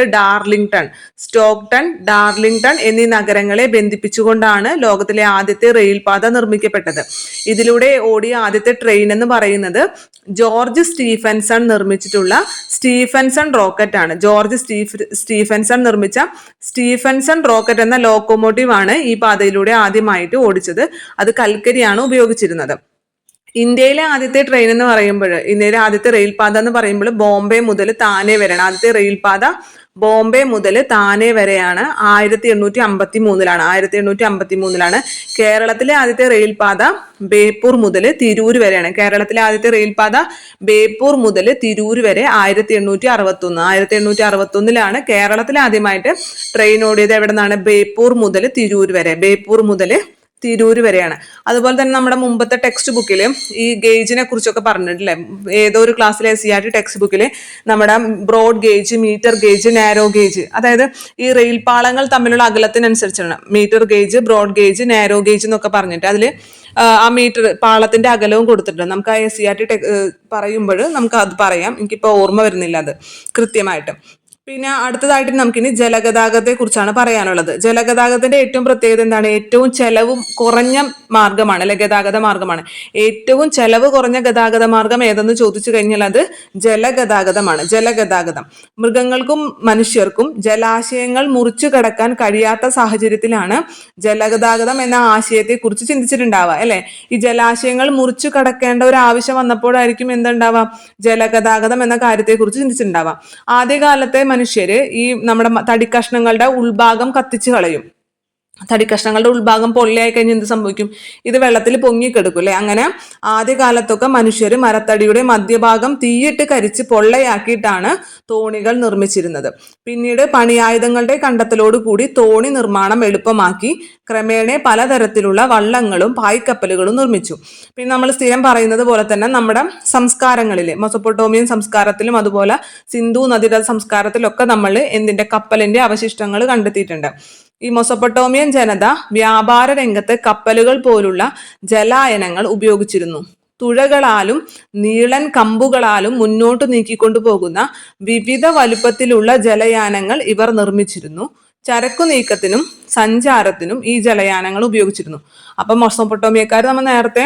ഡാർലിംഗ്ടൺ എന്നീ നഗരങ്ങളെ ബന്ധിപ്പിച്ചുകൊണ്ടാണ് ലോകത്തിലെ ആദ്യത്തെ റെയിൽ പാത നിർമ്മിക്കപ്പെട്ടത്. ഇതിലൂടെ ഓടിയ ആദ്യത്തെ ട്രെയിൻ എന്ന് പറയുന്നത് ജോർജ് സ്റ്റീഫൻസൺ നിർമ്മിച്ചിട്ടുള്ള സ്റ്റീഫൻസൺ റോക്കറ്റ് ആണ്. സ്റ്റീഫൻസൺ നിർമ്മിച്ച സ്റ്റീഫൻസൺ റോക്കറ്റ് എന്ന ലോക്കോമോട്ടീവ് ആണ് ഈ പാതയിലൂടെ ആദ്യമായിട്ട് ഓടിച്ചത്. അത് കൽക്കരിയാണ് ഉപയോഗിച്ചിരുന്നത്. ഇന്ത്യയിലെ ആദ്യത്തെ ട്രെയിൻ എന്ന് പറയുമ്പോൾ, ഇന്ത്യയിലെ ആദ്യത്തെ റെയിൽപാത എന്ന് പറയുമ്പോൾ ബോംബെ മുതൽ താനെ വരെയാണ്. ആദ്യത്തെ റെയിൽപാത ബോംബെ മുതൽ താനെ വരെയാണ്. 1853 കേരളത്തിലെ ആദ്യത്തെ റെയിൽപാത ബേപ്പൂർ മുതൽ തിരൂർ വരെയാണ്. കേരളത്തിലെ ആദ്യത്തെ റെയിൽപാത ബേപ്പൂർ മുതൽ തിരൂർ വരെ 1861 കേരളത്തിൽ ആദ്യമായിട്ട് ട്രെയിൻ ഓടിയത്. എവിടെ നിന്നാണ്? ബേപ്പൂർ മുതൽ തിരൂർ വരെയാണ്. അതുപോലെ തന്നെ നമ്മുടെ മുമ്പത്തെ ടെക്സ്റ്റ് ബുക്കിൽ ഈ ഗേജിനെ കുറിച്ചൊക്കെ പറഞ്ഞിട്ടില്ലേ? ഏതോ ഒരു ക്ലാസ്സിലെ SCERT ടെക്സ്റ്റ് ബുക്കിൽ നമ്മുടെ broad gauge, metre gauge, narrow gauge, അതായത് ഈ റെയിൽ പാളങ്ങൾ തമ്മിലുള്ള അകലത്തിനനുസരിച്ചാണ് metre gauge, broad gauge, narrow gauge എന്നൊക്കെ പറഞ്ഞിട്ട് അതിൽ ആ മീറ്റർ പാളത്തിന്റെ അകലവും കൊടുത്തിട്ടുണ്ട്. നമുക്ക് ആ SCERT പറയുമ്പോൾ നമുക്ക് അത് പറയാം. എനിക്കിപ്പോൾ ഓർമ്മ വരുന്നില്ല അത് കൃത്യമായിട്ട്. പിന്നെ അടുത്തതായിട്ട് നമുക്കിനി ജലഗതാഗതത്തെ കുറിച്ചാണ് പറയാനുള്ളത്. ജലഗതാഗതത്തിന്റെ ഏറ്റവും പ്രത്യേകത എന്താണ്? ഏറ്റവും ചെലവും കുറഞ്ഞ മാർഗമാണ് അല്ലെ, ഗതാഗത മാർഗമാണ്. ഏറ്റവും ചെലവ് കുറഞ്ഞ ഗതാഗത മാർഗം ഏതെന്ന് ചോദിച്ചു കഴിഞ്ഞാൽ അത് ജലഗതാഗതമാണ്. മൃഗങ്ങൾക്കും മനുഷ്യർക്കും ജലാശയങ്ങൾ മുറിച്ചു കടക്കാൻ കഴിയാത്ത സാഹചര്യത്തിലാണ് ജലഗതാഗതം എന്ന ആശയത്തെ കുറിച്ച് ചിന്തിച്ചിട്ടുണ്ടാവുക അല്ലെ. ഈ ജലാശയങ്ങൾ മുറിച്ചു കടക്കേണ്ട ഒരു ആവശ്യം വന്നപ്പോഴായിരിക്കും എന്തുണ്ടാവാം? ജലഗതാഗതം എന്ന കാര്യത്തെ കുറിച്ച് ചിന്തിച്ചിട്ടുണ്ടാവാം. ആദ്യകാലത്തെ മനുഷ്യര് ഈ നമ്മുടെ തടിക്കഷ്ണങ്ങളുടെ ഉൾഭാഗം കത്തിച്ചു കളയും. തടിക്കഷ്ണങ്ങളുടെ ഉൾഭാഗം പൊള്ളയായി കഴിഞ്ഞ് എന്ത് സംഭവിക്കും? ഇത് വെള്ളത്തിൽ പൊങ്ങിക്കെടുക്കും അല്ലെ. അങ്ങനെ ആദ്യകാലത്തൊക്കെ മനുഷ്യര് മരത്തടിയുടെ മധ്യഭാഗം തീയിട്ട് കരിച്ച് പൊള്ളയാക്കിയിട്ടാണ് തോണികൾ നിർമ്മിച്ചിരുന്നത്. പിന്നീട് പണിയായുധങ്ങളുടെ കണ്ടെത്തലോടുകൂടി തോണി നിർമ്മാണം എളുപ്പമാക്കി ക്രമേണ പലതരത്തിലുള്ള വള്ളങ്ങളും പായ്ക്കപ്പലുകളും നിർമ്മിച്ചു. പിന്നെ നമ്മൾ സ്ഥിരം പറയുന്നത് പോലെ തന്നെ നമ്മുടെ സംസ്കാരങ്ങളിൽ, മെസൊപ്പൊട്ടേമിയൻ സംസ്കാരത്തിലും അതുപോലെ സിന്ധു നദീതട സംസ്കാരത്തിലൊക്കെ നമ്മൾ എന്തിന്റെ കപ്പലിന്റെ അവശിഷ്ടങ്ങൾ കണ്ടെത്തിയിട്ടുണ്ട്. ഈ മെസൊപ്പൊട്ടേമിയൻ ജനത വ്യാപാര രംഗത്ത് കപ്പലുകൾ പോലുള്ള ജലായനങ്ങൾ ഉപയോഗിച്ചിരുന്നു. തുഴകളാലും നീളൻ കമ്പുകളാലും മുന്നോട്ട് നീക്കിക്കൊണ്ടു പോകുന്ന വിവിധ വലുപ്പത്തിലുള്ള ജലയാനങ്ങൾ ഇവർ നിർമ്മിച്ചിരുന്നു. ചരക്കു നീക്കത്തിനും സഞ്ചാരത്തിനും ഈ ജലയാനങ്ങൾ ഉപയോഗിച്ചിരുന്നു. അപ്പൊ മെസൊപ്പൊട്ടേമിയക്കാർ നമ്മൾ നേരത്തെ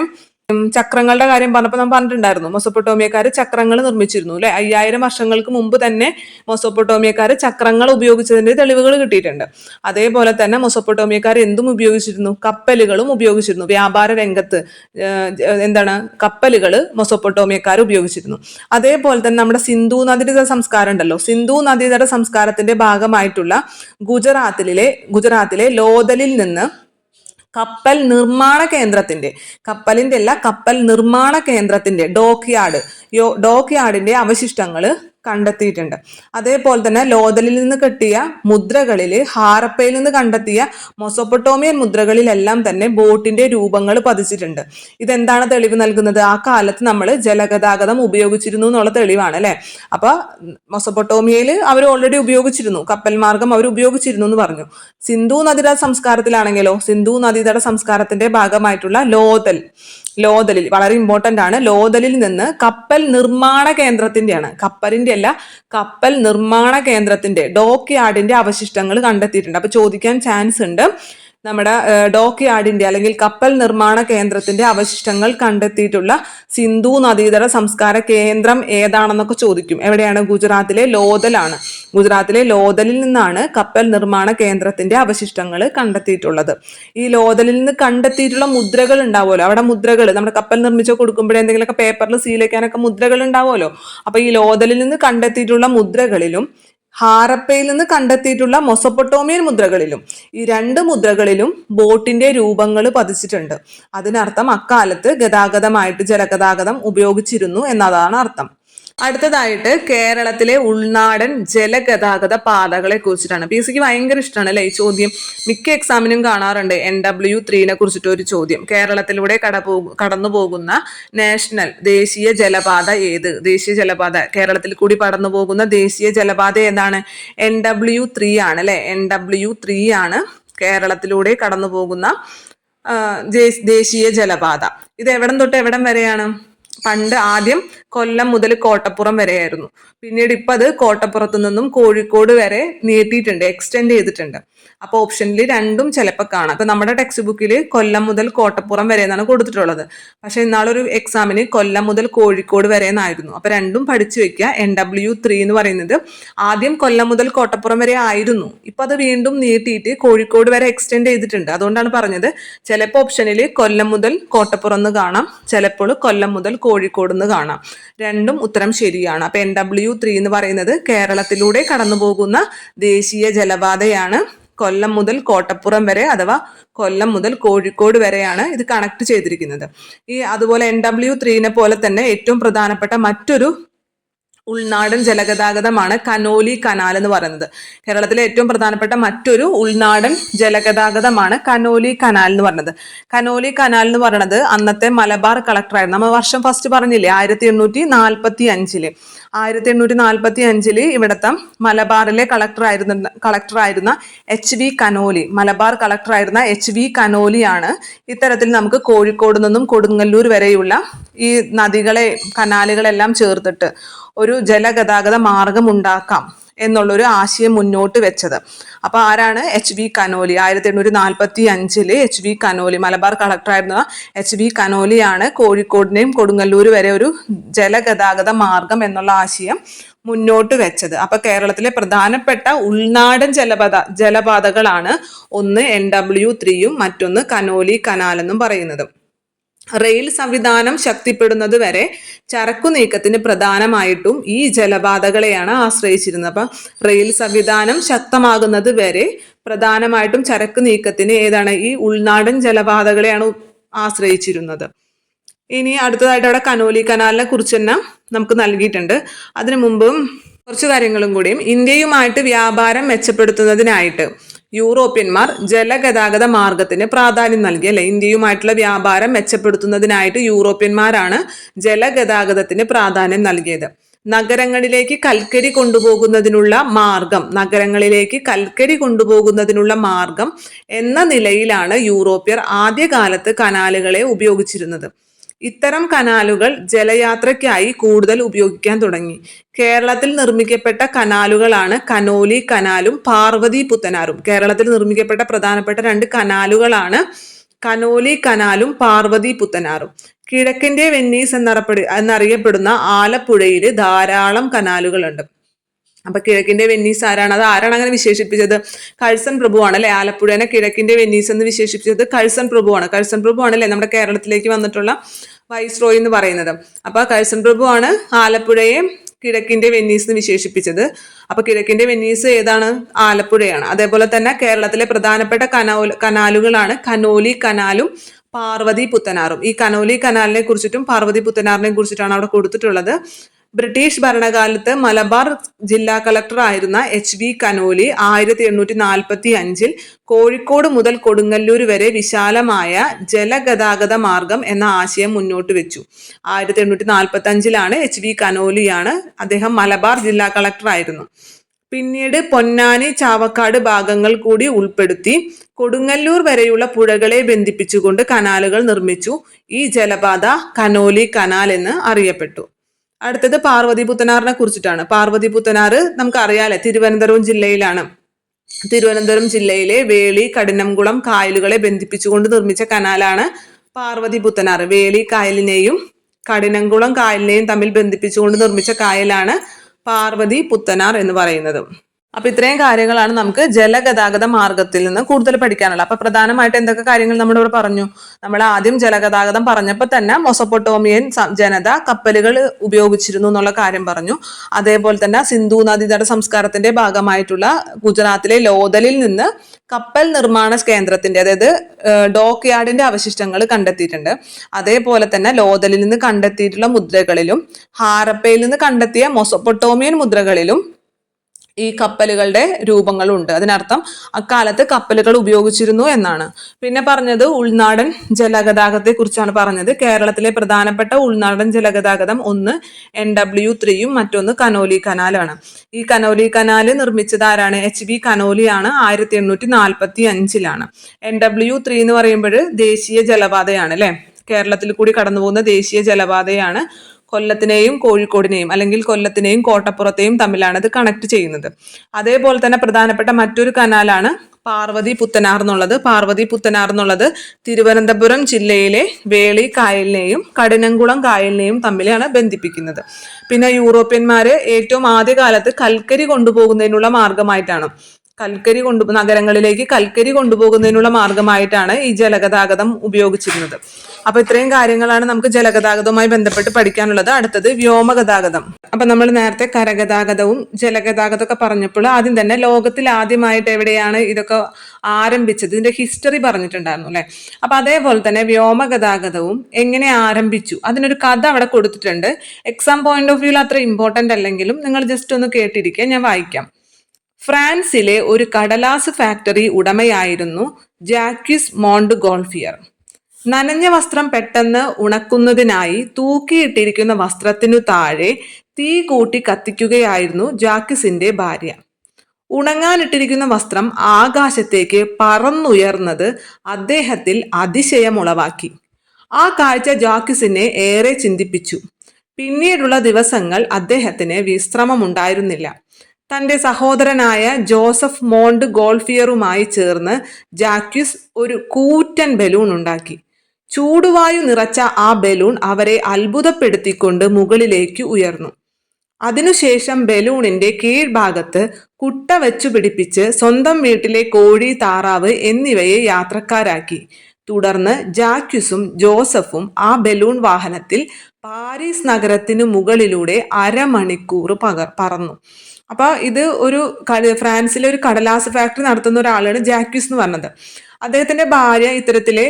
ചക്രങ്ങളുടെ കാര്യം പറഞ്ഞപ്പോൾ നമ്മൾ പറഞ്ഞിട്ടുണ്ടായിരുന്നു. മെസൊപ്പൊട്ടേമിയക്കാർ ചക്രങ്ങൾ നിർമ്മിച്ചിരുന്നു അല്ലെ. 5000 വർഷങ്ങൾക്ക് മുമ്പ് തന്നെ മെസൊപ്പൊട്ടേമിയക്കാർ ചക്രങ്ങൾ ഉപയോഗിച്ചതിന്റെ തെളിവുകൾ കിട്ടിയിട്ടുണ്ട്. അതേപോലെ തന്നെ മെസൊപ്പൊട്ടേമിയക്കാർ എന്തും ഉപയോഗിച്ചിരുന്നു? കപ്പലുകളും ഉപയോഗിച്ചിരുന്നു. വ്യാപാര രംഗത്ത് കപ്പലുകൾ മെസൊപ്പൊട്ടേമിയക്കാർ ഉപയോഗിച്ചിരുന്നു. അതേപോലെ തന്നെ നമ്മുടെ സിന്ധു നദീതട സംസ്കാരം ഉണ്ടല്ലോ. സിന്ധു നദീതട സംസ്കാരത്തിന്റെ ഭാഗമായിട്ടുള്ള ഗുജറാത്തിലെ ലോഥലിൽ നിന്ന് കപ്പൽ നിർമ്മാണ കേന്ദ്രത്തിന്റെ ഡോക്യാർഡിന്റെ അവശിഷ്ടങ്ങൾ കണ്ടെത്തിയിട്ടുണ്ട്. അതേപോലെ തന്നെ ലോഥലിൽ നിന്ന് കിട്ടിയ മുദ്രകളിൽ, ഹാരപ്പയിൽ നിന്ന് കണ്ടെത്തിയ മെസൊപ്പൊട്ടേമിയൻ മുദ്രകളിലെല്ലാം തന്നെ ബോട്ടിന്റെ രൂപങ്ങൾ പതിച്ചിട്ടുണ്ട്. ഇതെന്താണ് തെളിവ് നൽകുന്നത്? ആ കാലത്ത് നമ്മൾ ജലഗതാഗതം ഉപയോഗിച്ചിരുന്നു എന്നുള്ള തെളിവാണ് അല്ലെ. അപ്പൊ മെസൊപ്പൊട്ടേമിയയിൽ അവർ ഓൾറെഡി ഉപയോഗിച്ചിരുന്നു, കപ്പൽ മാർഗം അവർ ഉപയോഗിച്ചിരുന്നു എന്ന് പറഞ്ഞു. സിന്ധു നദീതട സംസ്കാരത്തിലാണെങ്കിലോ, സിന്ധു നദീതട സംസ്കാരത്തിന്റെ ഭാഗമായിട്ടുള്ള ലോഥലിൽ വളരെ ഇമ്പോർട്ടന്റ് ആണ്. ലോഥലിൽ നിന്ന് കപ്പൽ നിർമ്മാണ കേന്ദ്രത്തിന്റെ ഡോക്യാർഡിന്റെ അവശിഷ്ടങ്ങൾ കണ്ടെത്തിയിട്ടുണ്ട്. അപ്പൊ ചോദിക്കാൻ ചാൻസ് ഉണ്ട്. നമ്മുടെ ഡോക്ക് യാർഡിന്റെ അല്ലെങ്കിൽ കപ്പൽ നിർമ്മാണ കേന്ദ്രത്തിന്റെ അവശിഷ്ടങ്ങൾ കണ്ടെത്തിയിട്ടുള്ള സിന്ധു നദീതട സംസ്കാര കേന്ദ്രം ഏതാണെന്നൊക്കെ ചോദിക്കും. എവിടെയാണ്? ഗുജറാത്തിലെ ലോഥലാണ്. ഗുജറാത്തിലെ ലോഥലിൽ നിന്നാണ് കപ്പൽ നിർമ്മാണ കേന്ദ്രത്തിന്റെ അവശിഷ്ടങ്ങൾ കണ്ടെത്തിയിട്ടുള്ളത്. ഈ ലോഥലിൽ നിന്ന് കണ്ടെത്തിയിട്ടുള്ള മുദ്രകൾ ഉണ്ടാവുമല്ലോ, അവിടെ മുദ്രകൾ നമ്മുടെ കപ്പൽ നിർമ്മിച്ച് കൊടുക്കുമ്പോഴേ എന്തെങ്കിലുമൊക്കെ പേപ്പറിൽ സീൽ വെക്കാനൊക്കെ മുദ്രകൾ ഉണ്ടാവുമല്ലോ. അപ്പൊ ഈ ലോഥലിൽ നിന്ന് കണ്ടെത്തിയിട്ടുള്ള മുദ്രകളിലും ഹാരപ്പയിൽ നിന്ന് കണ്ടെത്തിയിട്ടുള്ള മൊസപ്പൊട്ടോമിയൻ മുദ്രകളിലും ഈ രണ്ട് മുദ്രകളിലും ബോട്ടിന്റെ രൂപങ്ങൾ പതിച്ചിട്ടുണ്ട്. അതിനർത്ഥം അക്കാലത്ത് ഗതാഗതമായിട്ട് ജലഗതാഗതം ഉപയോഗിച്ചിരുന്നു എന്നതാണ് അർത്ഥം. അടുത്തതായിട്ട് കേരളത്തിലെ ഉൾനാടൻ ജലഗതാഗത പാതകളെ കുറിച്ചിട്ടാണ്. പി എസ് സിക്ക് ഭയങ്കര ഇഷ്ടമാണ് അല്ലെ ഈ ചോദ്യം. മിക്ക എക്സാമിനും കാണാറുണ്ട് NW3 കുറിച്ചിട്ട് ഒരു ചോദ്യം. കേരളത്തിലൂടെ കടന്നു പോകുന്ന ദേശീയ ജലപാത ഏത്? ദേശീയ ജലപാത കേരളത്തിൽ കൂടി കടന്നു പോകുന്ന ദേശീയ ജലപാത ഏതാണ്? NW3 ആണ് അല്ലെ. NW3 ആണ് കേരളത്തിലൂടെ കടന്നു പോകുന്ന ദേശീയ ജലപാത. ഇത് എവിടം തൊട്ട് എവിടം വരെയാണ്? പണ്ട് ആദ്യം കൊല്ലം മുതൽ കോട്ടപ്പുറം വരെയായിരുന്നു. പിന്നീട് ഇപ്പം അത് കോട്ടപ്പുറത്തു നിന്നും കോഴിക്കോട് വരെ നീട്ടിയിട്ടുണ്ട്, എക്സ്റ്റെൻഡ് ചെയ്തിട്ടുണ്ട്. അപ്പൊ ഓപ്ഷനിൽ രണ്ടും ചിലപ്പോൾ കാണാം. ഇപ്പൊ നമ്മുടെ ടെക്സ്റ്റ് ബുക്കിൽ കൊല്ലം മുതൽ കോട്ടപ്പുറം വരെ എന്നാണ് കൊടുത്തിട്ടുള്ളത്. പക്ഷെ ഇന്നാളൊരു എക്സാമിന് കൊല്ലം മുതൽ കോഴിക്കോട് വരെ എന്നായിരുന്നു. അപ്പൊ രണ്ടും പഠിച്ചു വെക്കുക. NW3 എന്ന് പറയുന്നത് ആദ്യം കൊല്ലം മുതൽ കോട്ടപ്പുറം വരെ ആയിരുന്നു. ഇപ്പൊ അത് വീണ്ടും നീട്ടിയിട്ട് കോഴിക്കോട് വരെ എക്സ്റ്റെൻഡ് ചെയ്തിട്ടുണ്ട്. അതുകൊണ്ടാണ് പറഞ്ഞത് ചിലപ്പോൾ ഓപ്ഷനിൽ കൊല്ലം മുതൽ കോട്ടപ്പുറം എന്ന് കാണാം, ചിലപ്പോൾ കൊല്ലം മുതൽ കോഴിക്കോട് എന്ന് കാണാം. രണ്ടും ഉത്തരം ശരിയാണ്. അപ്പൊ NW3 എന്ന് പറയുന്നത് കേരളത്തിലൂടെ കടന്നു പോകുന്ന ദേശീയ ജലപാതയാണ്. കൊല്ലം മുതൽ കോട്ടപ്പുറം വരെ അഥവാ കൊല്ലം മുതൽ കോഴിക്കോട് വരെയാണ് ഇത് കണക്ട് ചെയ്തിരിക്കുന്നത്. അതുപോലെ NW3 പോലെ തന്നെ ഏറ്റവും പ്രധാനപ്പെട്ട മറ്റൊരു ഉൾനാടൻ ജലഗതാഗതമാണ് കനോലി കനാൽ എന്ന് പറയുന്നത്. കേരളത്തിലെ ഏറ്റവും പ്രധാനപ്പെട്ട മറ്റൊരു ഉൾനാടൻ ജലഗതാഗതമാണ് കനോലി കനാൽ എന്ന് പറയുന്നത്. കനോലി കനാൽ എന്ന് പറയുന്നത് അന്നത്തെ മലബാർ കളക്ടറായിരുന്നു. നമ്മൾ വർഷം ഫസ്റ്റ് പറഞ്ഞില്ലേ 1845. 1845 ഇവിടുത്തെ മലബാറിലെ കളക്ടറായിരുന്ന HV കനോലി, മലബാർ കളക്ടറായിരുന്ന HV കനോലിയാണ് ഇത്തരത്തിൽ നമുക്ക് കോഴിക്കോട് നിന്നും കൊടുങ്ങല്ലൂർ വരെയുള്ള ഈ നദികളെ കനാലുകളെല്ലാം ചേർത്തിട്ട് ഒരു ജലഗതാഗത മാർഗം ഉണ്ടാക്കാം എന്നുള്ളൊരു ആശയം മുന്നോട്ട് വെച്ചത്. അപ്പൊ ആരാണ്? HV Conolly. 1845 HV Conolly, Malabar കളക്ടറായിരുന്ന HV കനോലിയാണ് കോഴിക്കോടിനെയും കൊടുങ്ങല്ലൂർ വരെ ഒരു ജലഗതാഗത മാർഗം എന്നുള്ള ആശയം മുന്നോട്ട് വെച്ചത്. അപ്പൊ കേരളത്തിലെ പ്രധാനപ്പെട്ട ഉൾനാടൻ ജലപാതകളാണ് ഒന്ന് NW3 മറ്റൊന്ന് കനോലി കനാൽ എന്നും പറയുന്നത്. റെയിൽ സംവിധാനം ശക്തിപ്പെടുന്നത് വരെ ചരക്കു നീക്കത്തിന് പ്രധാനമായിട്ടും ഈ ജലപാതകളെയാണ് ആശ്രയിച്ചിരുന്നത്. അപ്പൊ റെയിൽ സംവിധാനം ശക്തമാകുന്നത് വരെ പ്രധാനമായിട്ടും ചരക്ക് നീക്കത്തിന് ഏതാണ്? ഈ ഉൾനാടൻ ജലപാതകളെയാണ് ആശ്രയിച്ചിരുന്നത്. ഇനി അടുത്തതായിട്ട് അവിടെ കനോലി കനാലിനെ കുറിച്ച് തന്നെ നമുക്ക് നൽകിയിട്ടുണ്ട്. അതിനു മുമ്പും കുറച്ച് കാര്യങ്ങളും കൂടിയും. ഇന്ത്യയുമായിട്ട് വ്യാപാരം മെച്ചപ്പെടുത്തുന്നതിനായിട്ട് യൂറോപ്യന്മാർ ജലഗതാഗത മാർഗത്തിന് പ്രാധാന്യം നൽകി അല്ലെ. ഇന്ത്യയുമായിട്ടുള്ള വ്യാപാരം മെച്ചപ്പെടുത്തുന്നതിനായിട്ട് യൂറോപ്യന്മാരാണ് ജലഗതാഗതത്തിന് പ്രാധാന്യം നൽകിയത്. നഗരങ്ങളിലേക്ക് കൽക്കരി കൊണ്ടുപോകുന്നതിനുള്ള മാർഗം എന്ന നിലയിലാണ് യൂറോപ്യർ ആദ്യകാലത്ത് കനാലുകളെ ഉപയോഗിച്ചിരുന്നത്. ഇത്തരം കനാലുകൾ ജലയാത്രയ്ക്കായി കൂടുതൽ ഉപയോഗിക്കാൻ തുടങ്ങി. കേരളത്തിൽ നിർമ്മിക്കപ്പെട്ട കനാലുകളാണ് കനോലി കനാലും പാർവതി പുത്തനാറും. കേരളത്തിൽ നിർമ്മിക്കപ്പെട്ട പ്രധാനപ്പെട്ട രണ്ട് കനാലുകളാണ് കനോലി കനാലും പാർവതി പുത്തനാറും. കിഴക്കിന്റെ വെന്നീസ് എന്നറിയപ്പെടുന്ന ആലപ്പുഴയിൽ ധാരാളം കനാലുകളുണ്ട്. അപ്പൊ കിഴക്കിന്റെ വെന്നീസ് ആരാണ്? അത് ആരാണ് അങ്ങനെ വിശേഷിപ്പിച്ചത്? കഴ്സൺ പ്രഭുവാണ് അല്ലെ. ആലപ്പുഴനെ കിഴക്കിന്റെ വെന്നീസ് എന്ന് വിശേഷിപ്പിച്ചത് കഴ്സൺ പ്രഭുവാണ്. കഴ്സൺ പ്രഭുവാണ് അല്ലെ നമ്മുടെ കേരളത്തിലേക്ക് വന്നിട്ടുള്ള വൈസ്രോയി എന്ന് പറയുന്നത്. അപ്പൊ കഴ്സൺ പ്രഭുവാണ് ആലപ്പുഴയെ കിഴക്കിന്റെ വെന്നീസ് എന്ന് വിശേഷിപ്പിച്ചത്. അപ്പൊ കിഴക്കിന്റെ വെന്നീസ് ഏതാണ്? ആലപ്പുഴയാണ്. അതേപോലെ തന്നെ കേരളത്തിലെ പ്രധാനപ്പെട്ട കനാലുകളാണ് കനോലി കനാലും പാർവതി പുത്തനാറും. ഈ കനോലി കനാലിനെ കുറിച്ചിട്ടും പാർവതി പുത്തനാറിനെ കുറിച്ചിട്ടാണ് അവിടെ കൊടുത്തിട്ടുള്ളത്. ബ്രിട്ടീഷ് ഭരണകാലത്ത് മലബാർ ജില്ലാ കളക്ടർ ആയിരുന്ന HV കനോലി 1845 കോഴിക്കോട് മുതൽ കൊടുങ്ങല്ലൂർ വരെ വിശാലമായ ജലഗതാഗത മാർഗം എന്ന ആശയം മുന്നോട്ട് വെച്ചു. 1845 HV കനോലിയാണ് അദ്ദേഹം മലബാർ ജില്ലാ കളക്ടർ ആയിരുന്നു. പിന്നീട് പൊന്നാനി ചാവക്കാട് ഭാഗങ്ങൾ കൂടി ഉൾപ്പെടുത്തി കൊടുങ്ങല്ലൂർ വരെയുള്ള പുഴകളെ ബന്ധിപ്പിച്ചുകൊണ്ട് കനാലുകൾ നിർമ്മിച്ചു. ഈ ജലപാത കനോലി കനാൽ എന്ന് അറിയപ്പെട്ടു. അടുത്തത് പാർവതി പുത്തനാറിനെ കുറിച്ചിട്ടാണ്. പാർവതി പുത്തനാറ് നമുക്ക് അറിയാലേ തിരുവനന്തപുരം ജില്ലയിലാണ്. തിരുവനന്തപുരം ജില്ലയിലെ വേളി കഠിനംകുളം കായലുകളെ ബന്ധിപ്പിച്ചുകൊണ്ട് നിർമ്മിച്ച കനാലാണ് പാർവതി പുത്തനാർ. വേളി കായലിനെയും കഠിനംകുളം കായലിനെയും തമ്മിൽ ബന്ധിപ്പിച്ചുകൊണ്ട് നിർമ്മിച്ച കായലാണ് പാർവതി പുത്തനാർ എന്ന് പറയുന്നത്. അപ്പൊ ഇത്രയും കാര്യങ്ങളാണ് നമുക്ക് ജലഗതാഗത മാർഗത്തിൽ നിന്ന് കൂടുതൽ പഠിക്കാനുള്ളത്. അപ്പൊ പ്രധാനമായിട്ട് എന്തൊക്കെ കാര്യങ്ങൾ നമ്മളിവിടെ പറഞ്ഞു? നമ്മൾ ആദ്യം ജലഗതാഗതം പറഞ്ഞപ്പോൾ തന്നെ മൊസപ്പൊട്ടോമിയൻ ജനത കപ്പലുകൾ ഉപയോഗിച്ചിരുന്നു എന്നുള്ള കാര്യം പറഞ്ഞു. അതേപോലെ തന്നെ സിന്ധു നദീതട സംസ്കാരത്തിന്റെ ഭാഗമായിട്ടുള്ള ഗുജറാത്തിലെ ലോഥലിൽ നിന്ന് കപ്പൽ നിർമ്മാണ കേന്ദ്രത്തിന്റെ, അതായത് ഡോക്ക് യാർഡിന്റെ അവശിഷ്ടങ്ങൾ കണ്ടെത്തിയിട്ടുണ്ട്. അതേപോലെ തന്നെ ലോഥലിൽ നിന്ന് കണ്ടെത്തിയിട്ടുള്ള മുദ്രകളിലും ഹാരപ്പയിൽ നിന്ന് കണ്ടെത്തിയ മൊസപ്പൊട്ടോമിയൻ മുദ്രകളിലും ഈ കപ്പലുകളുടെ രൂപങ്ങളുണ്ട്. അതിനർത്ഥം അക്കാലത്ത് കപ്പലുകൾ ഉപയോഗിച്ചിരുന്നു എന്നാണ്. പിന്നെ പറഞ്ഞത് ഉൾനാടൻ ജലഗതാഗതത്തെ കുറിച്ചാണ് പറഞ്ഞത്. കേരളത്തിലെ പ്രധാനപ്പെട്ട ഉൾനാടൻ ജലഗതാഗതം ഒന്ന് NW3യും മറ്റൊന്ന് കനോലി കനാലാണ്. ഈ കനോലി കനാല് നിർമ്മിച്ചത് ആരാണ്? HB കനോലിയാണ്. 1845 NW3 എന്ന് പറയുമ്പോൾ ദേശീയ ജലപാതയാണ് അല്ലെ, കേരളത്തിൽ കൂടി കടന്നു പോകുന്ന ദേശീയ ജലപാതയാണ്. കൊല്ലത്തിനെയും കോഴിക്കോടിനെയും അല്ലെങ്കിൽ കൊല്ലത്തിനെയും കോട്ടപ്പുറത്തെയും തമ്മിലാണ് ഇത് കണക്ട് ചെയ്യുന്നത്. അതേപോലെ തന്നെ പ്രധാനപ്പെട്ട മറ്റൊരു കനാലാണ് പാർവതി പുത്തനാർ എന്നുള്ളത്. പാർവതി പുത്തനാർ എന്നുള്ളത് തിരുവനന്തപുരം ജില്ലയിലെ വേളി കായലിനെയും കഠിനംകുളം കായലിനെയും തമ്മിലാണ് ബന്ധിപ്പിക്കുന്നത്. പിന്നെ യൂറോപ്യന്മാര് ഏറ്റവും ആദ്യകാലത്ത് കൽക്കരി കൊണ്ടുപോകുന്നതിനുള്ള മാർഗമായിട്ടാണ് നഗരങ്ങളിലേക്ക് കൽക്കരി കൊണ്ടുപോകുന്നതിനുള്ള മാർഗമായിട്ടാണ് ഈ ജലഗതാഗതം ഉപയോഗിച്ചിരുന്നത്. അപ്പൊ ഇത്രയും കാര്യങ്ങളാണ് നമുക്ക് ജലഗതാഗതവുമായി ബന്ധപ്പെട്ട് പഠിക്കാനുള്ളത്. അടുത്തത് വ്യോമഗതാഗതം. അപ്പൊ നമ്മൾ നേരത്തെ കരഗതാഗതവും ജലഗതാഗതമൊക്കെ പറഞ്ഞപ്പോൾ ആദ്യം തന്നെ ലോകത്തിൽ ആദ്യമായിട്ട് എവിടെയാണ് ഇതൊക്കെ ആരംഭിച്ചത്, ഇതിന്റെ ഹിസ്റ്ററി പറഞ്ഞിട്ടുണ്ടായിരുന്നു അല്ലെ. അപ്പൊ അതേപോലെ തന്നെ വ്യോമഗതാഗതവും എങ്ങനെ ആരംഭിച്ചു അതിനൊരു കഥ അവിടെ കൊടുത്തിട്ടുണ്ട്. എക്സാം പോയിന്റ് ഓഫ് വ്യൂവിൽ അത്ര ഇമ്പോർട്ടന്റ് അല്ലെങ്കിലും നിങ്ങൾ ജസ്റ്റ് ഒന്ന് കേട്ടിരിക്കുക, ഞാൻ വായിക്കാം. ഫ്രാൻസിലെ ഒരു കടലാസ് ഫാക്ടറി ഉടമയായിരുന്നു ജാക്വിസ് മോണ്ട് ഗോൾഫിയർ. നനഞ്ഞ വസ്ത്രം പെട്ടെന്ന് ഉണക്കുന്നതിനായി തൂക്കിയിട്ടിരിക്കുന്ന വസ്ത്രത്തിനു താഴെ തീ കൂട്ടി കത്തിക്കുകയായിരുന്നു ജാക്വിസിന്റെ ഭാര്യ. ഉണങ്ങാനിട്ടിരിക്കുന്ന വസ്ത്രം ആകാശത്തേക്ക് പറന്നുയർന്നത് അദ്ദേഹത്തിൽ അതിശയമുളവാക്കി. ആ കാഴ്ച ജാക്വിസിനെ ഏറെ ചിന്തിപ്പിച്ചു. പിന്നീടുള്ള ദിവസങ്ങൾ അദ്ദേഹത്തിന് വിശ്രമമുണ്ടായിരുന്നില്ല. തന്റെ സഹോദരനായ ജോസഫ് മോണ്ട് ഗോൾഫിയറുമായി ചേർന്ന് ജാക്വിസ് ഒരു കൂറ്റൻ ബലൂൺ ഉണ്ടാക്കി. ചൂടുവായു നിറച്ച ആ ബലൂൺ അവരെ അത്ഭുതപ്പെടുത്തിക്കൊണ്ട് മുകളിലേക്ക് ഉയർന്നു. അതിനുശേഷം ബലൂണിന്റെ കീഴ്ഭാഗത്ത് കുട്ട വെച്ചു പിടിപ്പിച്ച് സ്വന്തം വീട്ടിലെ കോഴി, താറാവ് എന്നിവയെ യാത്രക്കാരാക്കി. തുടർന്ന് ജാക്വിസും ജോസഫും ആ ബലൂൺ വാഹനത്തിൽ പാരീസ് നഗരത്തിനു മുകളിലൂടെ അരമണിക്കൂർ പറന്നു. അപ്പൊ ഇത് ഒരു ഫ്രാൻസിലെ ഒരു കടലാസ് ഫാക്ടറി നടത്തുന്ന ഒരാളാണ് ജാക്വിസ് എന്ന് പറഞ്ഞത്. അദ്ദേഹത്തിന്റെ ഭാര്യ ഇത്തരത്തിലെ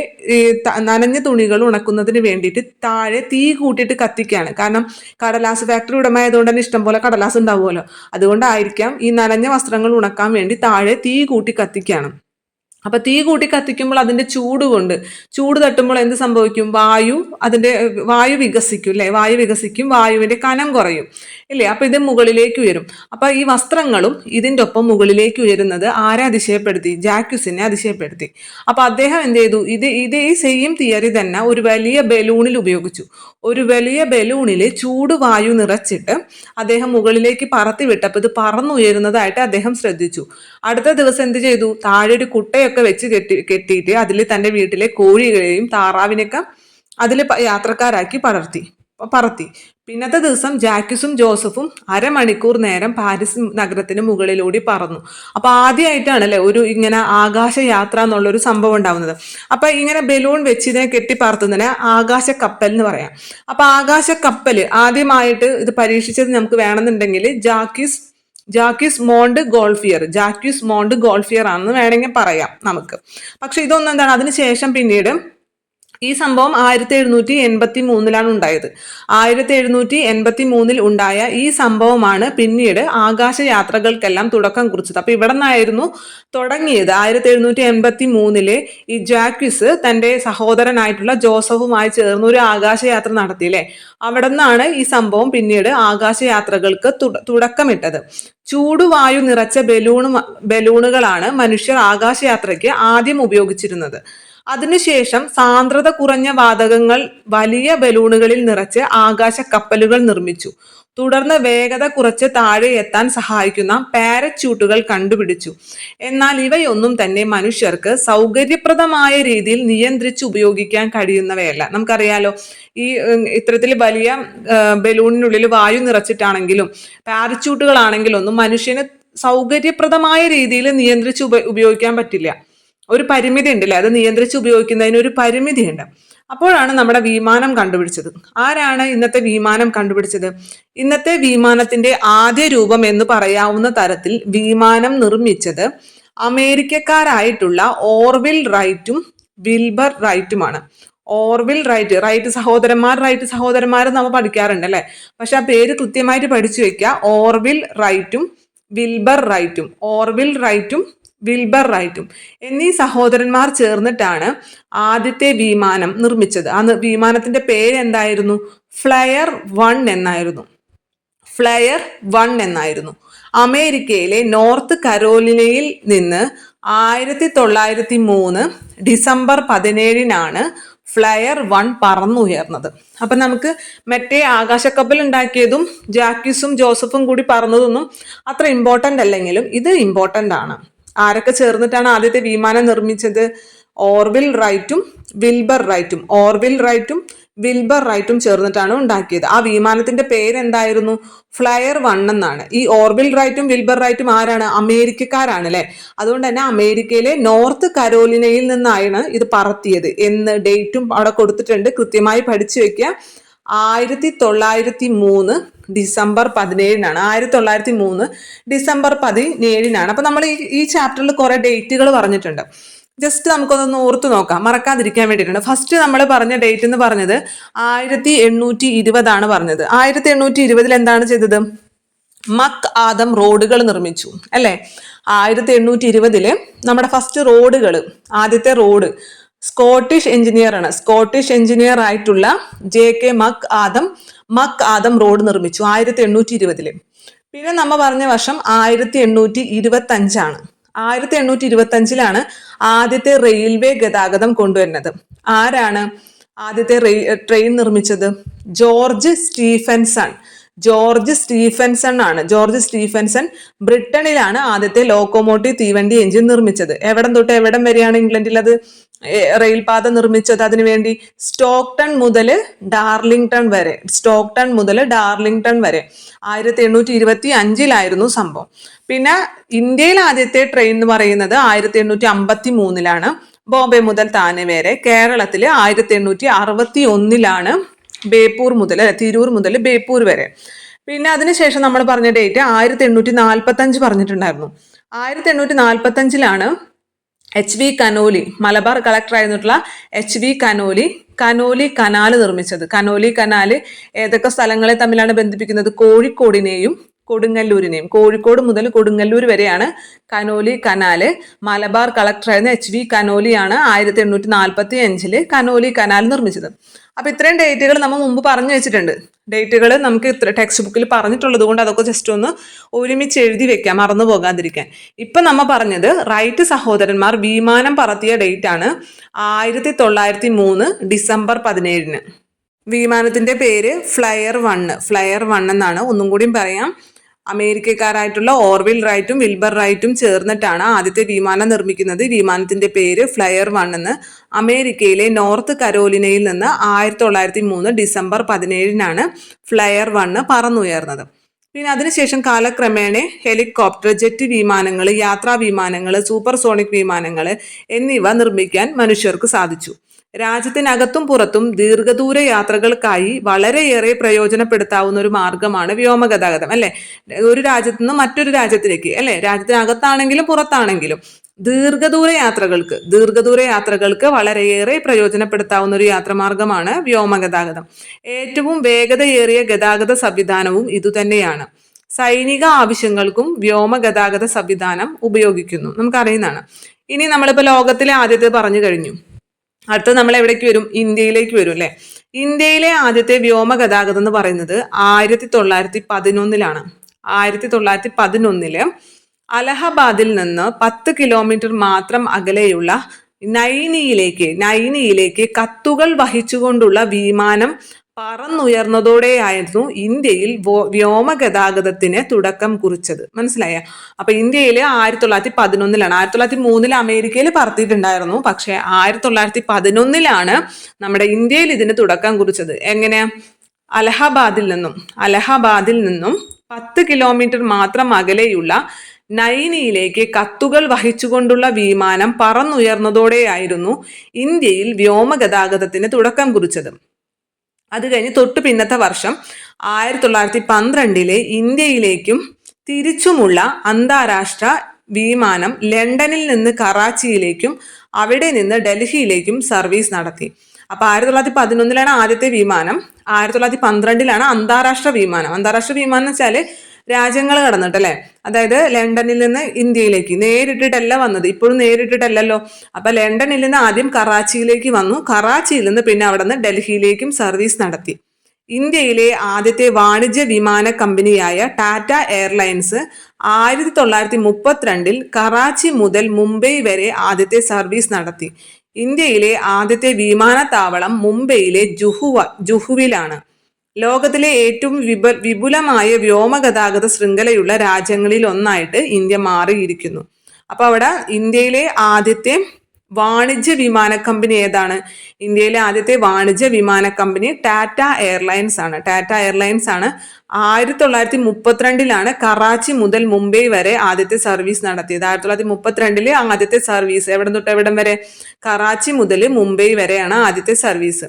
നനഞ്ഞ തുണികൾ ഉണക്കുന്നതിന് വേണ്ടിയിട്ട് താഴെ തീ കൂട്ടിയിട്ട് കത്തിക്കുകയാണ്. കാരണം കടലാസ് ഫാക്ടറി ഉടമയായതുകൊണ്ട് തന്നെ ഇഷ്ടംപോലെ കടലാസ് ഉണ്ടാവുമല്ലോ, അതുകൊണ്ടായിരിക്കാം ഈ നനഞ്ഞ വസ്ത്രങ്ങൾ ഉണക്കാൻ വേണ്ടി താഴെ തീ കൂട്ടി കത്തിക്കുകയാണ്. അപ്പൊ തീ കൂട്ടി കത്തിക്കുമ്പോൾ അതിന്റെ ചൂട് തട്ടുമ്പോൾ എന്ത് സംഭവിക്കും? വായു വികസിക്കും അല്ലെ, വായു വികസിക്കും, വായുവിന്റെ കനം കുറയും ഇല്ലേ. അപ്പൊ ഇത് മുകളിലേക്ക് ഉയരും. അപ്പൊ ഈ വസ്ത്രങ്ങളും ഇതിന്റെ ഒപ്പം മുകളിലേക്ക് ഉയരുന്നത് ആരെ അതിശയപ്പെടുത്തി? ജാക്വിസിനെ അതിശയപ്പെടുത്തി. അപ്പൊ അദ്ദേഹം എന്ത് ചെയ്തു? ഇതേ സെയിം തിയറി തന്നെ ഒരു വലിയ ബലൂണിൽ ഉപയോഗിച്ചു. ഒരു വലിയ ബലൂണിൽ ചൂടുവായു നിറച്ചിട്ട് അദ്ദേഹം മുകളിലേക്ക് പറത്തി വിട്ടപ്പോൾ ഇത് പറന്നുയരുന്നതായിട്ട് അദ്ദേഹം ശ്രദ്ധിച്ചു. അടുത്ത ദിവസം എന്ത് ചെയ്തു? താഴെ ഒരു കുട്ടയൊക്കെ വെച്ച് കെട്ടിയിട്ട് അതിൽ തന്റെ വീട്ടിലെ കോഴികളെയും താറാവിനെയൊക്കെ അതിൽ യാത്രക്കാരാക്കി പറത്തി. പിന്നത്തെ ദിവസം ജാക്വിസും ജോസഫും അരമണിക്കൂർ നേരം പാരീസ് നഗരത്തിന് മുകളിലൂടെ പറന്നു. അപ്പൊ ആദ്യമായിട്ടാണല്ലേ ഒരു ഇങ്ങനെ ആകാശയാത്ര എന്നുള്ളൊരു സംഭവം ഉണ്ടാവുന്നത്. അപ്പൊ ഇങ്ങനെ ബലൂൺ വെച്ച് ഇതിനെ കെട്ടിപ്പറത്തുന്നതിനെ ആകാശ കപ്പൽ എന്ന് പറയാം. അപ്പൊ ആകാശ കപ്പൽ ആദ്യമായിട്ട് ഇത് പരീക്ഷിച്ചത് നമുക്ക് വേണമെന്നുണ്ടെങ്കിൽ ജാക്വിസ് മോണ്ട് ഗോൾഫിയർ ആണെന്ന് വേണമെങ്കിൽ പറയാം നമുക്ക്. പക്ഷെ ഇതൊന്നും എന്താണ്, അതിനുശേഷം പിന്നീട് ഈ സംഭവം 1783 ഉണ്ടായത്. 1783 ഉണ്ടായ ഈ സംഭവമാണ് പിന്നീട് ആകാശയാത്രകൾക്കെല്ലാം തുടക്കം കുറിച്ചത്. അപ്പൊ ഇവിടെ നിന്നായിരുന്നു തുടങ്ങിയത്. 1783 ഈ ജാക്വിസ് തന്റെ സഹോദരനായിട്ടുള്ള ജോസഫുമായി ചേർന്ന് ഒരു ആകാശയാത്ര നടത്തിയില്ലേ, അവിടെ നിന്നാണ് ഈ സംഭവം പിന്നീട് ആകാശയാത്രകൾക്ക് തുടക്കമിട്ടത്. ചൂടുവായു നിറച്ച ബലൂണുകളാണ് മനുഷ്യർ ആകാശയാത്രയ്ക്ക് ആദ്യം ഉപയോഗിച്ചിരുന്നത്. അതിനുശേഷം സാന്ദ്രത കുറഞ്ഞ വാതകങ്ങൾ വലിയ ബലൂണുകളിൽ നിറച്ച് ആകാശ കപ്പലുകൾ നിർമ്മിച്ചു. തുടർന്ന് വേഗത കുറച്ച് താഴെ എത്താൻ സഹായിക്കുന്ന പാരച്യൂട്ടുകൾ കണ്ടുപിടിച്ചു. എന്നാൽ ഇവയൊന്നും തന്നെ മനുഷ്യർക്ക് സൗകര്യപ്രദമായ രീതിയിൽ നിയന്ത്രിച്ച് ഉപയോഗിക്കാൻ കഴിയുന്നവയല്ല. നമുക്കറിയാലോ, ഈ ഇത്തരത്തിൽ വലിയ ബലൂണിനുള്ളിൽ വായു നിറച്ചിട്ടാണെങ്കിലും പാരച്യൂട്ടുകളാണെങ്കിലും ഒന്നും മനുഷ്യന് സൗകര്യപ്രദമായ രീതിയിൽ നിയന്ത്രിച്ച് ഉപയോഗിക്കാൻ പറ്റില്ല. ഒരു പരിമിതി ഉണ്ടല്ലേ, അത് നിയന്ത്രിച്ച് ഉപയോഗിക്കുന്നതിന് ഒരു പരിമിതിയുണ്ട്. അപ്പോഴാണ് നമ്മുടെ വിമാനം കണ്ടുപിടിച്ചത്. ആരാണ് ഇന്നത്തെ വിമാനം കണ്ടുപിടിച്ചത്? ഇന്നത്തെ വിമാനത്തിന്റെ ആദ്യ രൂപം എന്ന് പറയാവുന്ന തരത്തിൽ വിമാനം നിർമ്മിച്ചത് അമേരിക്കക്കാരായിട്ടുള്ള ഓർവിൽ റൈറ്റും വിൽബർ റൈറ്റുമാണ്. ഓർവിൽ റൈറ്റ് സഹോദരന്മാർ നമ്മൾ പഠിക്കാറുണ്ട് അല്ലെ. പക്ഷെ ആ പേര് കൃത്യമായിട്ട് പഠിച്ചു വെക്കുക. ഓർവിൽ റൈറ്റും വിൽബർ റൈറ്റും എന്നീ സഹോദരന്മാർ ചേർന്നിട്ടാണ് ആദ്യത്തെ വിമാനം നിർമ്മിച്ചത്. ആ വിമാനത്തിന്റെ പേര് എന്തായിരുന്നു? ഫ്ലയർ 1 എന്നായിരുന്നു. അമേരിക്കയിലെ നോർത്ത് കരോലിനയിൽ നിന്ന് 1903 ഡിസംബർ 17 ഫ്ലയർ 1 പറന്നുയർന്നത്. അപ്പൊ നമുക്ക് മറ്റേ ആകാശക്കപ്പൽ ഉണ്ടാക്കിയതും ജാക്യൂസും ജോസഫും കൂടി പറന്നതൊന്നും അത്ര ഇമ്പോർട്ടൻ്റ് അല്ലെങ്കിലും ഇത് ഇമ്പോർട്ടൻ്റ് ആണ്. ആരൊക്കെ ചേർന്നിട്ടാണ് ആദ്യത്തെ വിമാനം നിർമ്മിച്ചത്? ഓർവിൽ റൈറ്റും വിൽബർ റൈറ്റും ചേർന്നിട്ടാണ് ഉണ്ടാക്കിയത്. ആ വിമാനത്തിന്റെ പേരെന്തായിരുന്നു? ഫ്ലയർ 1 എന്നാണ്. ഈ ഓർവിൽ റൈറ്റും വിൽബർ റൈറ്റും ആരാണ്? അമേരിക്കക്കാരാണ് അല്ലെ. അതുകൊണ്ട് തന്നെ അമേരിക്കയിലെ നോർത്ത് കരോലിനയിൽ നിന്നാണ് ഇത് പറത്തിയത്. എന്ന് ഡേറ്റും അവിടെ കൊടുത്തിട്ടുണ്ട്, കൃത്യമായി പഠിച്ചു വെക്കുക. 1903 ഡിസംബർ 17 1903 ഡിസംബർ 17. അപ്പൊ നമ്മൾ ഈ ചാപ്റ്ററിൽ കുറെ ഡേറ്റുകൾ പറഞ്ഞിട്ടുണ്ട്. ജസ്റ്റ് നമുക്കൊന്ന് ഓർത്തു നോക്കാം, മറക്കാതിരിക്കാൻ വേണ്ടിയിട്ടുണ്ട്. ഫസ്റ്റ് നമ്മൾ പറഞ്ഞ ഡേറ്റ് എന്ന് പറഞ്ഞത് 1820 പറഞ്ഞത്. 1820 എന്താണ് ചെയ്തത്? മക് ആദം റോഡുകൾ നിർമ്മിച്ചു അല്ലെ. 1820 നമ്മുടെ ഫസ്റ്റ് റോഡുകൾ, ആദ്യത്തെ റോഡ് സ്കോട്ടിഷ് എഞ്ചിനീയർ ആയിട്ടുള്ള JK മക് ആദം റോഡ് നിർമ്മിച്ചു 1820. പിന്നെ നമ്മ പറഞ്ഞ വർഷം 1825 1825 ആദ്യത്തെ റെയിൽവേ ഗതാഗതം കൊണ്ടുവരുന്നത്. ആരാണ് ആദ്യത്തെ ട്രെയിൻ നിർമ്മിച്ചത്? ജോർജ് സ്റ്റീഫൻസൺ ബ്രിട്ടനിലാണ് ആദ്യത്തെ ലോക്കോമോട്ടീവ് തീവണ്ടി എഞ്ചിൻ നിർമ്മിച്ചത്. എവിടം തൊട്ട് എവിടം വരെയാണ് ഇംഗ്ലണ്ടിൽ അത് റെയിൽപാത നിർമ്മിച്ചത്? അതിനുവേണ്ടി സ്റ്റോക്ടൺ മുതൽ ഡാർലിംഗ്ടൺ വരെ 1825 സംഭവം. പിന്നെ ഇന്ത്യയിൽ ആദ്യത്തെ ട്രെയിൻ എന്ന് പറയുന്നത് 1853 ബോംബെ മുതൽ താനെ വരെ. കേരളത്തിൽ 1861 തിരൂർ മുതൽ ബേപ്പൂർ വരെ. പിന്നെ അതിനുശേഷം നമ്മൾ പറഞ്ഞ ഡേറ്റ് 1845 പറഞ്ഞിട്ടുണ്ടായിരുന്നു. 1845 HV കനോലി, മലബാർ കളക്ടർ ആയിരുന്നിട്ടുള്ള HV കനോലി കനാല് നിർമ്മിച്ചത്. കനോലി കനാല് ഏതൊക്കെ സ്ഥലങ്ങളെ തമ്മിലാണ് ബന്ധിപ്പിക്കുന്നത്? കോഴിക്കോടിനെയും കൊടുങ്ങല്ലൂരിനെയും. കോഴിക്കോട് മുതൽ കൊടുങ്ങല്ലൂർ വരെയാണ് കനോലി കനാല്. മലബാർ കളക്ടറായിരുന്ന HV കനോലിയാണ് 1845 കനോലി കനാൽ നിർമ്മിച്ചത്. അപ്പൊ ഇത്രയും ഡേറ്റുകൾ നമ്മൾ മുമ്പ് പറഞ്ഞു വെച്ചിട്ടുണ്ട്. ഡേറ്റുകൾ നമുക്ക് ടെക്സ്റ്റ് ബുക്കിൽ പറഞ്ഞിട്ടുള്ളത് കൊണ്ട് അതൊക്കെ ജസ്റ്റ് ഒന്ന് ഒരുമിച്ച് എഴുതി വെക്കാം, മറന്നു പോകാതിരിക്കാൻ. ഇപ്പൊ നമ്മ പറഞ്ഞത് റൈറ്റ് സഹോദരന്മാർ വിമാനം പറത്തിയ ഡേറ്റ് ആണ് 1903 ഡിസംബർ 17. വിമാനത്തിന്റെ പേര് ഫ്ലയർ 1 എന്നാണ്. ഒന്നും കൂടിയും പറയാം. അമേരിക്കക്കാരായിട്ടുള്ള ഓർവിൽ റൈറ്റും വിൽബർ റൈറ്റും ചേർന്നിട്ടാണ് ആദ്യത്തെ വിമാനം നിർമ്മിക്കുന്നത്. വിമാനത്തിന്റെ പേര് ഫ്ലയർ 1 എന്ന്. അമേരിക്കയിലെ നോർത്ത് കരോലിനയിൽ നിന്ന് 1903 ഡിസംബർ 17 ഫ്ലയർ 1 പറന്നുയർന്നത്. പിന്നെ അതിനുശേഷം കാലക്രമേണ ഹെലികോപ്റ്റർ, ജെറ്റ് വിമാനങ്ങൾ, യാത്രാ വിമാനങ്ങൾ, സൂപ്പർസോണിക് വിമാനങ്ങൾ എന്നിവ നിർമ്മിക്കാൻ മനുഷ്യർക്ക് സാധിച്ചു. രാജ്യത്തിനകത്തും പുറത്തും ദീർഘദൂര യാത്രകൾക്കായി വളരെയേറെ പ്രയോജനപ്പെടുത്താവുന്ന ഒരു മാർഗമാണ് വ്യോമഗതാഗതം അല്ലെ. ഒരു രാജ്യത്ത് നിന്ന് മറ്റൊരു രാജ്യത്തിലേക്ക് അല്ലെ, രാജ്യത്തിനകത്താണെങ്കിലും പുറത്താണെങ്കിലും ദീർഘദൂര യാത്രകൾക്ക് വളരെയേറെ പ്രയോജനപ്പെടുത്താവുന്ന ഒരു യാത്രമാർഗമാണ് വ്യോമഗതാഗതം. ഏറ്റവും വേഗതയേറിയ ഗതാഗത സംവിധാനവും ഇതുതന്നെയാണ്. സൈനിക ആവശ്യങ്ങൾക്കും വ്യോമഗതാഗത സംവിധാനം ഉപയോഗിക്കുന്നു, നമുക്കറിയുന്നതാണ്. ഇനി നമ്മളിപ്പോൾ ലോകത്തിലെ ആദ്യത്തെ പറഞ്ഞു കഴിഞ്ഞു. അടുത്ത നമ്മൾ എവിടേക്ക് വരും? ഇന്ത്യയിലേക്ക് വരും അല്ലെ. ഇന്ത്യയിലെ ആദ്യത്തെ വ്യോമഗതാഗതം എന്ന് പറയുന്നത് 1911 1911 അലഹബാദിൽ നിന്ന് 10 കിലോമീറ്റർ മാത്രം അകലെയുള്ള നൈനിയിലേക്ക് കത്തുകൾ വഹിച്ചുകൊണ്ടുള്ള വിമാനം പറന്നുയർന്നതോടെയായിരുന്നു ഇന്ത്യയിൽ വ്യോമഗതാഗതത്തിന് തുടക്കം കുറിച്ചത്. മനസ്സിലായ? അപ്പൊ ഇന്ത്യയിൽ 1911 1903 അമേരിക്കയിൽ പറത്തിയിട്ടുണ്ടായിരുന്നു. പക്ഷെ 1911 നമ്മുടെ ഇന്ത്യയിൽ ഇതിന് തുടക്കം കുറിച്ചത്. എങ്ങനെ? അലഹബാദിൽ നിന്നും 10 കിലോമീറ്റർ മാത്രം അകലെയുള്ള നൈനിയിലേക്ക് കത്തുകൾ വഹിച്ചുകൊണ്ടുള്ള വിമാനം പറന്നുയർന്നതോടെയായിരുന്നു ഇന്ത്യയിൽ വ്യോമഗതാഗതത്തിന് തുടക്കം കുറിച്ചത്. അത് കഴിഞ്ഞ് തൊട്ടു പിന്നത്തെ വർഷം 1912 ഇന്ത്യയിലേക്കും തിരിച്ചുമുള്ള അന്താരാഷ്ട്ര വിമാനം ലണ്ടനിൽ നിന്ന് കറാച്ചിയിലേക്കും അവിടെ നിന്ന് ഡൽഹിയിലേക്കും സർവീസ് നടത്തി. അപ്പൊ 1911 ആദ്യത്തെ വിമാനം, 1912 അന്താരാഷ്ട്ര വിമാനം. അന്താരാഷ്ട്ര വിമാനം എന്ന് വെച്ചാല് രാജ്യങ്ങൾ കടന്നിട്ട് അല്ലെ, അതായത് ലണ്ടനിൽ നിന്ന് ഇന്ത്യയിലേക്ക് നേരിട്ടിട്ടല്ല വന്നത്, ഇപ്പോഴും നേരിട്ടിട്ടല്ലല്ലോ. അപ്പൊ ലണ്ടനിൽ നിന്ന് ആദ്യം കറാച്ചിയിലേക്ക് വന്നു, കറാച്ചിയിൽ നിന്ന് പിന്നെ അവിടെ നിന്ന് ഡൽഹിയിലേക്കും സർവീസ് നടത്തി. ഇന്ത്യയിലെ ആദ്യത്തെ വാണിജ്യ വിമാന കമ്പനിയായ ടാറ്റ എയർലൈൻസ് 1932 കറാച്ചി മുതൽ മുംബൈ വരെ ആദ്യത്തെ സർവീസ് നടത്തി. ഇന്ത്യയിലെ ആദ്യത്തെ വിമാനത്താവളം മുംബൈയിലെ ജുഹുവിലാണ്. ലോകത്തിലെ ഏറ്റവും വിപുലമായ വ്യോമഗതാഗത ശൃംഖലയുള്ള രാജ്യങ്ങളിൽ ഒന്നായിട്ട് ഇന്ത്യ മാറിയിരിക്കുന്നു. അപ്പൊ അവിടെ ഇന്ത്യയിലെ ആദ്യത്തെ വാണിജ്യ വിമാന കമ്പനി ഏതാണ്? ഇന്ത്യയിലെ ആദ്യത്തെ വാണിജ്യ വിമാന കമ്പനി ടാറ്റ എയർലൈൻസ് ആണ്. ടാറ്റ എയർലൈൻസ് ആണ് 1932 കറാച്ചി മുതൽ മുംബൈ വരെ ആദ്യത്തെ സർവീസ് നടത്തിയത്. 1932 ആദ്യത്തെ സർവീസ് എവിടെ തൊട്ട് എവിടം വരെ? കറാച്ചി മുതൽ മുംബൈ വരെയാണ് ആദ്യത്തെ സർവീസ്.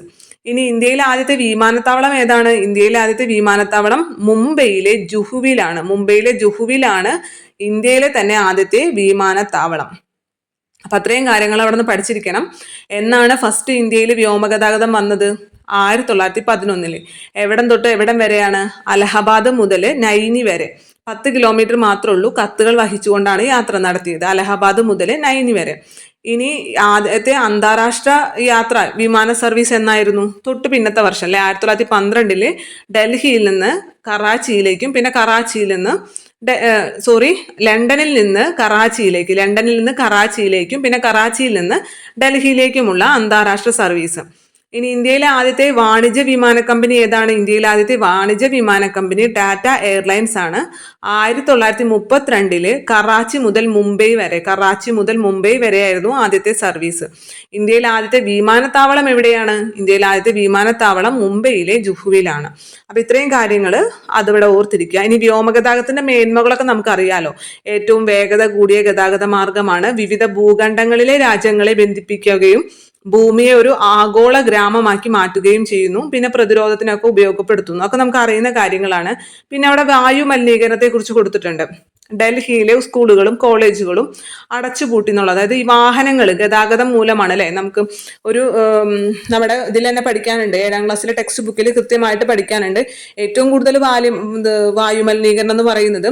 ഇനി ഇന്ത്യയിലെ ആദ്യത്തെ വിമാനത്താവളം ഏതാണ്? ഇന്ത്യയിലെ ആദ്യത്തെ വിമാനത്താവളം മുംബൈയിലെ ജുഹുവിലാണ് ഇന്ത്യയിലെ തന്നെ ആദ്യത്തെ വിമാനത്താവളം. അപ്പൊ അത്രയും കാര്യങ്ങൾ അവിടെ നിന്ന് പഠിച്ചിരിക്കണം. എന്നാണ് ഫസ്റ്റ് ഇന്ത്യയിൽ വ്യോമഗതാഗതം വന്നത്? 1911. എവിടം തൊട്ട് എവിടം വരെയാണ്? അലഹബാദ് മുതൽ നൈനി വരെ 10 കിലോമീറ്റർ മാത്രമേ ഉള്ളൂ. കത്തുകൾ വഹിച്ചുകൊണ്ടാണ് യാത്ര നടത്തിയത്, അലഹബാദ് മുതൽ നൈനി വരെ. ഇനി ആദ്യത്തെ അന്താരാഷ്ട്ര യാത്ര വിമാന സർവീസ് എന്നായിരുന്നു? തൊട്ട് പിന്നത്തെ വർഷം അല്ലെ, 1912 ഡൽഹിയിൽ നിന്ന് കറാച്ചിയിലേക്കും പിന്നെ ലണ്ടനിൽ നിന്ന് കറാച്ചിയിലേക്കും പിന്നെ കറാച്ചിയിൽ നിന്ന് ഡൽഹിയിലേക്കുമുള്ള അന്താരാഷ്ട്ര സർവീസ്. ഇനി ഇന്ത്യയിലെ ആദ്യത്തെ വാണിജ്യ വിമാന കമ്പനി ഏതാണ്? ഇന്ത്യയിലെ ആദ്യത്തെ വാണിജ്യ വിമാന കമ്പനി ടാറ്റ എയർലൈൻസ് ആണ്. 1932 കറാച്ചി മുതൽ മുംബൈ വരെയായിരുന്നു ആദ്യത്തെ സർവീസ്. ഇന്ത്യയിലെ ആദ്യത്തെ വിമാനത്താവളം എവിടെയാണ്? ഇന്ത്യയിലെ ആദ്യത്തെ വിമാനത്താവളം മുംബൈയിലെ ജുഹുവിലാണ്. അപ്പൊ ഇത്രയും കാര്യങ്ങൾ അതിവിടെ ഓർത്തിരിക്കുക. ഇനി വ്യോമഗതാഗതത്തിന്റെ മേന്മകളൊക്കെ നമുക്കറിയാലോ. ഏറ്റവും വേഗത കൂടിയ ഗതാഗത മാർഗമാണ്. വിവിധ ഭൂഖണ്ഡങ്ങളിലെ രാജ്യങ്ങളെ ബന്ധിപ്പിക്കുകയും ഭൂമിയെ ഒരു ആഗോള ഗ്രാമമാക്കി മാറ്റുകയും ചെയ്യുന്നു. പിന്നെ പ്രതിരോധത്തിനൊക്കെ ഉപയോഗപ്പെടുത്തുന്നു. ഒക്കെ നമുക്ക് അറിയുന്ന കാര്യങ്ങളാണ്. പിന്നെ അവിടെ വായു മലിനീകരണത്തെ കുറിച്ച് കൊടുത്തിട്ടുണ്ട്. ഡൽഹിയിലെ സ്കൂളുകളും കോളേജുകളും അടച്ചുപൂട്ടി എന്നുള്ളത്. അതായത് ഈ വാഹനങ്ങൾ ഗതാഗതം മൂലമാണ് അല്ലെ. നമുക്ക് ഒരു നമ്മുടെ ഇതിൽ തന്നെ പഠിക്കാനുണ്ട്, 7ാം ക്ലാസ്സിലെ ടെക്സ്റ്റ് ബുക്കിൽ കൃത്യമായിട്ട് പഠിക്കാനുണ്ട്. ഏറ്റവും കൂടുതൽ വായു മലിനീകരണം എന്ന് പറയുന്നത്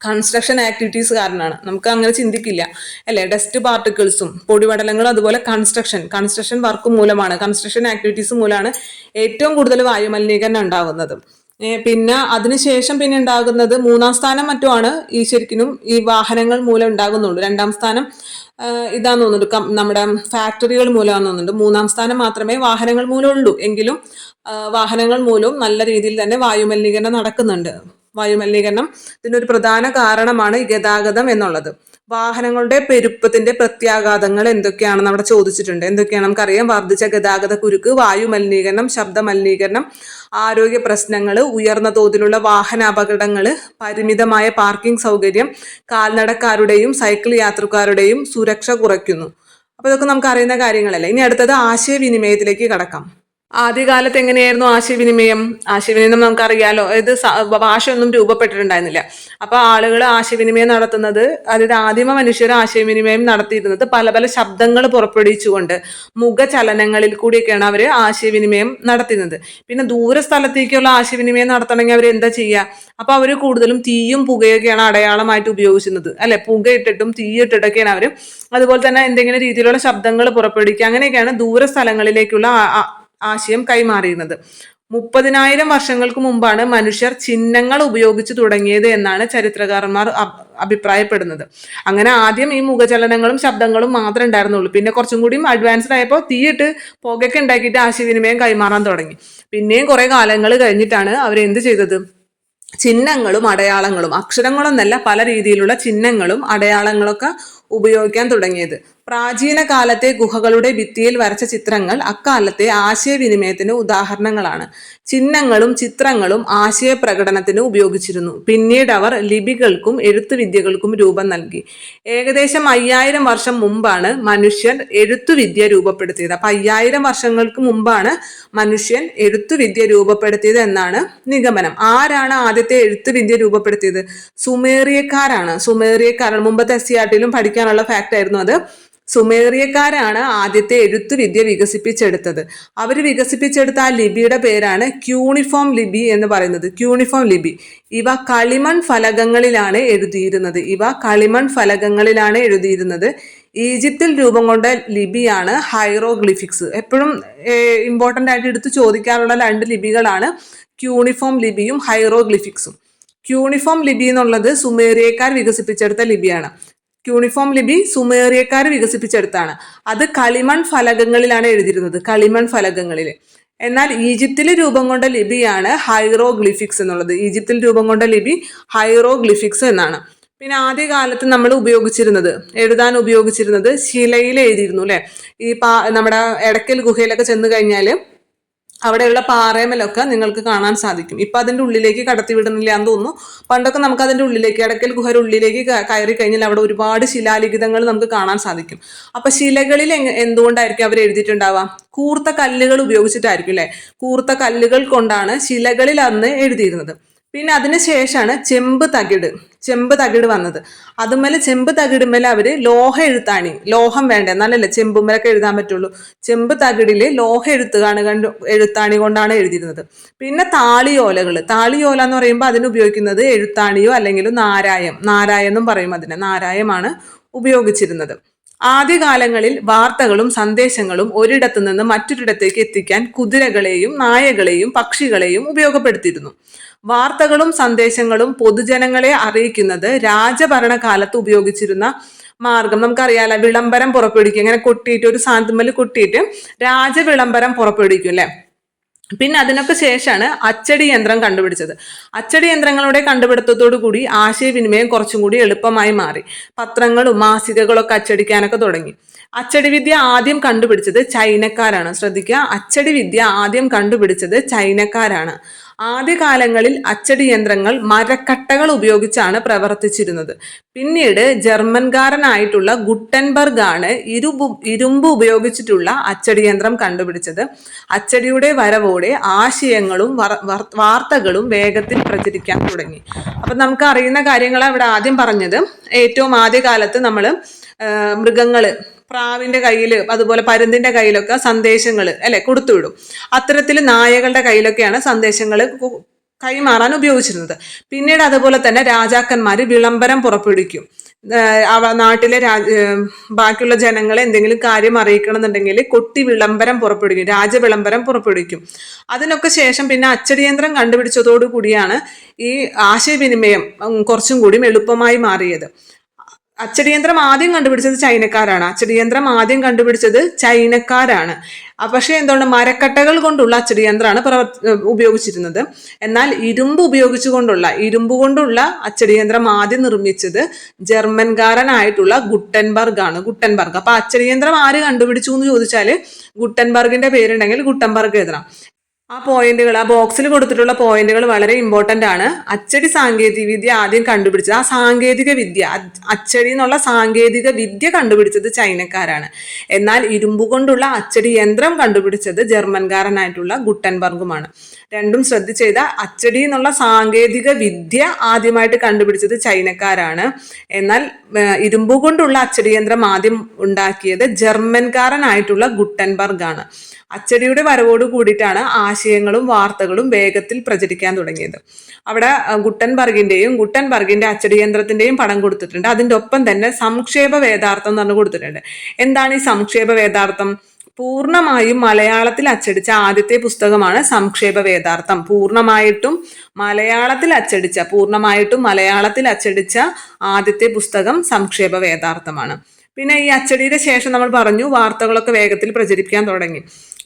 കൺസ്ട്രക്ഷൻ ആക്ടിവിറ്റീസ് കാരണമാണ്. നമുക്ക് അങ്ങനെ ചിന്തിക്കില്ല അല്ലെ. ഡസ്റ്റ് പാർട്ടിക്കിൾസും പൊടിപടലങ്ങളും അതുപോലെ കൺസ്ട്രക്ഷൻ വർക്ക് മൂലമാണ്, കൺസ്ട്രക്ഷൻ ആക്ടിവിറ്റീസ് മൂലമാണ് ഏറ്റവും കൂടുതൽ വായു മലിനീകരണം ഉണ്ടാകുന്നത്. പിന്നെ അതിനുശേഷം പിന്നെ ഉണ്ടാകുന്നത് 3ാം സ്ഥാനം മറ്റുമാണ് ശരിക്കും ഈ വാഹനങ്ങൾ മൂലം ഉണ്ടാകുന്നുള്ളൂ. 2ാം സ്ഥാനം ഇതാന്ന് തോന്നുന്നുണ്ട്, നമ്മുടെ ഫാക്ടറികൾ മൂലമാണെന്ന് തോന്നുന്നുണ്ട്. 3ാം സ്ഥാനം മാത്രമേ വാഹനങ്ങൾ മൂലം ഉള്ളൂ. എങ്കിലും വാഹനങ്ങൾ മൂലം നല്ല രീതിയിൽ തന്നെ വായുമലിനീകരണം നടക്കുന്നുണ്ട്. വായുമലിനീകരണം ഇതിനൊരു പ്രധാന കാരണമാണ് ഈ ഗതാഗതം എന്നുള്ളത്. വാഹനങ്ങളുടെ പെരുപ്പത്തിന്റെ പ്രത്യാഘാതങ്ങൾ എന്തൊക്കെയാണെന്ന് അവിടെ ചോദിച്ചിട്ടുണ്ട്. എന്തൊക്കെയാണ് നമുക്കറിയാം. വർദ്ധിച്ച ഗതാഗത കുരുക്ക്, വായു മലിനീകരണം, ശബ്ദ മലിനീകരണം, ആരോഗ്യ പ്രശ്നങ്ങൾ, ഉയർന്ന തോതിലുള്ള വാഹന അപകടങ്ങൾ, പരിമിതമായ പാർക്കിംഗ് സൗകര്യം, കാൽനടക്കാരുടെയും സൈക്കിൾ യാത്രക്കാരുടെയും സുരക്ഷ കുറയ്ക്കുന്നു. അപ്പൊ ഇതൊക്കെ നമുക്ക് അറിയുന്ന കാര്യങ്ങളല്ലേ. ഇനി അടുത്തത് ആശയവിനിമയത്തിലേക്ക് കടക്കാം. ആദ്യകാലത്ത് എങ്ങനെയായിരുന്നു ആശയവിനിമയം? നമുക്കറിയാലോ, ഇത് ഭാഷയൊന്നും രൂപപ്പെട്ടിട്ടുണ്ടായിരുന്നില്ല. അപ്പൊ ആളുകൾ ആശയവിനിമയം നടത്തുന്നത്, അതായത് ആദിമ മനുഷ്യർ ആശയവിനിമയം നടത്തിയിരുന്നത് പല പല ശബ്ദങ്ങൾ പുറപ്പെടുവിച്ചുകൊണ്ട് മുഖചലനങ്ങളിൽ കൂടിയൊക്കെയാണ് അവർ ആശയവിനിമയം നടത്തുന്നത്. പിന്നെ ദൂര സ്ഥലത്തേക്കുള്ള ആശയവിനിമയം നടത്തണമെങ്കിൽ അവർ എന്താ ചെയ്യുക? അപ്പൊ അവർ കൂടുതലും തീയും പുകയൊക്കെയാണ് അടയാളമായിട്ട് ഉപയോഗിച്ചിരുന്നത് അല്ലെ. പുകയിട്ടിട്ടും തീയിട്ടിട്ടൊക്കെയാണ് അവർ. അതുപോലെ തന്നെ എന്തെങ്കിലും രീതിയിലുള്ള ശബ്ദങ്ങൾ പുറപ്പെടുവിക്കുക. അങ്ങനെയൊക്കെയാണ് ദൂര സ്ഥലങ്ങളിലേക്കുള്ള ആശയം കൈമാറിയിരുന്നത്. 30,000 വർഷങ്ങൾക്ക് മുമ്പാണ് മനുഷ്യർ ചിഹ്നങ്ങൾ ഉപയോഗിച്ച് തുടങ്ങിയത് എന്നാണ് ചരിത്രകാരന്മാർ അഭിപ്രായപ്പെടുന്നത്. അങ്ങനെ ആദ്യം ഈ മുഖചലനങ്ങളും ശബ്ദങ്ങളും മാത്രമേ ഉണ്ടായിരുന്നുള്ളൂ. പിന്നെ കുറച്ചും കൂടി അഡ്വാൻസ്ഡ് ആയപ്പോൾ തീയിട്ട് പുകയൊക്കെ ഉണ്ടാക്കിയിട്ട് ആശയവിനിമയം കൈമാറാൻ തുടങ്ങി. പിന്നെയും കുറെ കാലങ്ങൾ കഴിഞ്ഞിട്ടാണ് അവർ എന്ത് ചെയ്തത്? ചിഹ്നങ്ങളും അടയാളങ്ങളും, അക്ഷരങ്ങളൊന്നല്ല, പല രീതിയിലുള്ള ചിഹ്നങ്ങളും അടയാളങ്ങളൊക്കെ ഉപയോഗിക്കാൻ തുടങ്ങിയത്. പ്രാചീന കാലത്തെ ഗുഹകളുടെ ഭിത്തിയിൽ വരച്ച ചിത്രങ്ങൾ അക്കാലത്തെ ആശയവിനിമയത്തിന് ഉദാഹരണങ്ങളാണ്. ചിഹ്നങ്ങളും ചിത്രങ്ങളും ആശയപ്രകടനത്തിന് ഉപയോഗിച്ചിരുന്നു. പിന്നീട് അവർ ലിപികൾക്കും എഴുത്തുവിദ്യകൾക്കും രൂപം നൽകി. ഏകദേശം 5000 വർഷം മുമ്പാണ് മനുഷ്യൻ എഴുത്തുവിദ്യ രൂപപ്പെടുത്തിയത്. അപ്പൊ 5000 വർഷങ്ങൾക്ക് മുമ്പാണ് മനുഷ്യൻ എഴുത്തുവിദ്യ രൂപപ്പെടുത്തിയത് എന്നാണ് നിഗമനം. ആരാണ് ആദ്യത്തെ എഴുത്തുവിദ്യ രൂപപ്പെടുത്തിയത്? സുമേറിയക്കാരാണ്. മുമ്പത്തെ SCRT-യിലും പഠിക്കാനുള്ള ഫാക്ട് ആയിരുന്നു അത്. സുമേറിയക്കാരാണ് ആദ്യത്തെ എഴുത്തുവിദ്യ വികസിപ്പിച്ചെടുത്തത്. അവർ വികസിപ്പിച്ചെടുത്ത ആ ലിപിയുടെ പേരാണ് ക്യൂണിഫോം ലിപി എന്ന് പറയുന്നത്. ക്യൂണിഫോം ലിപി. ഇവ കളിമൺ ഫലകങ്ങളിലാണ് എഴുതിയിരുന്നത്. ഈജിപ്തിൽ രൂപം കൊണ്ട ലിപിയാണ് ഹൈറോഗ്ലിഫിക്സ്. എപ്പോഴും ഇമ്പോർട്ടൻ്റ് ആയിട്ട് എടുത്ത് ചോദിക്കാറുള്ള 2 ലിപികളാണ് ക്യൂണിഫോം ലിപിയും ഹൈറോഗ്ലിഫിക്സും. ക്യൂണിഫോം ലിപി എന്നുള്ളത് സുമേറിയക്കാർ വികസിപ്പിച്ചെടുത്ത ലിപിയാണ്. ക്യൂണിഫോം ലിപി സുമേറിയക്കാർ വികസിപ്പിച്ചെടുത്താണ്. അത് കളിമൺ ഫലകങ്ങളിലാണ് എഴുതിയിരുന്നത്, കളിമൺ ഫലകങ്ങളിൽ. എന്നാൽ ഈജിപ്തിൽ രൂപം കൊണ്ട ലിപിയാണ് ഹൈറോഗ്ലിഫിക്സ് എന്നുള്ളത്. ഈജിപ്തിൽ രൂപം കൊണ്ട ലിപി ഹൈറോഗ്ലിഫിക്സ് എന്നാണ്. പിന്നെ ആദ്യകാലത്ത് നമ്മൾ എഴുതാൻ ഉപയോഗിച്ചിരുന്നത് ശിലയിൽ എഴുതിയിരുന്നു അല്ലെ. നമ്മുടെ എടക്കൽ ഗുഹയിലൊക്കെ ചെന്ന് കഴിഞ്ഞാൽ അവിടെയുള്ള പാറയമലൊക്കെ നിങ്ങൾക്ക് കാണാൻ സാധിക്കും. ഇപ്പൊ അതിന്റെ ഉള്ളിലേക്ക് കടത്തി വിടുന്നില്ല എന്ന് തോന്നുന്നു. പണ്ടൊക്കെ നമുക്ക് അതിന്റെ ഉള്ളിലേക്ക്, എടക്കൽ ഗുഹയുടെ ഉള്ളിലേക്ക് കയറി കഴിഞ്ഞാൽ അവിടെ ഒരുപാട് ശിലാലിഖിതങ്ങൾ നമുക്ക് കാണാൻ സാധിക്കും. അപ്പൊ ശിലകളിൽ എന്തുകൊണ്ടായിരിക്കും അവർ എഴുതിയിട്ടുണ്ടാവുക? കൂർത്ത കല്ലുകൾ ഉപയോഗിച്ചിട്ടായിരിക്കും അല്ലെ. കൂർത്ത കല്ലുകൾ കൊണ്ടാണ് ശിലകളിൽ അന്ന് എഴുതിയിരുന്നത്. പിന്നെ അതിന് ശേഷമാണ് ചെമ്പ് തകിട് വന്നത്. അതുമേലെ ചെമ്പ് തകിടുമേലെ അവര് ലോഹം വേണ്ട, എന്നാലല്ലേ ചെമ്പുമേലൊക്കെ എഴുതാൻ പറ്റുള്ളൂ. ചെമ്പ് തകിടില് എഴുത്താണി കൊണ്ടാണ് എഴുതിയിരുന്നത്. പിന്നെ താളിയോല എന്ന് പറയുമ്പോൾ അതിന് ഉപയോഗിക്കുന്നത് എഴുത്താണിയോ അല്ലെങ്കിൽ നാരായെന്നും പറയും. അതിനെ നാരായമാണ് ഉപയോഗിച്ചിരുന്നത്. ആദ്യകാലങ്ങളിൽ വാർത്തകളും സന്ദേശങ്ങളും ഒരിടത്തു നിന്ന് മറ്റൊരിടത്തേക്ക് എത്തിക്കാൻ കുതിരകളെയും നായകളെയും പക്ഷികളെയും ഉപയോഗപ്പെടുത്തിയിരുന്നു. വാർത്തകളും സന്ദേശങ്ങളും പൊതുജനങ്ങളെ അറിയിക്കുന്നത് രാജഭരണകാലത്ത് ഉപയോഗിച്ചിരുന്ന മാർഗം നമുക്കറിയാലോ. വിളംബരം പുറപ്പെടുവിക്കും. ഇങ്ങനെ കൊട്ടിയിട്ട്, ഒരു സാധനത്തിൽ കൊട്ടിയിട്ട് രാജവിളംബരം പുറപ്പെടുവിക്കും അല്ലെ. പിന്നെ അതിനൊക്കെ ശേഷമാണ് അച്ചടി യന്ത്രം കണ്ടുപിടിച്ചത്. അച്ചടി യന്ത്രങ്ങളുടെ കണ്ടുപിടുത്തത്തോടു കൂടി ആശയവിനിമയം കുറച്ചും കൂടി എളുപ്പമായി മാറി. പത്രങ്ങളും മാസികകളൊക്കെ അച്ചടിക്കാനൊക്കെ തുടങ്ങി. അച്ചടി വിദ്യ ആദ്യം കണ്ടുപിടിച്ചത് ചൈനക്കാരാണ്. ശ്രദ്ധിക്കുക, അച്ചടി വിദ്യ ആദ്യം കണ്ടുപിടിച്ചത് ചൈനക്കാരാണ്. ആദ്യകാലങ്ങളിൽ അച്ചടി യന്ത്രങ്ങൾ മരക്കട്ടകൾ ഉപയോഗിച്ചാണ് പ്രവർത്തിച്ചിരുന്നത്. പിന്നീട് ജർമ്മൻകാരനായിട്ടുള്ള ഗുട്ടൻബർഗ് ആണ് ഇരുമ്പ് ഉപയോഗിച്ചിട്ടുള്ള അച്ചടി യന്ത്രം കണ്ടുപിടിച്ചത്. അച്ചടിയുടെ വരവോടെ ആശയങ്ങളും വാർത്തകളും വേഗത്തിൽ പ്രചരിക്കാൻ തുടങ്ങി. അപ്പൊ നമുക്ക് അറിയുന്ന കാര്യങ്ങളാണ് ഇവിടെ ആദ്യം പറഞ്ഞത്. ഏറ്റവും ആദ്യകാലത്ത് നമ്മൾ പ്രാവിന്റെ കയ്യിൽ, അതുപോലെ പരുന്തിന്റെ കയ്യിലൊക്കെ സന്ദേശങ്ങൾ കൊടുത്തുവിടും. അത്തരത്തിൽ നായകളുടെ കയ്യിലൊക്കെയാണ് സന്ദേശങ്ങൾ കൈമാറാൻ ഉപയോഗിച്ചിരുന്നത്. പിന്നീട് അതുപോലെ തന്നെ രാജാക്കന്മാര് വിളംബരം പുറപ്പെടുവിക്കും. നാട്ടിലെ ബാക്കിയുള്ള ജനങ്ങളെ എന്തെങ്കിലും കാര്യം അറിയിക്കണമെന്നുണ്ടെങ്കിൽ കൊട്ടി വിളംബരം പുറപ്പെടുവിക്കും, രാജവിളംബരം പുറപ്പെടുവിക്കും. അതിനൊക്കെ ശേഷം പിന്നെ അച്ചടിയന്ത്രം കണ്ടുപിടിച്ചതോടു കൂടിയാണ് ഈ ആശയവിനിമയം കുറച്ചും കൂടി എളുപ്പമായി മാറിയത്. അച്ചടിയന്ത്രം ആദ്യം കണ്ടുപിടിച്ചത് ചൈനക്കാരാണ്. പക്ഷേ എന്താണ്, മരക്കട്ടകൾ കൊണ്ടുള്ള അച്ചടിയന്ത്രമാണ് ഉപയോഗിച്ചിരുന്നത്. എന്നാൽ ഇരുമ്പ് കൊണ്ടുള്ള അച്ചടിയന്ത്രം ആദ്യം നിർമ്മിച്ചത് ജർമ്മൻകാരനായിട്ടുള്ള ഗുട്ടൻബർഗ് ആണ്. അപ്പൊ അച്ചടിയന്ത്രം ആര് കണ്ടുപിടിച്ചു എന്ന് ചോദിച്ചാല് ഗുട്ടൻബർഗിന്റെ പേരുണ്ടെങ്കിൽ ഗുട്ടൻബർഗ് എഴുതണം. ആ ബോക്സിൽ കൊടുത്തിട്ടുള്ള പോയിന്റുകൾ വളരെ ഇമ്പോർട്ടന്റ് ആണ്. അച്ചടി സാങ്കേതിക വിദ്യ ആദ്യം കണ്ടുപിടിച്ചത്, അച്ചടി എന്നുള്ള സാങ്കേതിക വിദ്യ കണ്ടുപിടിച്ചത് ചൈനക്കാരാണ്. എന്നാൽ ഇരുമ്പ് കൊണ്ടുള്ള അച്ചടി യന്ത്രം കണ്ടുപിടിച്ചത് ജർമ്മൻകാരനായിട്ടുള്ള ഗുട്ടൻബർഗുമാണ്. രണ്ടും ശ്രദ്ധിച്ചെഴുത. അച്ചടി എന്നുള്ള സാങ്കേതിക വിദ്യ ആദ്യമായിട്ട് കണ്ടുപിടിച്ചത് ചൈനക്കാരാണ്. എന്നാൽ ഇരുമ്പ് കൊണ്ടുള്ള അച്ചടി യന്ത്രം ആദ്യം ഉണ്ടാക്കിയത് ജർമ്മൻകാരനായിട്ടുള്ള ഗുട്ടൻബർഗ് ആണ്. അച്ചടിയുടെ വരവോട് കൂടിയിട്ടാണ് ആശയങ്ങളും വാർത്തകളും വേഗത്തിൽ പ്രചരിക്കാൻ തുടങ്ങിയത്. അവിടെ ഗുട്ടൻബർഗിന്റെ അച്ചടി യന്ത്രത്തിന്റെയും പടം കൊടുത്തിട്ടുണ്ട്. അതിൻ്റെ ഒപ്പം തന്നെ സംക്ഷേപ വേദാർത്ഥം എന്ന് പറഞ്ഞു കൊടുത്തിട്ടുണ്ട്. എന്താണ് ഈ സംക്ഷേപ വേദാർത്ഥം? പൂർണ്ണമായും മലയാളത്തിൽ അച്ചടിച്ച ആദ്യത്തെ പുസ്തകമാണ് സംക്ഷേപ വേദാർത്ഥം. പൂർണ്ണമായിട്ടും മലയാളത്തിൽ അച്ചടിച്ച ആദ്യത്തെ പുസ്തകം സംക്ഷേപ വേദാർത്ഥമാണ്. പിന്നെ ഈ അച്ചടിയുടെ ശേഷം നമ്മൾ പറഞ്ഞു വാർത്തകളൊക്കെ വേഗത്തിൽ പ്രചരിപ്പിക്കാൻ തുടങ്ങി.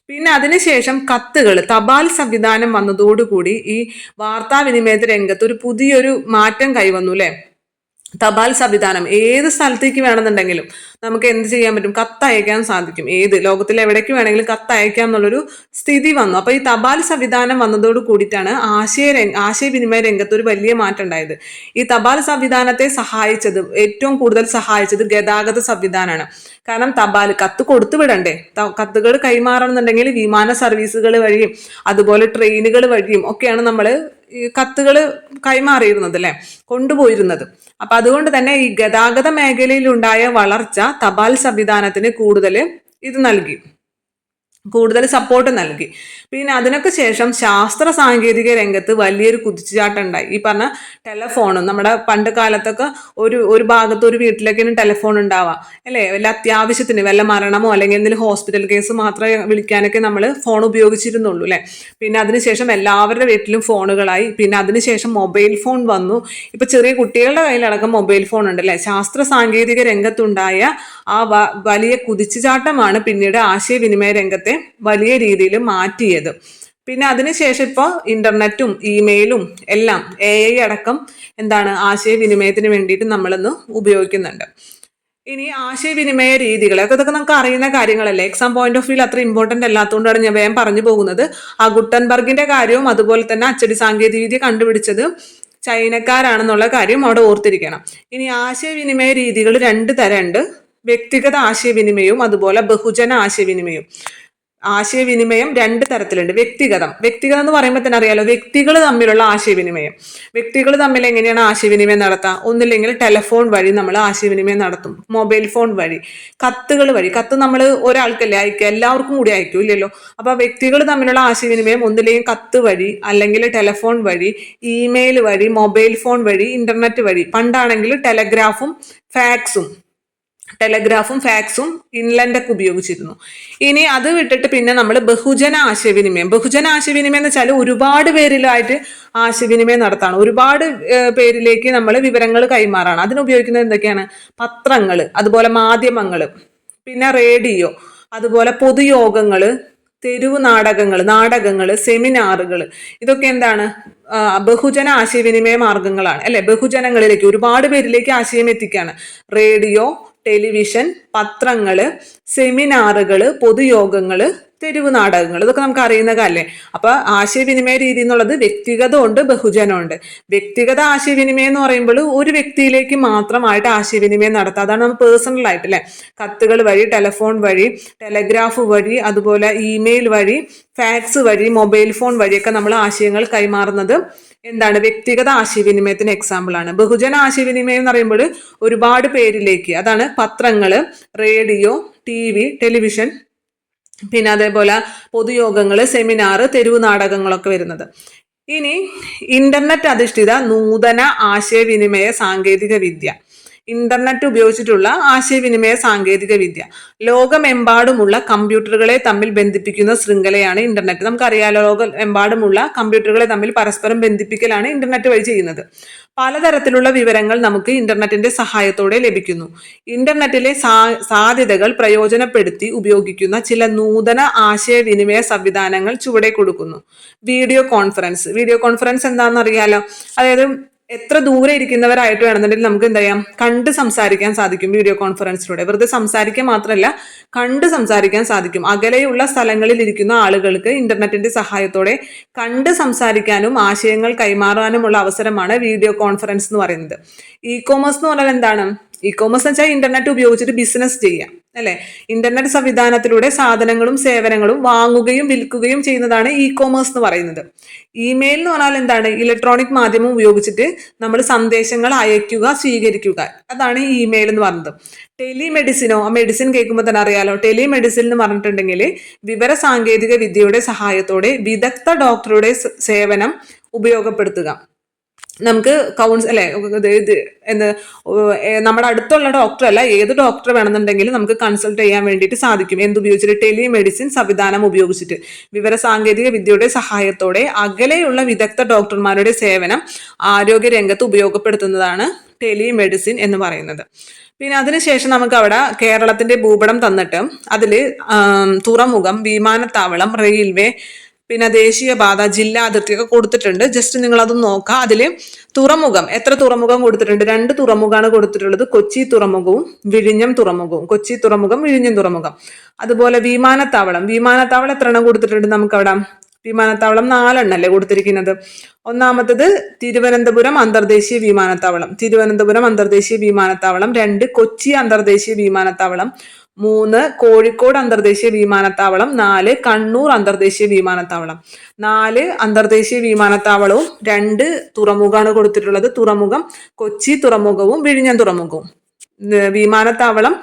പിന്നെ അതിനുശേഷം കത്തുകൾ, തപാൽ സംവിധാനം വന്നതോടുകൂടി ഈ വാർത്താവിനിമയ രംഗത്ത് ഒരു പുതിയൊരു മാറ്റം കൈവന്നു അല്ലെ. തപാൽ സംവിധാനം ഏത് സ്ഥലത്തേക്ക് വേണമെന്നുണ്ടെങ്കിലും നമുക്ക് എന്ത് ചെയ്യാൻ പറ്റും, കത്തയക്കാൻ സാധിക്കും. ഏത് ലോകത്തിൽ എവിടേക്ക് വേണമെങ്കിലും കത്തയക്കാം എന്നുള്ളൊരു സ്ഥിതി വന്നു. അപ്പൊ ഈ തപാൽ സംവിധാനം വന്നതോട് കൂടിയിട്ടാണ് ആശയവിനിമയ രംഗത്ത് ഒരു വലിയ മാറ്റം ഉണ്ടായത്. ഈ തപാൽ സംവിധാനത്തെ ഏറ്റവും കൂടുതൽ സഹായിച്ചത് ഗതാഗത സംവിധാനമാണ്. കാരണം കത്ത് കൊടുത്തു വിടണ്ടേ, കത്തുകൾ കൈമാറണമെന്നുണ്ടെങ്കിൽ വിമാന സർവീസുകൾ വഴിയും അതുപോലെ ട്രെയിനുകൾ വഴിയും ഒക്കെയാണ് നമ്മൾ ഈ കത്തുകൾ കൈമാറിയിരുന്നത് അല്ലെ, കൊണ്ടുപോയിരുന്നത്. അപ്പൊ അതുകൊണ്ട് തന്നെ ഈ ഗതാഗത മേഖലയിൽ ഉണ്ടായ വളർച്ച തപാൽ സംവിധാനത്തിന് കൂടുതൽ സപ്പോർട്ട് നൽകി. പിന്നെ അതിനൊക്കെ ശേഷം ശാസ്ത്ര സാങ്കേതിക രംഗത്ത് വലിയൊരു കുതിച്ചുചാട്ടം ഉണ്ടായി. ഈ പറഞ്ഞ ടെലഫോണും നമ്മുടെ പണ്ട് കാലത്തൊക്കെ ഒരു ഭാഗത്ത് ഒരു വീട്ടിലേക്കാണ് ടെലഫോൺ ഉണ്ടാവാം അല്ലേ. വല്ല അത്യാവശ്യത്തിന് വല്ല മരണമോ അല്ലെങ്കിൽ എന്തെങ്കിലും ഹോസ്പിറ്റൽ കേസ് മാത്രമേ വിളിക്കാനൊക്കെ നമ്മൾ ഫോൺ ഉപയോഗിച്ചിരുന്നുള്ളൂ അല്ലെ. പിന്നെ അതിനുശേഷം എല്ലാവരുടെ വീട്ടിലും ഫോണുകളായി. പിന്നെ അതിനുശേഷം മൊബൈൽ ഫോൺ വന്നു. ഇപ്പൊ ചെറിയ കുട്ടികളുടെ കയ്യിലടക്കം മൊബൈൽ ഫോൺ ഉണ്ട് അല്ലെ. ശാസ്ത്ര സാങ്കേതിക രംഗത്തുണ്ടായ ആ വലിയ കുതിച്ചുചാട്ടമാണ് പിന്നീട് ആശയവിനിമയ രംഗത്തെ വലിയ രീതിയിൽ മാറ്റിയത്. പിന്നെ അതിനുശേഷം ഇപ്പോൾ ഇന്റർനെറ്റും ഇമെയിലും എല്ലാം AI അടക്കം ആശയവിനിമയത്തിന് വേണ്ടിയിട്ട് നമ്മളിന്ന് ഉപയോഗിക്കുന്നുണ്ട്. ഇനി ആശയവിനിമയ രീതികൾ അതൊക്കെ നമുക്ക് അറിയുന്ന കാര്യങ്ങളല്ലേ. എക്സാം പോയിന്റ് ഓഫ് വ്യൂ അത്ര ഇമ്പോർട്ടന്റ് അല്ലാത്തതുകൊണ്ടാണ് ഞാൻ വേഗം പറഞ്ഞു പോകുന്നത്. ആ ഗുട്ടൻബർഗിന്റെ കാര്യവും അതുപോലെ തന്നെ അച്ചടി സാങ്കേതിക വിദ്യ കണ്ടുപിടിച്ചത് ചൈനക്കാരാണെന്നുള്ള കാര്യം അവിടെ ഓർത്തിരിക്കണം. ഇനി ആശയവിനിമയ രീതികൾ 2 തരമുണ്ട്. വ്യക്തിഗത ആശയവിനിമയവും അതുപോലെ ബഹുജന ആശയവിനിമയവും. ആശയവിനിമയം 2 തരത്തിലുണ്ട്. വ്യക്തിഗതം എന്ന് പറയുമ്പോൾ തന്നെ അറിയാലോ, വ്യക്തികൾ തമ്മിലുള്ള ആശയവിനിമയം. വ്യക്തികൾ തമ്മിൽ എങ്ങനെയാണ് ആശയവിനിമയം നടത്തുക? ഒന്നില്ലെങ്കിൽ ടെലഫോൺ വഴി നമ്മൾ ആശയവിനിമയം നടത്തും, മൊബൈൽ ഫോൺ വഴി, കത്തുകൾ വഴി. കത്ത് നമ്മൾ ഒരാൾക്കല്ലേ അയക്കുക, എല്ലാവർക്കും കൂടി അയക്കും ഇല്ലല്ലോ. അപ്പൊ വ്യക്തികൾ തമ്മിലുള്ള ആശയവിനിമയം ഒന്നില്ലെങ്കിൽ കത്ത് വഴി, അല്ലെങ്കിൽ ടെലഫോൺ വഴി, ഇമെയിൽ വഴി, മൊബൈൽ ഫോൺ വഴി, ഇന്റർനെറ്റ് വഴി. പണ്ടാണെങ്കിൽ ടെലഗ്രാഫും ഫാക്സും ഇൻലൻഡൊക്കെ ഉപയോഗിച്ചിരുന്നു. ഇനി അത് വിട്ടിട്ട് പിന്നെ നമ്മൾ ബഹുജന ആശയവിനിമയം എന്ന് വെച്ചാൽ ഒരുപാട് പേരിലായിട്ട് ആശയവിനിമയം നടത്താണ്. ഒരുപാട് പേരിലേക്ക് നമ്മൾ വിവരങ്ങൾ കൈമാറാണ്. അതിനുപയോഗിക്കുന്നത് എന്തൊക്കെയാണ്? പത്രങ്ങൾ, അതുപോലെ മാധ്യമങ്ങൾ, പിന്നെ റേഡിയോ, അതുപോലെ പൊതുയോഗങ്ങൾ, തെരുവ് നാടകങ്ങൾ, സെമിനാറുകൾ. ഇതൊക്കെ ബഹുജന ആശയവിനിമയ മാർഗങ്ങളാണ് അല്ലെ. ബഹുജനങ്ങളിലേക്ക് ഒരുപാട് പേരിലേക്ക് ആശയം എത്തിക്കുകയാണ്. റേഡിയോ, ടെലിവിഷൻ, പത്രങ്ങള്, സെമിനാറുകള്, പൊതുയോഗങ്ങള്, തെരുവ് നാടകങ്ങൾ, ഇതൊക്കെ നമുക്ക് അറിയുന്ന കാര്യല്ലേ. അപ്പൊ ആശയവിനിമയ രീതി എന്നുള്ളത് വ്യക്തിഗതമുണ്ട്, ബഹുജനമുണ്ട്. വ്യക്തിഗത ആശയവിനിമയം എന്ന് പറയുമ്പോൾ ഒരു വ്യക്തിയിലേക്ക് മാത്രമായിട്ട് ആശയവിനിമയം നടത്തുക. അതാണ് നമ്മൾ പേഴ്സണൽ ആയിട്ട് അല്ലെ. കത്തുകൾ വഴി, ടെലഫോൺ വഴി, ടെലഗ്രാഫ് വഴി, അതുപോലെ ഇമെയിൽ വഴി, ഫാക്സ് വഴി, മൊബൈൽ ഫോൺ വഴിയൊക്കെ നമ്മൾ ആശയങ്ങൾ കൈമാറുന്നത് വ്യക്തിഗത ആശയവിനിമയത്തിന് എക്സാമ്പിൾ ആണ്. ബഹുജന ആശയവിനിമയം എന്ന് പറയുമ്പോൾ ഒരുപാട് പേരിലേക്ക്, അതാണ് പത്രങ്ങള്, റേഡിയോ, TV, ടെലിവിഷൻ, പിന്നെ അതേപോലെ പൊതുയോഗങ്ങൾ, സെമിനാർ, തെരുവ് നാടകങ്ങളൊക്കെ വരുന്നത്. ഇനി ഇന്റർനെറ്റ് അധിഷ്ഠിത നൂതന ആശയവിനിമയ സാങ്കേതിക വിദ്യ. ഇന്റർനെറ്റ് ഉപയോഗിച്ചിട്ടുള്ള ആശയവിനിമയ സാങ്കേതിക വിദ്യ. ലോകമെമ്പാടുമുള്ള കമ്പ്യൂട്ടറുകളെ തമ്മിൽ ബന്ധിപ്പിക്കുന്ന ശൃംഖലയാണ് ഇന്റർനെറ്റ്. നമുക്കറിയാലോ, ലോകമെമ്പാടുമുള്ള കമ്പ്യൂട്ടറുകളെ തമ്മിൽ പരസ്പരം ബന്ധിപ്പിക്കലാണ് ഇന്റർനെറ്റ് വഴി ചെയ്യുന്നത്. പലതരത്തിലുള്ള വിവരങ്ങൾ നമുക്ക് ഇന്റർനെറ്റിന്റെ സഹായത്തോടെ ലഭിക്കുന്നു. ഇന്റർനെറ്റിലെ സാധ്യതകൾ പ്രയോജനപ്പെടുത്തി ഉപയോഗിക്കുന്ന ചില നൂതന ആശയവിനിമയ സംവിധാനങ്ങൾ ചുവടെ കൊടുക്കുന്നു. വീഡിയോ കോൺഫറൻസ് എന്താണെന്ന് അറിയാലോ. അതായത് എത്ര ദൂരെ ഇരിക്കുന്നവരായിട്ട് വേണമെന്നുണ്ടെങ്കിൽ നമുക്ക് കണ്ട് സംസാരിക്കാൻ സാധിക്കും വീഡിയോ കോൺഫറൻസിലൂടെ. വെറുതെ സംസാരിക്കാൻ മാത്രമല്ല, കണ്ട് സംസാരിക്കാൻ സാധിക്കും. അകലെയുള്ള സ്ഥലങ്ങളിൽ ഇരിക്കുന്ന ആളുകൾക്ക് ഇന്റർനെറ്റിന്റെ സഹായത്തോടെ കണ്ട് സംസാരിക്കാനും ആശയങ്ങൾ കൈമാറാനുമുള്ള അവസരമാണ് വീഡിയോ കോൺഫറൻസ് എന്ന് പറയുന്നത്. ഇ-കോമേഴ്സ് എന്ന് പറഞ്ഞാൽ ഇ-കോമേഴ്സ് എന്ന് വെച്ചാൽ ഇന്റർനെറ്റ് ഉപയോഗിച്ചിട്ട് ബിസിനസ് ചെയ്യാം അല്ലെ. ഇന്റർനെറ്റ് സംവിധാനത്തിലൂടെ സാധനങ്ങളും സേവനങ്ങളും വാങ്ങുകയും വിൽക്കുകയും ചെയ്യുന്നതാണ് ഇ-കോമേഴ്സ് എന്ന് പറയുന്നത്. ഇമെയിൽ എന്ന് പറഞ്ഞാൽ ഇലക്ട്രോണിക് മാധ്യമം ഉപയോഗിച്ചിട്ട് നമ്മൾ സന്ദേശങ്ങൾ അയക്കുക, സ്വീകരിക്കുക, അതാണ് ഇമെയിൽ എന്ന് പറയുന്നത്. മെഡിസിൻ കേൾക്കുമ്പോൾ തന്നെ അറിയാലോ. ടെലിമെഡിസിൻ എന്ന് പറഞ്ഞിട്ടുണ്ടെങ്കിൽ വിവര സാങ്കേതിക വിദ്യയുടെ സഹായത്തോടെ വിദഗ്ധ ഡോക്ടറുടെ സേവനം ഉപയോഗപ്പെടുത്തുക. നമുക്ക് അല്ലെ എന്ത് നമ്മുടെ അടുത്തുള്ള ഡോക്ടർ അല്ല, ഏത് ഡോക്ടർ വേണമെന്നുണ്ടെങ്കിലും നമുക്ക് കൺസൾട്ട് ചെയ്യാൻ വേണ്ടിയിട്ട് സാധിക്കും. എന്തുപയോഗിച്ചിട്ട്? ടെലിമെഡിസിൻ സംവിധാനം ഉപയോഗിച്ചിട്ട്, വിവര സാങ്കേതിക വിദ്യയുടെ സഹായത്തോടെ അകലെയുള്ള വിദഗ്ധ ഡോക്ടർമാരുടെ സേവനം ആരോഗ്യ രംഗത്ത് ഉപയോഗപ്പെടുത്തുന്നതാണ് ടെലിമെഡിസിൻ എന്ന് പറയുന്നത്. പിന്നെ അതിനുശേഷം നമുക്ക് അവിടെ കേരളത്തിന്റെ ഭൂപടം തന്നിട്ട് അതിൽ തുറമുഖം, വിമാനത്താവളം, റെയിൽവേ, പിന്നെ ദേശീയപാത, ജില്ലാ അതിർത്തിയൊക്കെ കൊടുത്തിട്ടുണ്ട്. ജസ്റ്റ് നിങ്ങൾ അത് നോക്കാം. അതിൽ തുറമുഖം, എത്ര തുറമുഖം കൊടുത്തിട്ടുണ്ട്? 2 തുറമുഖമാണ് കൊടുത്തിട്ടുള്ളത്, കൊച്ചി തുറമുഖവും വിഴിഞ്ഞം തുറമുഖവും. കൊച്ചി തുറമുഖം, വിഴിഞ്ഞം തുറമുഖം. അതുപോലെ വിമാനത്താവളം എത്ര എണ്ണം കൊടുത്തിട്ടുണ്ട് നമുക്കവിടെ? വിമാനത്താവളം 4 എണ്ണല്ലേ കൊടുത്തിരിക്കുന്നത്. ഒന്നാമത്തത് തിരുവനന്തപുരം അന്തർദേശീയ വിമാനത്താവളം, 2 കൊച്ചി അന്തർദേശീയ വിമാനത്താവളം, 3 കോഴിക്കോട് അന്തർദേശീയ വിമാനത്താവളം, 4 കണ്ണൂർ അന്തർദേശീയ വിമാനത്താവളം. 4 അന്തർദേശീയ വിമാനത്താവളവും 2 തുറമുഖമാണ് കൊടുത്തിട്ടുള്ളത്. തുറമുഖം കൊച്ചി തുറമുഖവും വിഴിഞ്ഞം തുറമുഖവും. വിമാനത്താവളം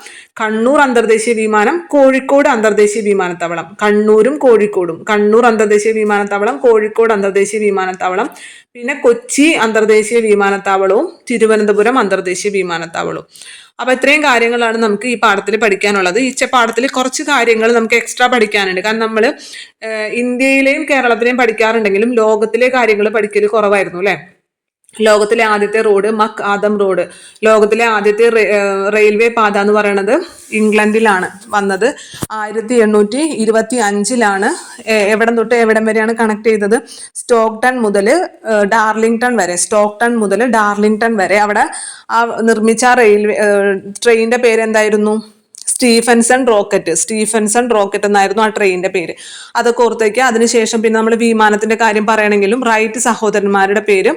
കണ്ണൂർ അന്തർദേശീയ വിമാനം, കോഴിക്കോട് അന്തർദേശീയ വിമാനത്താവളം. കണ്ണൂരും കോഴിക്കോടും, കണ്ണൂർ അന്തർദേശീയ വിമാനത്താവളം, കോഴിക്കോട് അന്തർദേശീയ വിമാനത്താവളം. പിന്നെ കൊച്ചി അന്തർദേശീയ വിമാനത്താവളവും തിരുവനന്തപുരം അന്തർദേശീയ വിമാനത്താവളവും. അപ്പൊ ഇത്രയും കാര്യങ്ങളാണ് നമുക്ക് ഈ പാഠത്തിൽ പഠിക്കാനുള്ളത്. ഈ പാഠത്തിൽ കുറച്ച് കാര്യങ്ങൾ നമുക്ക് എക്സ്ട്രാ പഠിക്കാനുണ്ട്. കാരണം നമ്മൾ ഇന്ത്യയിലെയും കേരളത്തിലെയും പഠിക്കാറുണ്ടെങ്കിലും ലോകത്തിലെ കാര്യങ്ങൾ പഠിക്കൽ കുറവായിരുന്നു അല്ലെ. ലോകത്തിലെ ആദ്യത്തെ റോഡ് മക് ആദം റോഡ്, ലോകത്തിലെ ആദ്യത്തെ റെയിൽവേ പാത എന്ന് പറയുന്നത് ഇംഗ്ലണ്ടിലാണ് വന്നത്. 1825 എവിടം തൊട്ട് എവിടം വരെയാണ് കണക്ട് ചെയ്തത്? സ്റ്റോക്ടൺ മുതൽ ഡാർലിംഗ്ടൺ വരെ അവിടെ നിർമ്മിച്ച ട്രെയിനിന്റെ പേര് എന്തായിരുന്നു? സ്റ്റീഫൻസൺ റോക്കറ്റ് എന്നായിരുന്നു ആ ട്രെയിനിന്റെ പേര്. അതൊക്കെ ഓർത്തേക്കുക. അതിനുശേഷം പിന്നെ നമ്മൾ വിമാനത്തിന്റെ കാര്യം പറയണമെങ്കിലും റൈറ്റ് സഹോദരന്മാരുടെ പേര്,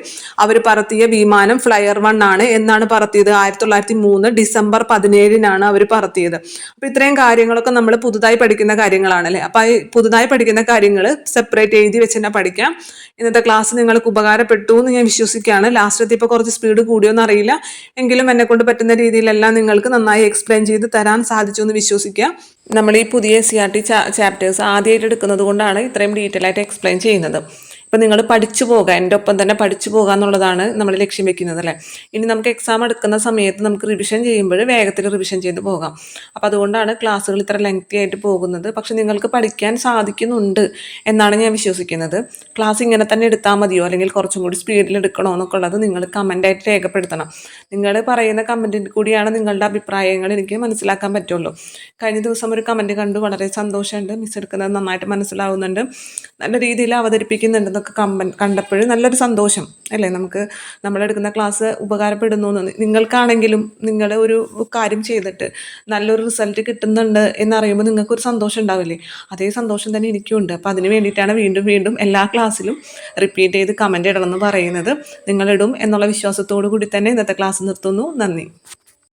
അവർ പറത്തിയ വിമാനം ഫ്ലയർ 1 ആണ്. എന്നാണ് പറത്തിയത്? 1903 ഡിസംബർ 17 അവർ പറത്തിയത്. അപ്പൊ ഇത്രയും കാര്യങ്ങളൊക്കെ നമ്മൾ പുതുതായി പഠിക്കുന്ന കാര്യങ്ങളാണല്ലേ. അപ്പൊ ഈ പുതുതായി പഠിക്കുന്ന കാര്യങ്ങൾ സെപ്പറേറ്റ് എഴുതി വെച്ച് തന്നെ പഠിക്കാം. ഇന്നത്തെ ക്ലാസ് നിങ്ങൾക്ക് ഉപകാരപ്പെട്ടു എന്ന് ഞാൻ വിശ്വസിക്കുകയാണ്. ലാസ്റ്റ് എത്തിയപ്പോൾ കുറച്ച് സ്പീഡ് കൂടിയോന്ന് അറിയില്ല, എങ്കിലും എന്നെ കൊണ്ട് പറ്റുന്ന രീതിയിലെല്ലാം നിങ്ങൾക്ക് നന്നായി എക്സ്പ്ലെയിൻ ചെയ്ത് തരാൻ സാധിച്ചു എന്ന് വിശ്വസിക്കുക. നമ്മൾ ഈ പുതിയ SCERT ചാപ്റ്റേഴ്സ് ആദ്യമായിട്ട് എടുക്കുന്നത് കൊണ്ടാണ് ഇത്രയും ഡീറ്റെയിൽ ആയിട്ട് എക്സ്പ്ലെയിൻ ചെയ്യുന്നത്. ഇപ്പം നിങ്ങൾ പഠിച്ചു പോകുക, എൻ്റെ ഒപ്പം തന്നെ പഠിച്ചു പോകുക എന്നുള്ളതാണ് നമ്മൾ ലക്ഷ്യം വെക്കുന്നത് അല്ലേ. ഇനി നമുക്ക് എക്സാം എടുക്കുന്ന സമയത്ത് നമുക്ക് റിവിഷൻ ചെയ്യുമ്പോൾ വേഗത്തിൽ റിവിഷൻ ചെയ്ത് പോകാം. അപ്പോൾ അതുകൊണ്ടാണ് ക്ലാസ്സുകൾ ഇത്ര ലെങ്തി ആയിട്ട് പോകുന്നത്. പക്ഷെ നിങ്ങൾക്ക് പഠിക്കാൻ സാധിക്കുന്നുണ്ട് എന്നാണ് ഞാൻ വിശ്വസിക്കുന്നത്. ക്ലാസ് ഇങ്ങനെ തന്നെ എടുത്താൽ മതിയോ അല്ലെങ്കിൽ കുറച്ചും കൂടി സ്പീഡിൽ എടുക്കണോ എന്നൊക്കെ ഉള്ളത് നിങ്ങൾ കമൻ്റായിട്ട് രേഖപ്പെടുത്തണം. നിങ്ങൾ പറയുന്ന കമൻറ്റിൽ കൂടിയാണ് നിങ്ങളുടെ അഭിപ്രായങ്ങൾ എനിക്ക് മനസ്സിലാക്കാൻ പറ്റുള്ളൂ. കഴിഞ്ഞ ദിവസം ഒരു കമൻറ്റ് കണ്ടു, വളരെ സന്തോഷമുണ്ട്. മിസ് എടുക്കുന്നത് നന്നായിട്ട് മനസ്സിലാവുന്നുണ്ട്, നല്ല രീതിയിൽ അവതരിപ്പിക്കുന്നുണ്ടെന്നൊക്കെ കണ്ടപ്പോഴും നല്ലൊരു സന്തോഷം അല്ലേ. നമുക്ക് നമ്മളെടുക്കുന്ന ക്ലാസ് ഉപകാരപ്പെടുന്നു എന്ന്, നിങ്ങൾക്കാണെങ്കിലും നിങ്ങൾ ഒരു കാര്യം ചെയ്തിട്ട് നല്ലൊരു റിസൾട്ട് കിട്ടുന്നുണ്ട് എന്നറിയുമ്പോൾ നിങ്ങൾക്കൊരു സന്തോഷം ഉണ്ടാവില്ലേ. അതേ സന്തോഷം തന്നെ എനിക്കും ഉണ്ട്. അപ്പോൾ അതിന് വേണ്ടിയിട്ടാണ് വീണ്ടും എല്ലാ ക്ലാസ്സിലും റിപ്പീറ്റ് ചെയ്ത് കമൻ്റ് ഇടണമെന്ന് പറയുന്നത്. നിങ്ങളിടും എന്നുള്ള വിശ്വാസത്തോടു കൂടി തന്നെ ഇന്നത്തെ ക്ലാസ് നിർത്തുന്നു. നന്ദി.